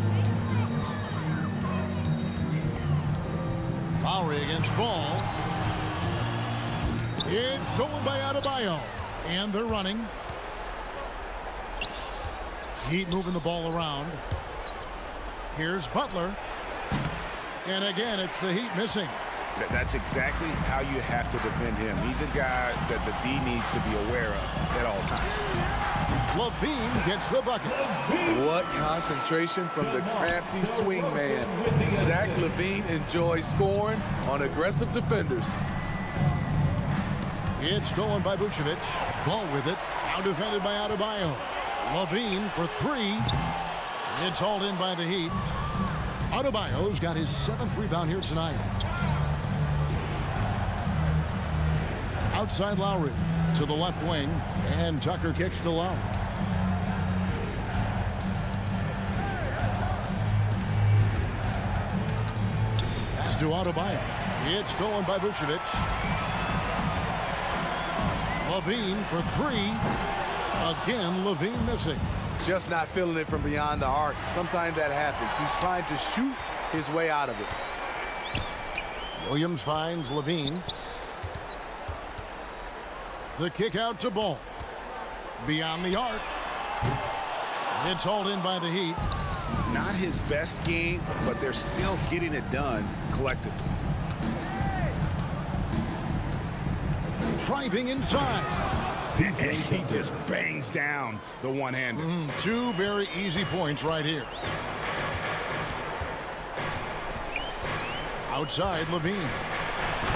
Lowry against Ball. It's stolen by Adebayo. And they're running. Heat moving the ball around. Here's Butler. And again, it's the Heat missing. That's exactly how you have to defend him. He's a guy that the D needs to be aware of at all times. Levine gets the bucket. What concentration from the crafty swing man. Zach Levine enjoys scoring on aggressive defenders. It's stolen by Vucevic. Ball with it. Now defended by Adebayo. Levine for three. It's hauled in by the Heat. Adebayo's got his 7th rebound here tonight. Outside Lowry to the left wing. And Tucker kicks to Lowry. Pass to Adebayo. It's stolen by Vucevic. Levine for three. Again, Levine missing. Just not feeling it from beyond the arc. Sometimes that happens. He's trying to shoot his way out of it. Williams finds Levine. The kick out to Ball. Beyond the arc. It's hauled in by the Heat. Not his best game, but they're still getting it done collectively. Driving inside. And he just bangs down the one-hander. Two very easy points right here. Outside Levine.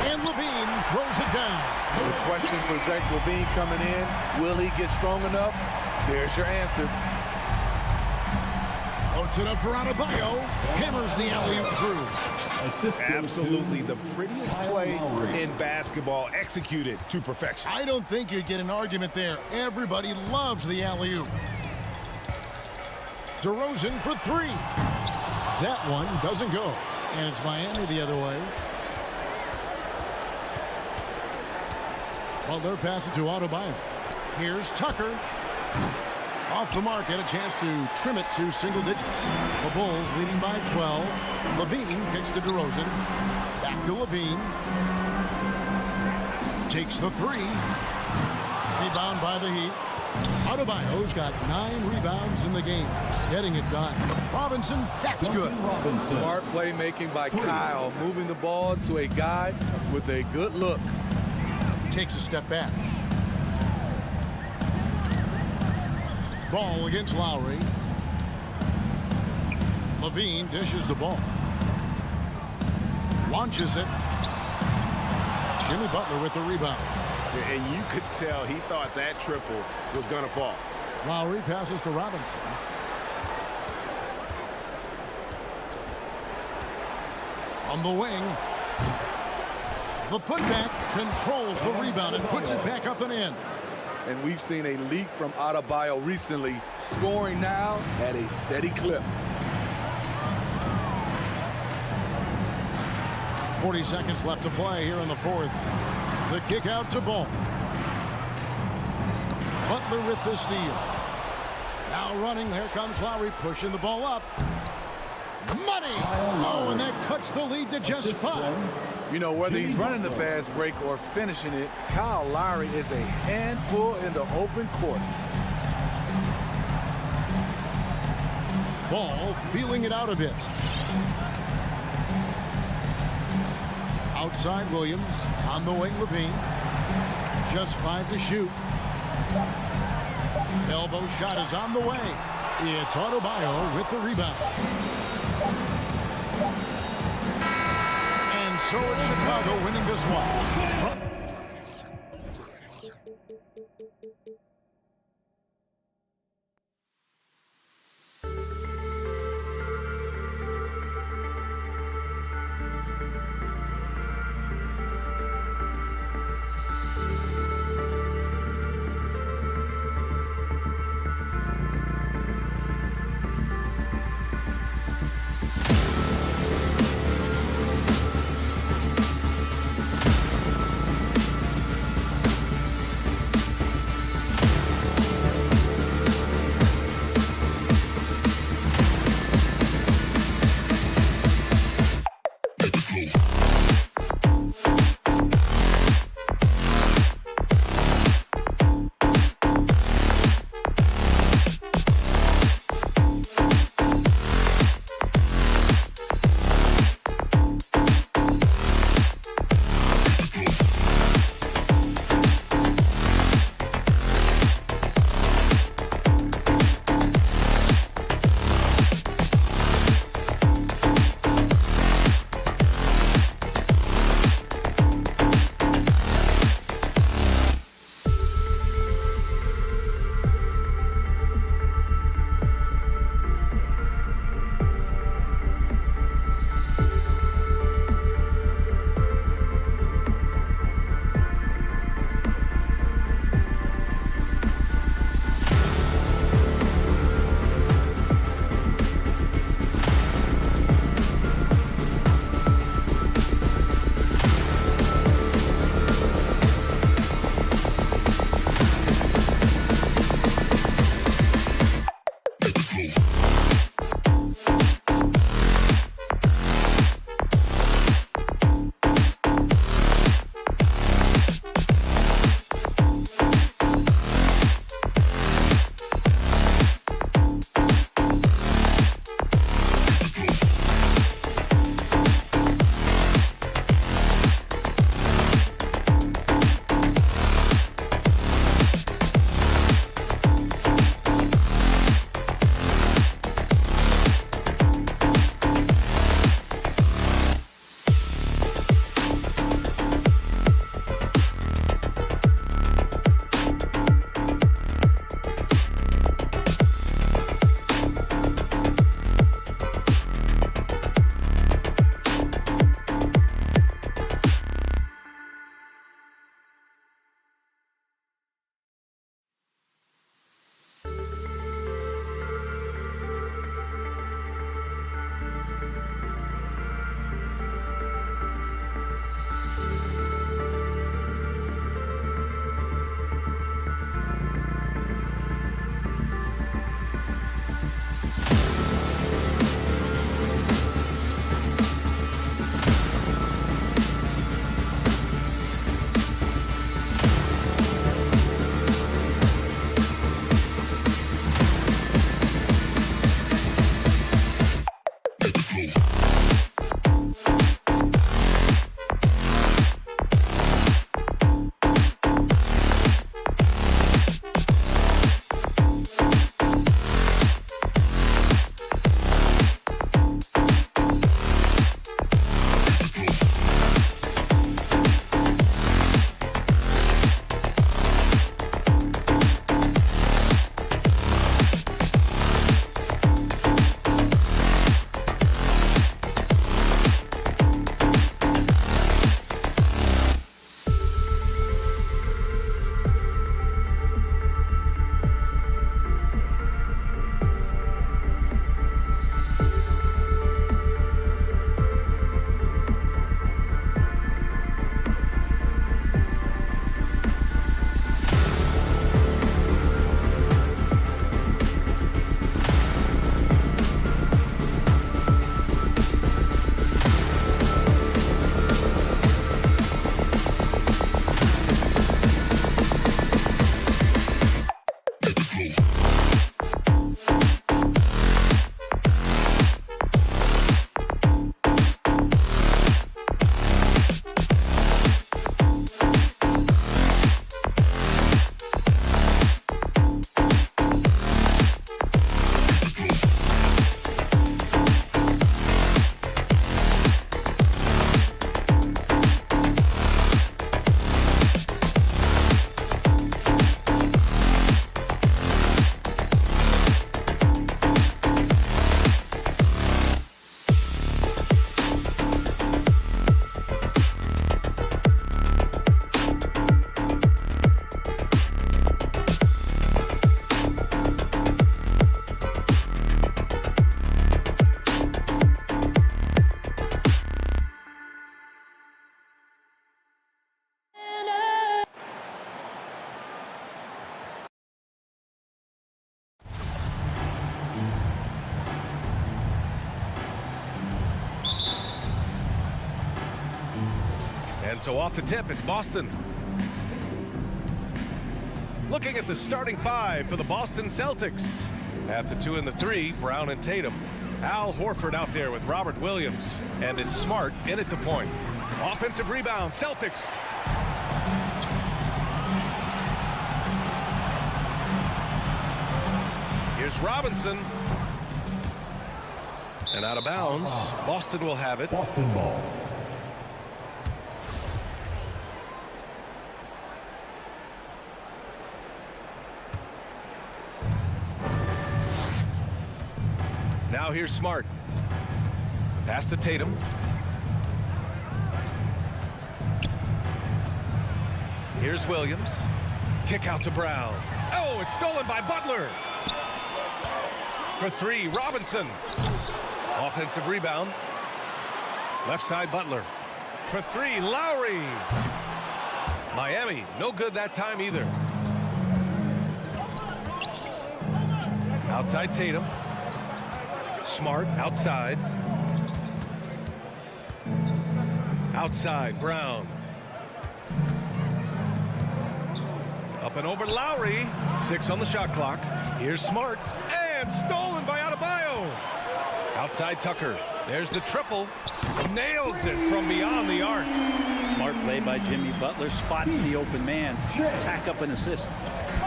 And Levine throws it down. The question for Zach Levine coming in, will he get strong enough? There's your answer. Puts it up for Adebayo. Hammers the alley-oop through. Absolutely the prettiest play in basketball, executed to perfection. I don't think you'd get an argument there. Everybody loves the alley-oop. DeRozan for three. That one doesn't go. And it's Miami the other way. Butler passes to Adebayo. Here's Tucker. Off the mark, had a chance to trim it to single digits. The Bulls leading by 12. Levine kicks to DeRozan. Back to Levine. Takes the three. Rebound by the Heat. Adebayo's got 9 rebounds in the game. Getting it done. Robinson, that's good. Smart playmaking by Kyle, moving the ball to a guy with a good look. Takes a step back. Ball against Lowry. Levine dishes the ball. Launches it. Jimmy Butler with the rebound. And you could tell he thought that triple was going to fall. Lowry passes to Robinson. From the wing. The putback controls the rebound and puts it back up and in. And we've seen a leak from Adebayo recently, scoring now at a steady clip. 40 seconds left to play here in the fourth. The kick out to Ball. Butler with the steal. Now running, there comes Lowry pushing the ball up. Money! Oh, and that cuts the lead to just 5. You know, whether he's running the fast break or finishing it, Kyle Lowry is a handful in the open court. Ball feeling it out a bit. Outside Williams. On the wing, Levine. Just 5 to shoot. Elbow shot is on the way. It's Adebayo with the rebound. And so it's Chicago winning this one. And so off the tip, it's Boston. Looking at the starting five for the Boston Celtics. At the 2 and the 3, Brown and Tatum. Al Horford out there with Robert Williams. And it's Smart in at the point. Offensive rebound, Celtics. Here's Robinson. And out of bounds. Boston will have it. Boston ball. Now here's Smart. Pass to Tatum. Here's Williams. Kick out to Brown. Oh, it's stolen by Butler. For 3, Robinson. Offensive rebound. Left side, Butler. For 3, Lowry. Miami, no good that time either. Outside Tatum. Smart outside. Outside, Brown. Up and over Lowry. 6 on the shot clock. Here's Smart. And stolen by Adebayo. Outside Tucker. There's the triple. Nails it from beyond the arc. Smart play by Jimmy Butler. Spots the open man. Tack up an assist.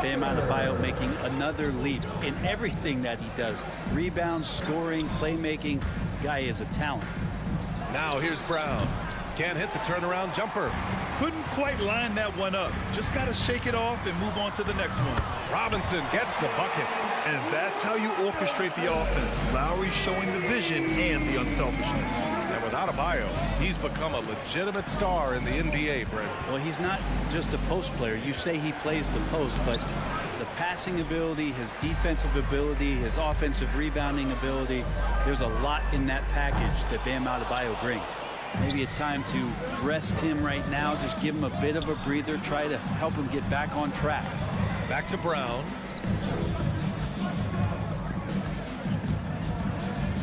Bam Adebayo making another leap in everything that he does. Rebounds, scoring, playmaking. Guy is a talent. Now here's Brown. Can't hit the turnaround jumper. Couldn't quite line that one up. Just got to shake it off and move on to the next one. Robinson gets the bucket. And that's how you orchestrate the offense. Lowry showing the vision and the unselfishness. And without Adebayo, he's become a legitimate star in the NBA, Brent. Well, he's not just a post player. You say he plays the post, but the passing ability, his defensive ability, his offensive rebounding ability, there's a lot in that package that Bam Adebayo brings. Maybe a time to rest him right now, just give him a bit of a breather, try to help him get back on track. Back to Brown.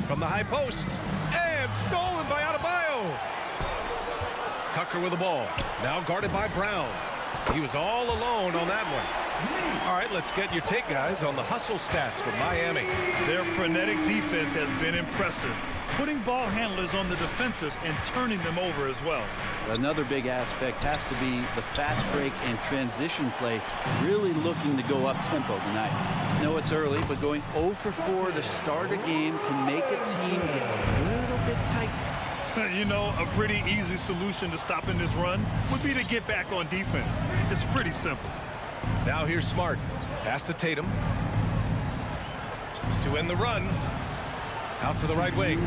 From the high post. And stolen by Adebayo. Tucker with the ball. Now guarded by Brown. He was all alone on that one. All right, let's get your take, guys, on the hustle stats for Miami. Their frenetic defense has been impressive, putting ball handlers on the defensive and turning them over as well. Another big aspect has to be the fast break and transition play, really looking to go up tempo tonight. I know it's early, but going 0 for 4 to start a game can make a team get a little bit tight. You know, a pretty easy solution to stopping this run would be to get back on defense. It's pretty simple. Now here's Smart. Pass to Tatum. To end the run. Out to the right wing.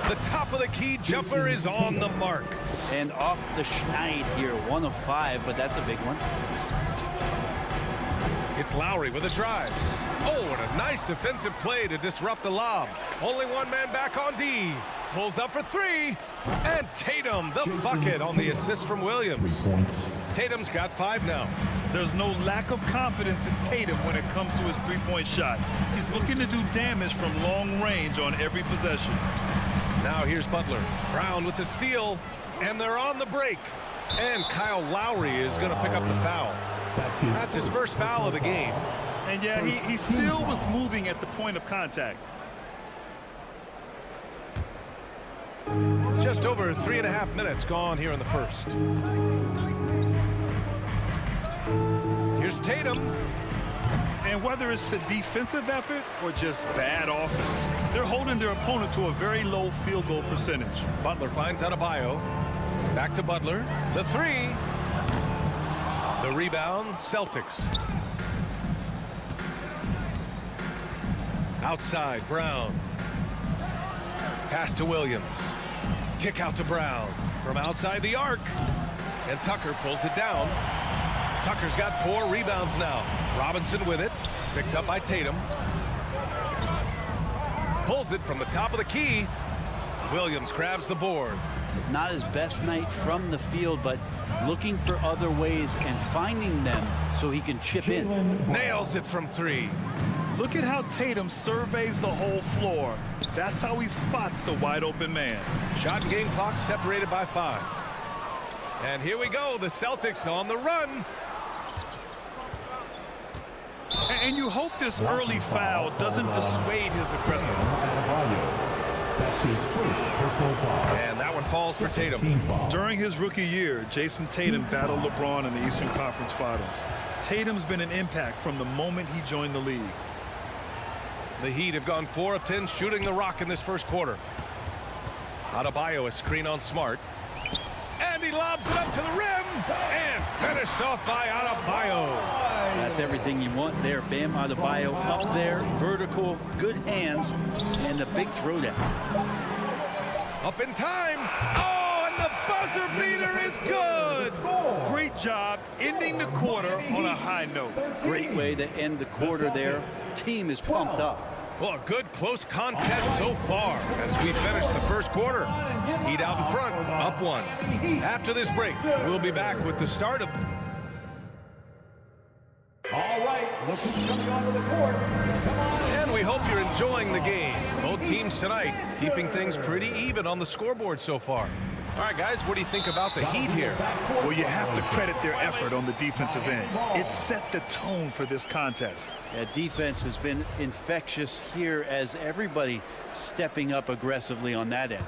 The top of the key jumper is on the mark. And off the schneid here, 1 of 5, but that's a big one. It's Lowry with a drive. Oh, and a nice defensive play to disrupt the lob. Only one man back on D. Pulls up for 3. And Tatum, the bucket on the assist from Williams. Tatum's got 5 now. There's no lack of confidence in Tatum when it comes to his three-point shot. He's looking to do damage from long range on every possession. Now here's Butler. Brown with the steal. And they're on the break. And Kyle Lowry is going to pick up the foul. That's his first foul of the game. And yeah, he still was moving at the point of contact. Just over 3.5 minutes gone here in the first. Here's Tatum. And whether it's the defensive effort or just bad offense, they're holding their opponent to a very low field goal percentage. Butler finds Adebayo. Back to Butler. The 3. The rebound, Celtics. Outside, Brown. Pass to Williams. Kick out to Brown from outside the arc. And Tucker pulls it down. Tucker's got 4 rebounds now. Robinson with it. Picked up by Tatum. Pulls it from the top of the key. Williams grabs the board. Not his best night from the field, but looking for other ways and finding them so he can chip in. Nails it from 3. Look at how Tatum surveys the whole floor. That's how he spots the wide open man. Shot and game clock separated by 5. And here we go, the Celtics on the run. And you hope this early foul doesn't dissuade his aggressiveness. That's his first personal foul. And that one falls for Tatum. During his rookie year, Jason Tatum battled LeBron in the Eastern Conference Finals. Tatum's been an impact from the moment he joined the league. The Heat have gone 4 of 10 shooting the rock in this first quarter. Adebayo, a screen on Smart. And he lobs it up to the rim. And finished off by Adebayo. That's everything you want there. Bam Adebayo up there, vertical, good hands, and a big throwdown. Up in time. Oh, and the buzzer beater is good. Great job ending the quarter on a high note. Great way to end the quarter there. Team is pumped up. Well, a good close contest so far as we finish the first quarter. Heat out in front, up 1. After this break, we'll be back with the start of... All right, look who's coming onto the court. Come on. And we hope you're enjoying the game. Both teams tonight keeping things pretty even on the scoreboard so far. All right, guys, what do you think about the Heat here? Well, you have to credit their effort on the defensive end. It set the tone for this contest. Yeah, defense has been infectious here as everybody stepping up aggressively on that end.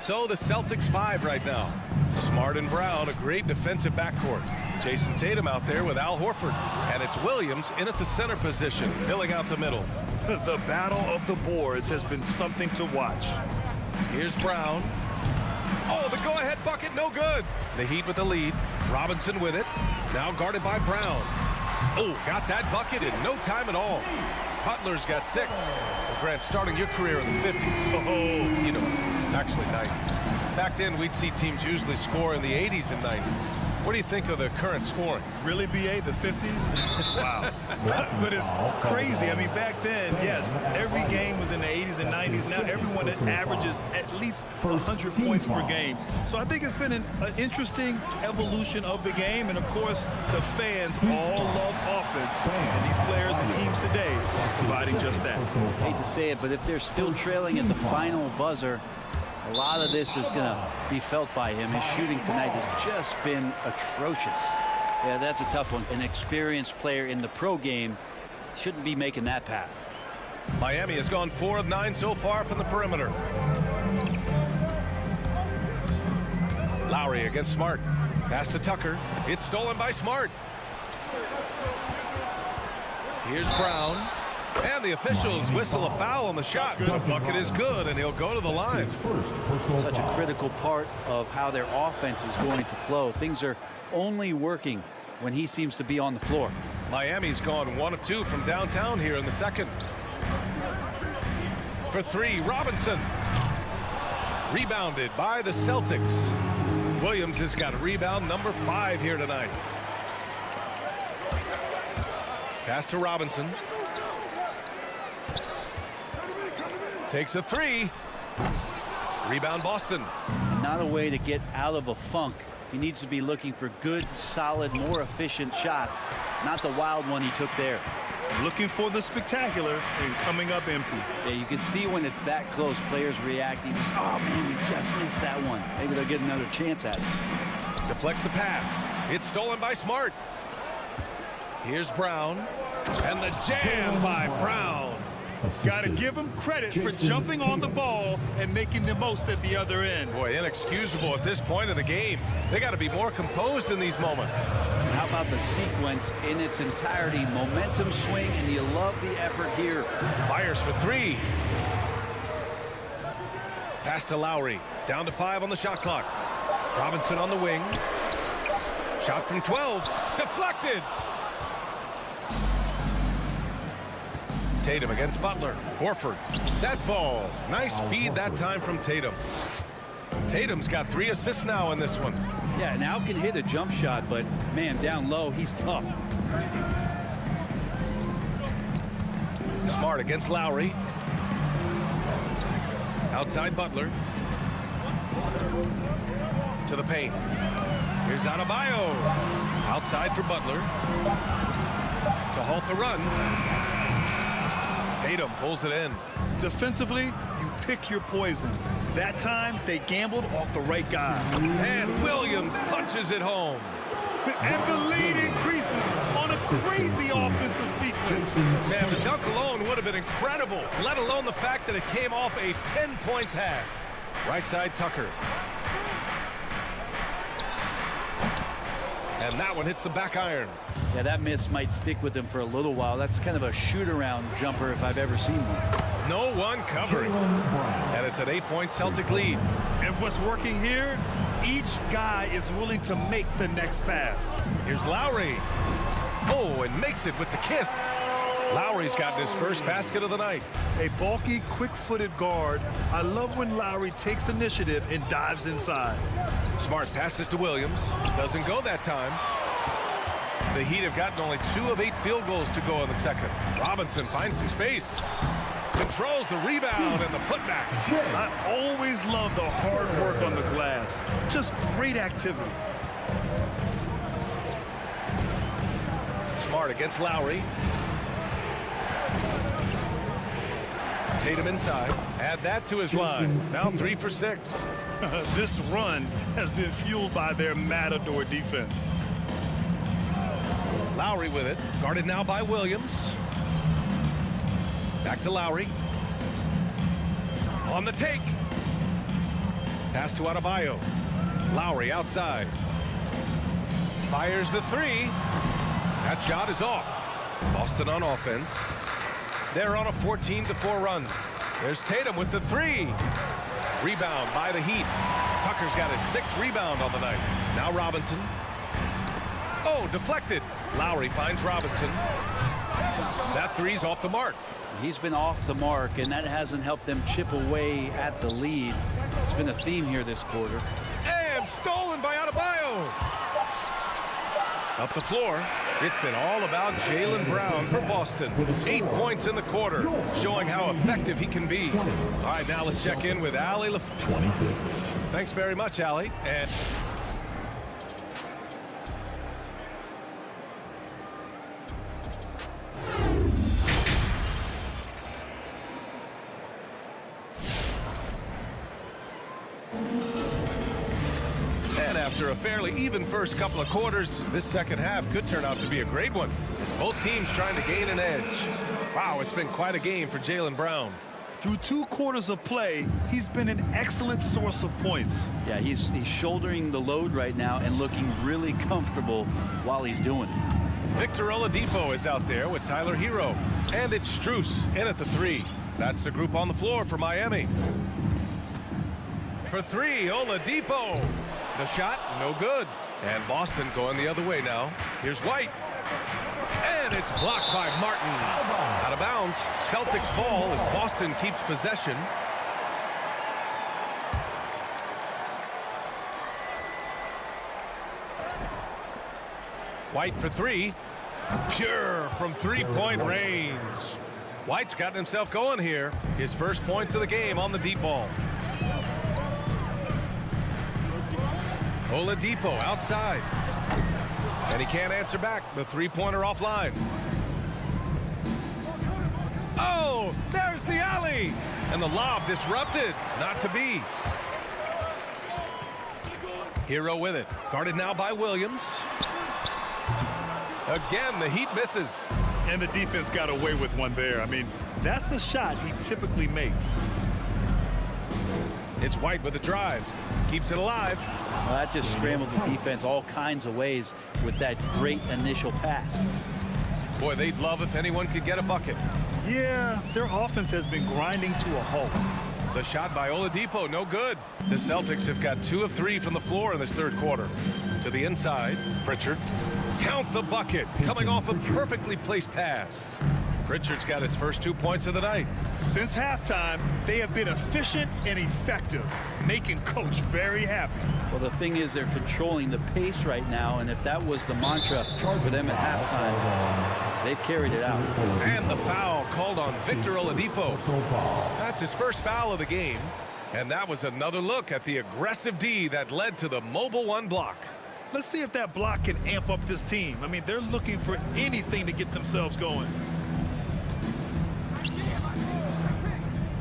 So the Celtics 5 right now. Smart and Brown, a great defensive backcourt. Jason Tatum out there with Al Horford. And it's Williams in at the center position, filling out the middle. The battle of the boards has been something to watch. Here's Brown. Oh, the go-ahead bucket, no good. The Heat with the lead. Robinson with it. Now guarded by Brown. Oh, got that bucket in no time at all. Butler's got 6. Well, Grant, starting your career in the 50s. Oh, you know, actually 90s. Back then, we'd see teams usually score in the 80s and 90s. What do you think of the current scoring? Really, BA, the 50s? Wow. But it's crazy. I mean, back then, yes, every game was in the 80s and 90s. Now everyone averages at least 100 points per game. So I think it's been an interesting evolution of the game. And, of course, the fans all love offense. And these players and teams today are providing just that. I hate to say it, but if they're still trailing at the final buzzer, a lot of this is going to be felt by him. His shooting tonight has just been atrocious. Yeah, that's a tough one. An experienced player in the pro game shouldn't be making that pass. Miami has gone 4 of 9 so far from the perimeter. Lowry against Smart. Pass to Tucker. It's stolen by Smart. Here's Brown. And the officials whistle a foul on the shot. The bucket is good, and he'll go to the line. Such a critical part of how their offense is going to flow. Things are only working when he seems to be on the floor. Miami's gone 1 of 2 from downtown here in the second. For 3, Robinson. Rebounded by the Celtics. Williams has got rebound number 5 here tonight. Pass to Robinson. Takes a 3. Rebound Boston. Not a way to get out of a funk. He needs to be looking for good, solid, more efficient shots. Not the wild one he took there. Looking for the spectacular and coming up empty. Yeah, you can see when it's that close, players reacting. Just, oh, man, we just missed that one. Maybe they'll get another chance at it. Deflects the pass. It's stolen by Smart. Here's Brown. And the jam by Brown. Got to give him credit for jumping on the ball and making the most at the other end. Boy, inexcusable at this point of the game. They got to be more composed in these moments. How about the sequence in its entirety? Momentum swing, and you love the effort here. Fires for 3. Pass to Lowry. Down to 5 on the shot clock. Robinson on the wing. Shot from 12. Deflected. Tatum against Butler. Horford. That falls. Nice feed that time from Tatum. Tatum's got 3 assists now in this one. Yeah, now can hit a jump shot, but, man, down low, he's tough. Smart against Lowry. Outside Butler. To the paint. Here's Adebayo. Outside for Butler. To halt the run. Tatum pulls it in. Defensively, you pick your poison. That time, they gambled off the right guy. And Williams punches it home. And the lead increases on a crazy offensive sequence. Man, the dunk alone would have been incredible, let alone the fact that it came off a pinpoint pass. Right side Tucker. And that one hits the back iron. Yeah, that miss might stick with him for a little while. That's kind of a shoot-around jumper if I've ever seen one. No one covering. And it's an 8-point Celtic lead. And what's working here? Each guy is willing to make the next pass. Here's Lowry. Oh, and makes it with the kiss. Lowry's gotten his first basket of the night. A bulky, quick-footed guard. I love when Lowry takes initiative and dives inside. Smart passes to Williams. Doesn't go that time. The Heat have gotten only 2 of 8 field goals to go in the second. Robinson finds some space. Controls the rebound and the putback. I always love the hard work on the glass. Just great activity. Smart against Lowry. Tatum inside. Add that to his line. Now 3 for 6. This run has been fueled by their matador defense. Lowry with it. Guarded now by Williams. Back to Lowry. On the take. Pass to Adebayo. Lowry outside. Fires the 3. That shot is off. Boston on offense. They're on a 14-4 run. There's Tatum with the 3. Rebound by the Heat. Tucker's got his 6th rebound on the night. Now Robinson. Oh, deflected. Lowry finds Robinson. That 3's off the mark. He's been off the mark, and that hasn't helped them chip away at the lead. It's been a theme here this quarter. And stolen by Adebayo. Up the floor. It's been all about Jaylen Brown for Boston. 8 points in the quarter, showing how effective he can be. All right, now let's check in with Allie. 26. Thanks very much, Allie. And after a fairly even first couple of quarters, this second half could turn out to be a great one, as both teams trying to gain an edge. Wow, it's been quite a game for Jaylen Brown. Through 2 quarters of play, he's been an excellent source of points. Yeah, he's shouldering the load right now and looking really comfortable while he's doing it. Victor Oladipo is out there with Tyler Hero. And it's Strus in at the 3. That's the group on the floor for Miami. For 3, Oladipo. The shot, no good. And Boston going the other way now. Here's White. And it's blocked by Martin. Out of bounds. Celtics ball as Boston keeps possession. White for 3. Pure from 3-point range. White's gotten himself going here. His first points of the game on the deep ball. Oladipo outside. And he can't answer back. The 3-pointer offline. Oh, there's the alley. And the lob disrupted. Not to be. Hero with it. Guarded now by Williams. Again, the Heat misses. And the defense got away with one there. I mean, that's a shot he typically makes. It's White with the drive. Keeps it alive. Well, that just scrambled the defense all kinds of ways with that great initial pass. Boy, they'd love if anyone could get a bucket. Yeah, their offense has been grinding to a halt. The shot by Oladipo, no good. The Celtics have got 2 of 3 from the floor in this third quarter. To the inside, Pritchard. Count the bucket, coming off a perfectly placed pass. Pritchard's got his first 2 points of the night. Since halftime, they have been efficient and effective, making Coach very happy. Well, the thing is they're controlling the pace right now, and if that was the mantra for them at halftime, they've carried it out. And the foul called on Victor Oladipo. That's his first foul of the game. And that was another look at the aggressive D that led to the mobile 1 block. Let's see if that block can amp up this team. I mean, they're looking for anything to get themselves going.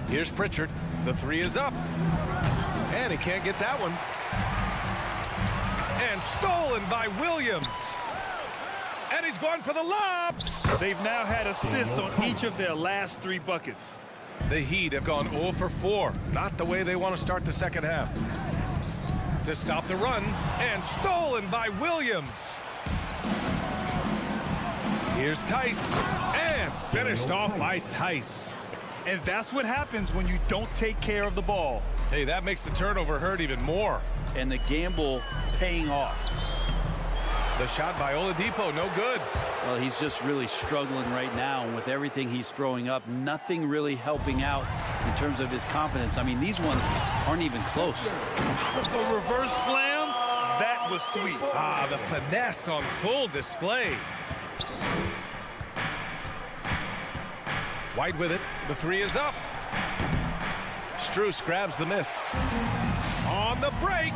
Here's Pritchard. The three is up. And he can't get that one. And stolen by Williams. And he's going for the lob. They've now had assists on each of their last 3 buckets. The Heat have gone 0 for 4. Not the way they want to start the second half. To stop the run. And stolen by Williams. Here's Tice. And finished off by Tice. And that's what happens when you don't take care of the ball. Hey, that makes the turnover hurt even more. And the gamble paying off. The shot by Oladipo, no good. Well, he's just really struggling right now. And with everything he's throwing up, nothing really helping out in terms of his confidence. I mean, these ones aren't even close. The reverse slam, that was sweet. Ah, the finesse on full display. White with it. The three is up. Strus grabs the miss. On the break.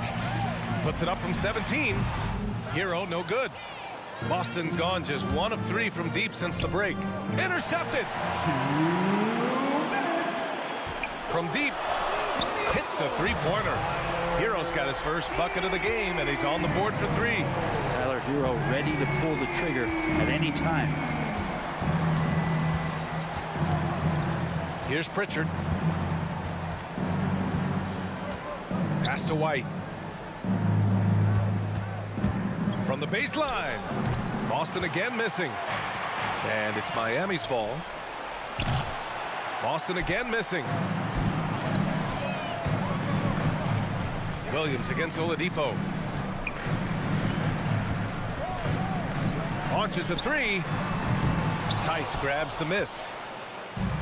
Puts it up from 17. Hero, no good. Boston's gone just 1 of 3 from deep since the break. Intercepted. From deep. Hits a three-pointer. Hero's got his first bucket of the game, and he's on the board for 3. Tyler Hero ready to pull the trigger at any time. Here's Pritchard. Pass to White. From the baseline. Boston again missing. And it's Miami's ball. Boston again missing. Williams against Oladipo. Launches a three. Tice grabs the miss.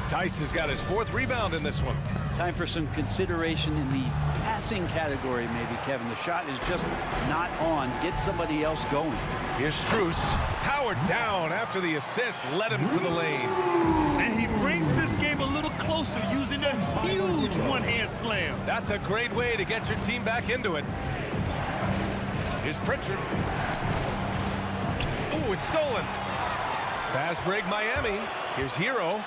Tice has got his 4th rebound in this one. Time for some consideration in the passing category, maybe, Kevin. The shot is just not on. Get somebody else going. Here's Strus. Powered down after the assist led him to the lane. And he brings this game a little closer using a huge one-hand slam. That's a great way to get your team back into it. Here's Pritchard. Ooh, it's stolen. Fast break Miami. Here's Hero.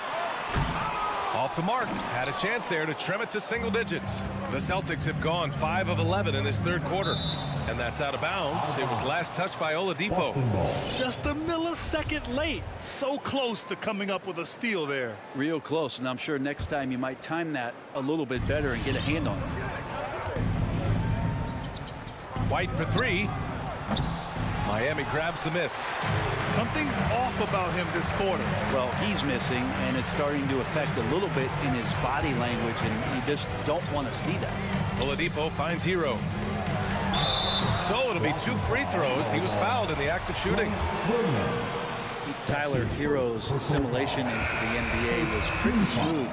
Off the mark. Had a chance there to trim it to single digits. The Celtics have gone 5 of 11 in this 3rd quarter. And that's out of bounds. It was last touched by Oladipo. Just a millisecond late. So close to coming up with a steal there. Real close, and I'm sure next time you might time that a little bit better and get a hand on it. White for 3. Miami grabs the miss. Something's off about him this quarter. Well, he's missing, and it's starting to affect a little bit in his body language, and you just don't want to see that. Oladipo finds Hero. So it'll be 2 free throws. He was fouled in the act of shooting. Tyler Hero's assimilation into the NBA was pretty smooth.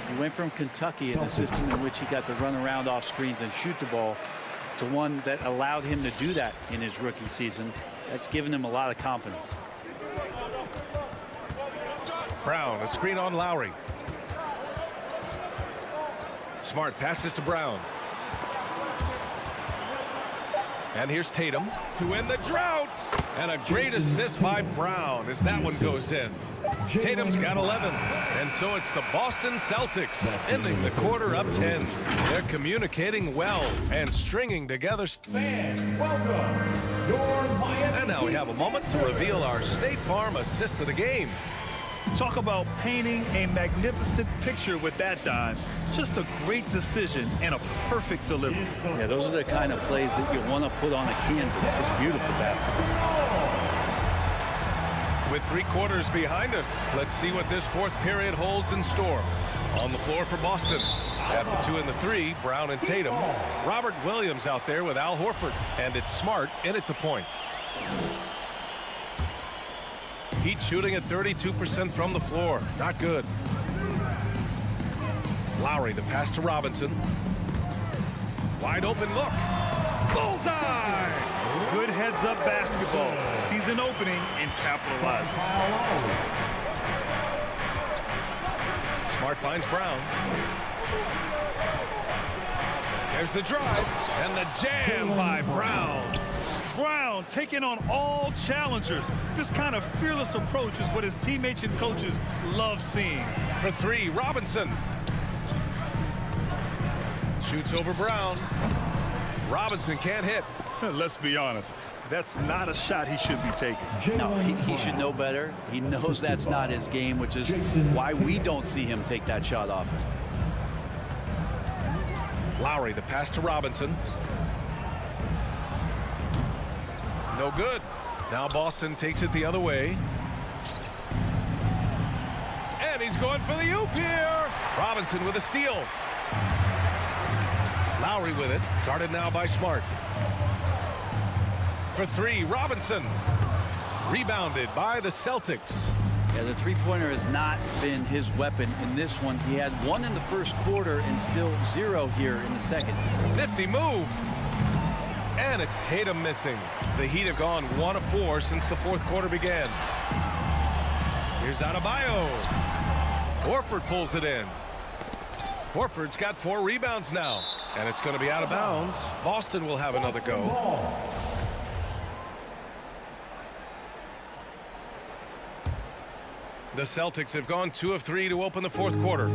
He went from Kentucky, in a system in which he got to run around off screens and shoot the ball, to one that allowed him to do that in his rookie season. That's given him a lot of confidence. Brown, a screen on Lowry. Smart passes to Brown. And here's Tatum to end the drought. And a great assist by Brown as that one goes in. Tatum's got 11. And so it's the Boston Celtics ending the quarter up 10. They're communicating well and stringing together. And now we have a moment to reveal our State Farm assist of the game. Talk about painting a magnificent picture with that dime. Just a great decision and a perfect delivery. Yeah, those are the kind of plays that you want to put on a canvas. Just beautiful basketball. With 3 quarters behind us, let's see what this 4th period holds in store. On the floor for Boston. At the 2 and the 3, Brown and Tatum. Robert Williams out there with Al Horford. And it's Smart in at the point. Heat shooting at 32% from the floor. Not good. Lowry, the pass to Robinson. Wide open look. Bullseye! Good heads-up basketball. Sees an opening and capitalizes. Smart finds Brown. There's the drive. And the jam by Brown. Brown taking on all challengers. This kind of fearless approach is what his teammates and coaches love seeing. For 3, Robinson. Shoots over Brown. Robinson can't hit. Let's be honest. That's not a shot he should be taking. No, he should know better. He knows that's not his game, which is why we don't see him take that shot often. Lowry, the pass to Robinson. No good. Now Boston takes it the other way. And he's going for the oop here. Robinson with a steal. Lowry with it. Guarded now by Smart. For three, Robinson. Rebounded by the Celtics. Yeah, the three-pointer has not been his weapon in this one. He had one in the first quarter and still 0 here in the second. Nifty move. And it's Tatum missing. The Heat have gone 1 of 4 since the fourth quarter began. Here's Adebayo. Horford pulls it in. Horford's got 4 rebounds now. And it's going to be out of bounds. Boston will have another go. The Celtics have gone 2 of 3 to open the fourth quarter.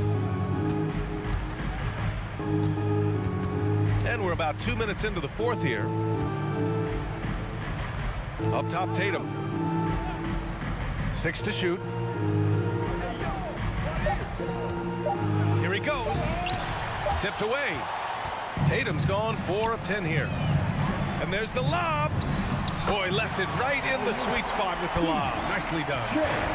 And we're about 2 minutes into the fourth here. Up top, Tatum. 6 to shoot. Here he goes. Tipped away. Tatum's gone 4 of 10 here. And there's the lob. Boy, left it right in the sweet spot with the lob. Nicely done.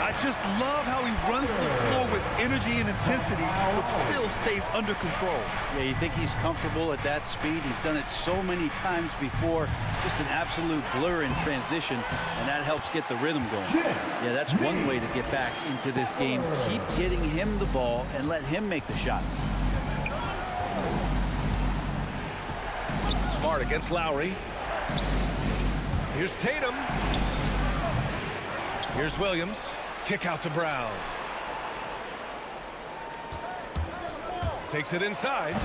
I just love how he runs the floor with energy and intensity, but still stays under control. Yeah, you think he's comfortable at that speed? He's done it so many times before. Just an absolute blur in transition, and that helps get the rhythm going. Yeah, that's one way to get back into this game. Keep getting him the ball and let him make the shots. Smart against Lowry. Here's Tatum. Here's Williams. Kick out to Brown. Takes it inside.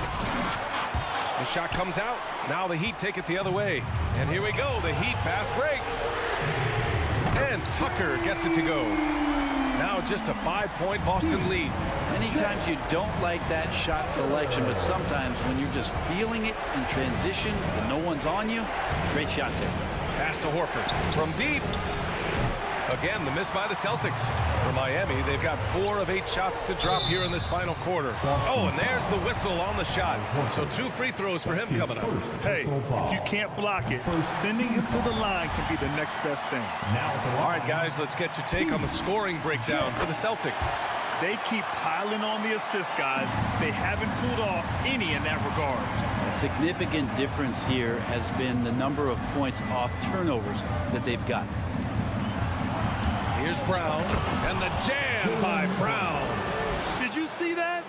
The shot comes out. Now the Heat take it the other way. And here we go. The Heat fast break. And Tucker gets it to go. Now just a 5-point Boston lead. Many times you don't like that shot selection, but sometimes when you're just feeling it in transition and no one's on you, great shot there. Pass to Horford from deep. Again, the miss by the Celtics. For Miami, they've got 4 of 8 shots to drop here in this final quarter. Oh, and there's the whistle on the shot. So 2 free throws for him coming up. Hey, if you can't block it, sending him to the line can be the next best thing. All right, guys, let's get your take on the scoring breakdown for the Celtics. They keep piling on the assist, guys. They haven't pulled off any in that regard. A significant difference here has been the number of points off turnovers that they've got. Here's Brown, and the jam by Brown. Did you see that?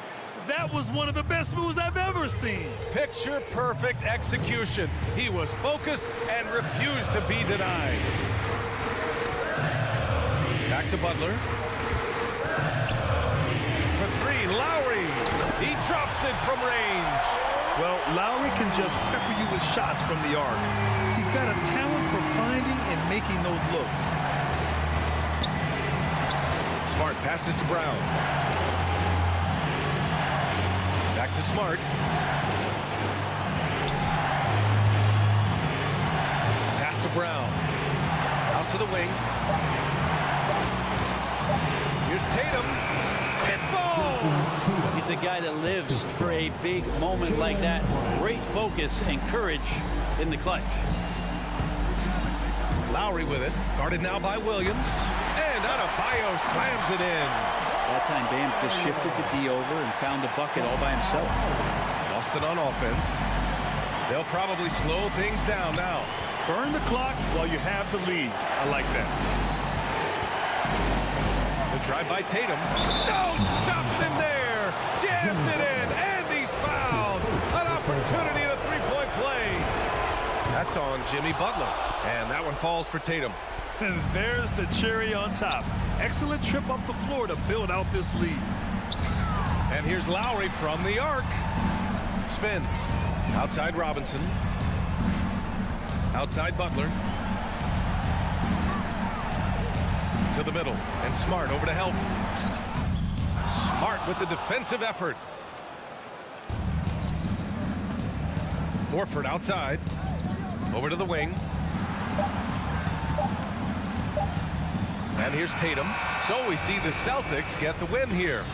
That was one of the best moves I've ever seen. Picture-perfect execution. He was focused and refused to be denied. Back to Butler. For 3, Lowry. He drops it from range. Well, Lowry can just pepper you with shots from the arc. He's got a talent for finding and making those looks. Smart passes to Brown. Back to Smart. Pass to Brown. Out to the wing. Here's Tatum. It falls! He's a guy that lives for a big moment like that. Great focus and courage in the clutch. Lowry with it. Guarded now by Williams. And Adebayo slams it in. That time Bam just shifted the D over and found the bucket all by himself. Boston on offense. They'll probably slow things down now. Burn the clock while you have the lead. I like that. The drive by Tatum. No, stops him there. Jams it in, and he's fouled. An opportunity to 3-point play. That's on Jimmy Butler. And that one falls for Tatum. And there's the cherry on top. Excellent trip up the floor to build out this lead. And here's Lowry from the arc. Spins. Outside Robinson. Outside Butler. To the middle. And Smart over to help. Smart with the defensive effort. Horford outside. Over to the wing. And here's Tatum. So we see the Celtics get the win here.